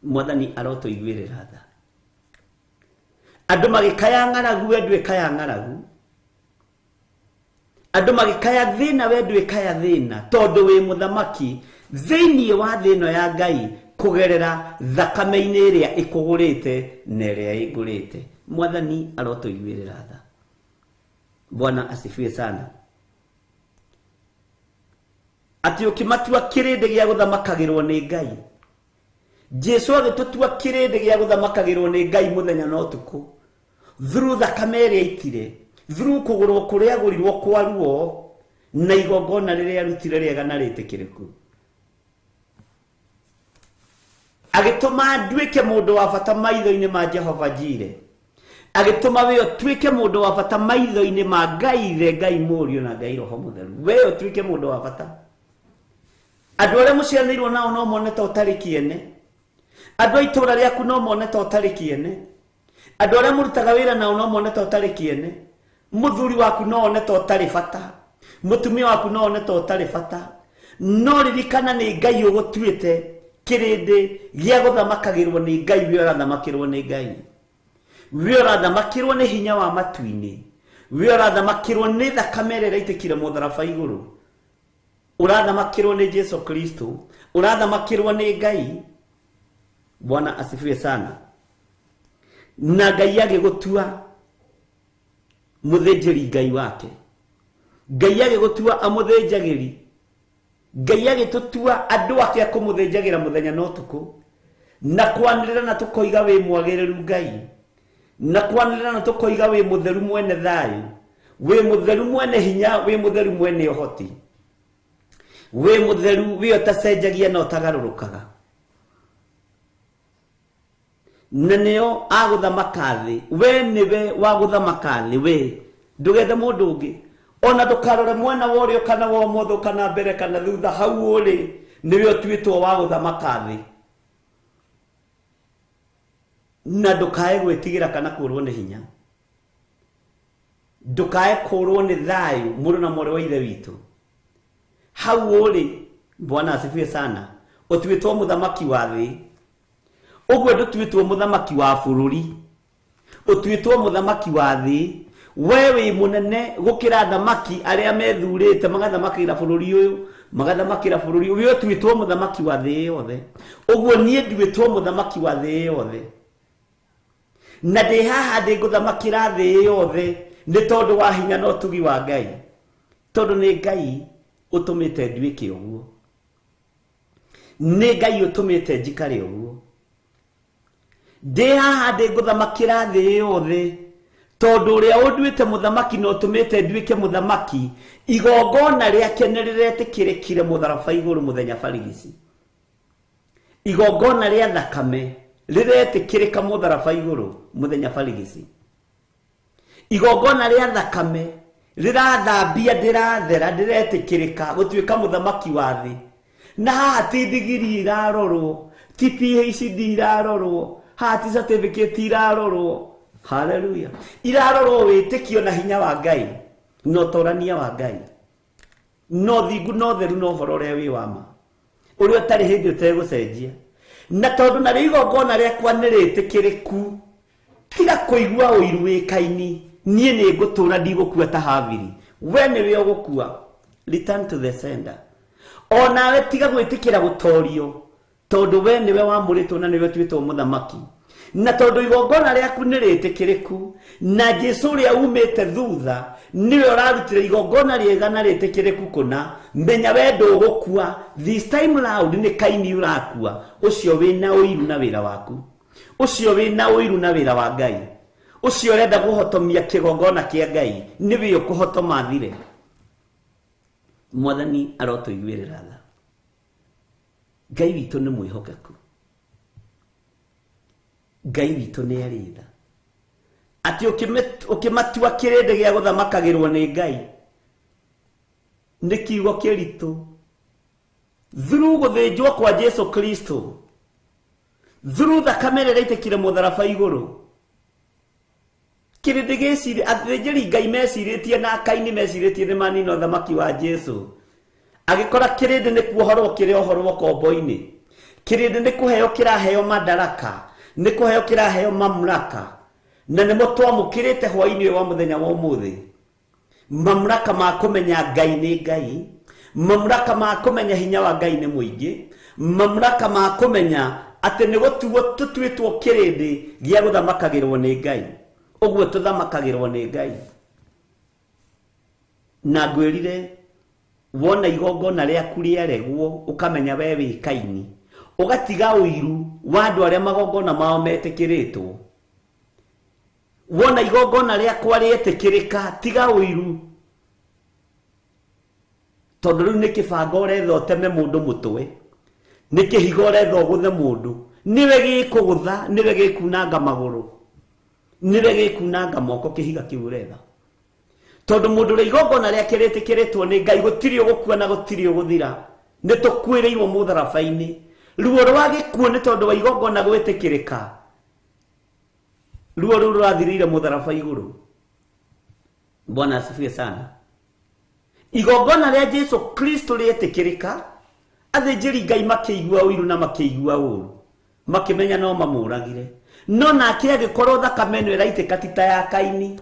Mwathani arotũiguĩrĩra tha. Andũ magĩkaya ng'aragu, we ndwĩkaya ng'aragu. Andũ magĩkaya thĩna, we ndwĩkaya thĩna, tondũ wĩ mũthamaki thĩinĩ wa thĩ ĩno ya Ngai kũgerera thakame-inĩ ĩrĩa ĩkũgũrĩte na ĩrĩa ĩngũrĩte. Mwathani arotũiguĩrĩra tha. Bwana asifiwe sana. Atĩ ũkĩmatua kĩrĩndĩ gĩa gũthamakagĩrwo nĩ Ngai. Jesu agĩtũtua kĩrĩndĩ gĩa gũthamakagĩrwo nĩ Ngai mũthenya na ũtukũ, through thakame ĩrĩa aitire, through kũgũrwo kũrĩa agũrirwo kwa ruo na igongona rĩrĩa arutire rĩega na rĩtĩkĩrĩku. Agĩtũma nduĩke mũndũ wa bata maitho-inĩ ma Jehova Jire. Agĩtũma we ũtuĩke mũndũ wa bata maitho-inĩ ma Ngai Ithe, Ngai Mũriũ na Ngai Roho Mũtheru. We ũtuĩke mũndũ wa bata. Andũ arĩa mũciaranĩirwo nao no mone ta ũtarĩ kĩene. Andũ a itũũra rĩaku no mone ta ũtarĩ kĩene. Andũ arĩa mũrutaga wĩra nao no mone ta ũtarĩ kĩene. Mũthuri waku no one ta ũtarĩ bata. Mũtumia waku no one ta ũtarĩ bata. No ririkana nĩ Ngai ũgũtuĩte kĩrĩndĩ gĩa gũthamakagĩrwo nĩ Ngai. We ũrathamakĩrwo nĩ Ngai. We ũrathamakĩrwo nĩ hinya wa matu-inĩ. We ũrathamakĩrwo nĩ thakame ĩrĩa ĩraitĩkire mũtharaba igũrũ. Ũrathamakĩrwo nĩ Jesu Kristo. Ũrathamakĩrwo nĩ Ngai. Bwana asifiwe sana. Na Ngai agĩgũtua mũthĩnjĩri Ngai wake. Ngai agĩgũtua amũthĩnjagĩri. Ngai agĩtũtua andũ ake a kũmũthĩnjagĩra mũthenya na ũtukũ. na kwanirira na tukoiga wi mwagereru Ngai, na kwanirira na tukoiga wi mutheru mwene thayu, wi mutheru mwene hinya, wi mutheru mwene uhoti, wi mutheru wi utacenjagia na utagarurukaga, na nio aguthamaka thi. We niwe wa guthamaka thi, we ndugethe mundu ungi, ona ndukarore mwena worio kana wa motho kana mbere kana thutha, hau uri niwe utuitwo wa guthamaka thi, na ndukae gwitigira kana kurwo ni hinya, ndukae kurwo ni thayu muru na mwari wa ithe witu. Hau uri, Bwana asifiwe sana, utuitwo muthamaki wa thi. Ugwe ndutuitwo muthamaki wa bururi, utuitwo muthamaki wa thi. Wewe munene gukira thamaki aria methurite magathamakira bururi uyu, magathamakira bururi uyu. Utuitwo muthamaki wa thi yothe. Ugwe nie nduitwo muthamaki wa thi yothe, na ndi haha ndi guthamakira thi yothe ni tondu wa hinya na utugi wa Ngai, tondu ni Ngai utumite nduike uguo, ni Ngai utumite njikare uguo. Ndi haha ndi guthamakira thi yothe tondu uria unduite muthamaki na utumite nduike muthamaki. Igongona riake niriretikirikire mutharaba iguru muthenya barigisi, igongona ria thakame riretikirika mutharaba iguru muthenya barigisi, igongona ria thakame rirathambia ndirathera ndiretikirika gutuika muthamaki wa thi. Na haha ti ndigiri irarorwo, ti PhD irarorwo, haha ti certificate irarorwo. Hallelujah. Irarorwo witikio na hinya wa Ngai, no torania wa Ngai, no thingu no theru no horo ria wi wama uri utari hindi utegucenjia. Na tondu na igongona riakwa niritikiriku, tiga kuigua uiru wikaini, nie ni ngutura ndigukua ta Habili. We niwe ugukua, return to the sender. Ona we tiga gwitikira gutorio, tondu we niwe wamuritwo na niwe twitwo muthamaki. Na tondu igongona riaku niritikiriku, na Jesu ria umite thutha niwe urarutire igongona riega na ritikiriku kuna, menya we ndugukua. This time round ni Kaini urakua. Ucio wina uiru na wira waku, ucio wina uiru na wira wa Ngai, ucio renda guhotomia kigongona kia Ngai, niwe ukuhotoma thire. Mwathani arotuiguirira tha. Ngai witu ni mwihokeku, Ngai witu ni aritha. Ati ukimatua kirinde gia guthamakagirwo ni Ngai ni kiugo kiritu. Through guthinjwo kwa Jesu Kristo, through thakame ria itikire mutharaba iguru, kirinde giciri athinjiri Ngai meciritie na Kaini meciritie ni manino thamaki wa Jesu. Agikora kirinde ni kuohorwo kiri ohorwo kombo-ini, kirinde ni kuheo kiraheo madaraka, ni kuheo kiraheo mamlaka, na nimo twamukirite hwaini wa muthenya wa umuthi. Mamlaka ma kumenya Ngai ni Ngai, mamlaka ma kumenya hinya wa Ngai ni muingi, mamlaka ma kumenya ati ni gutuo tutwitwo kirindi gia guthamakagirwo ni Ngai. Uguo tuthamakagirwo ni Ngai. Na ngwirire wona igongona riaku rieregwo ukamenya we wi Kaini, ugatiga uiru wa andu aria magongona mao metikiritwo. Wona igongona riakwa rietikirika, tiga uiru, tondu riu ni kibango uretha uteme mundu mutwe, ni kihigo uretha uguthe mundu, niwe gikugutha, niwe gikunanga maguru, niwe gikunanga moko kihiga kiu uretha. Tondu mundu ri igongona riake ritikiritwo ni Ngai, gutiri ugukua na gutiri uguthira, ni tukwiriirwo mutharaba-ini. Ruo rwa gikuo ni tondu wa igongona gwitikirika, ruo ruru rurathirire mutharaba iguru. Bwana asifiwe sana. Igongona ria Jesu Kristo rietikirika, athinjiri Ngai makiigua uiru na makiigua uru, makimenya no mamuragire. No nake agikorwo thakame ino iraitika tita ya Kaini,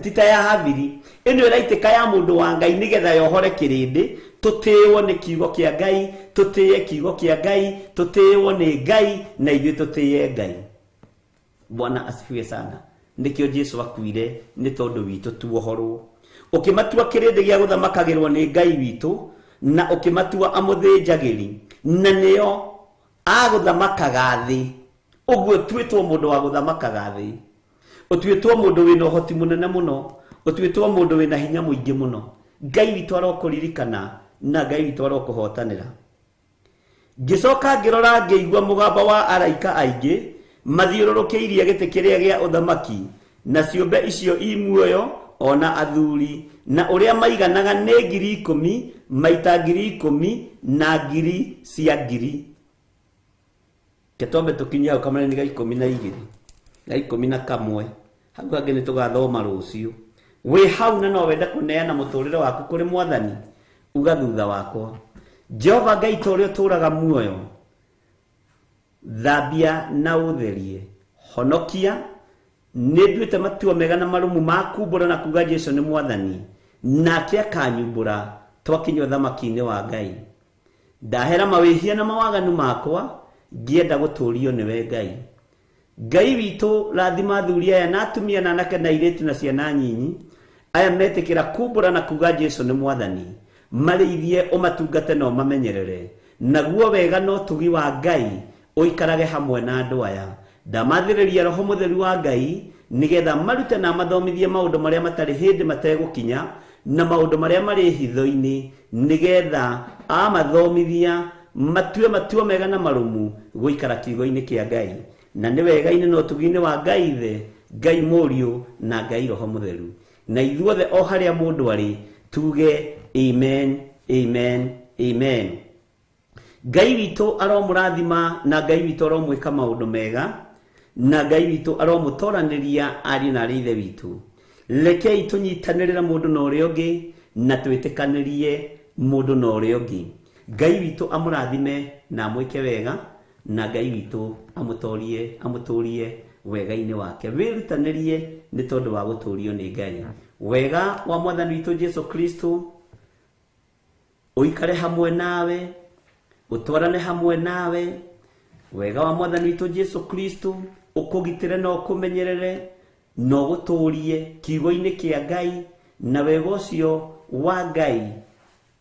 tita ya Habili, ino iraitika ya mundu wa Ngai nigetha yohore kirindi. Tutiiwo ni kiugo kia Ngai, tutiye kiugo kia Ngai, tutiiwo ni Ngai na ithuĩ tutiye Ngai. Bwana asifiwe sana. Nikio Jesu akuire ni tondu witu tuohorwo. Ukimatua kirindi gia guthamakagirwo ni Ngai witu, na ukimatua amuthinjagiri, na nio aguthamakaga thi Uguo twitwo mundu wa guthamakaga thi. Utwitwo mundu wina uhoti munene muno. Utwitwo mundu wina hinya muingi muno. Ngai witu arokuririkana na Ngai witu arokuhotanira. Gicoka ngirora ngeigua mugamba wa araika aingi mathiururukiirie giti kiria gia uthamaki na ciumbe icio imuoyo ona athuri na uria maiganaga ni 10,000 maita 10,000 na 100,000. Ketombe tukinyao kama ni 12 na 11 hau hangi ni tugathoma rucio we hau na no wenda kuneana muturire waku kuri Mwathani uga thutha wakwa. Jehova Ngai torio turaga muoyo thabia na utherie honokia nĩnduĩte matua mega na marumu makumbũra na kuga Jesu nĩ Mwathani nake akanyumbũra twakinya ũthamaki-inĩ wa Ngai. Ndahera mawĩhia na mawaganu makwa ngĩenda gũtũũrio nĩwe Ngai. Ngai witũ rathima athuri aya na atumia na anake na airĩtu na ciana nyinyi aya metĩkĩra kumbũra na kuga Jesu nĩ Mwathani marĩithie ũmatungate na ũmamenyerere naguo wega no tugi wa Ngai ũikarage hamwe na andũ aya. Ndamathĩrĩria Roho Mũtheru wa Ngai nigetha marute na mathomithie maũndũ marĩa matarĩ hĩndĩ mategũkinya na maũndũ marĩa marĩ hitho-inĩ nigetha amathomithia matue matua mega na marumu gũikara kiugo-inĩ kĩa Ngai. Na nĩ wega-inĩ no tugi-inĩ wa Ngai Ithe, Ngai Mũriũ na Ngai Roho Mũtheru. Na ithuothe o harĩa mũndũ arĩ tuge amen, amen, amen. Ngai witũ aromũrathima na Ngai witũ aromwĩka maũndũ mega na Ngai witũ aromũtoranĩria ariũ na ithe witũ. Rekei tũnyitanĩrĩre mũndũ na ũrĩa ũngĩ na twĩtĩkanĩrie mũndũ na ũrĩa ũngĩ. Ngai witũ amũrathime na amwĩke wega na Ngai witũ amũtũrie wega-inĩ wake. Wĩrutanĩrie nĩ tondũ wa gũtũũrio nĩ Ngai. Wega wa Mwathani witũ Jesu Kristo ũikare hamwe nawe, utwarane hamwe nawe. Wega wa Mwathani witũ Jesu Kristo ukugitire na ukumenyerere no guturie kiugo-inĩ kĩa Ngai. Na wega ũcio wa Ngai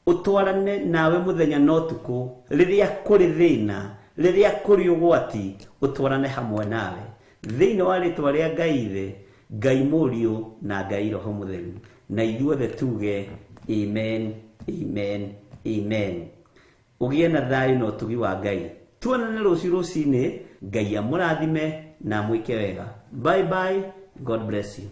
utwarane nawe muthenya na ũtukũ rĩrĩa kũrĩ thĩna, rĩrĩa kũrĩ ũgwati, utwarane hamwe nawe thĩinĩ wa rĩtwa rĩa Ngai Ithe, Ngai Mũriũ na Ngai Roho Mũtheru. Na ithuothe tuge amen, amen, amen. Ugie na thayũ na ũtugi wa Ngai. Tuonane rũciũ rũcinĩ. Ngai amũrathime na amwĩke wega. Bye bye. God bless you.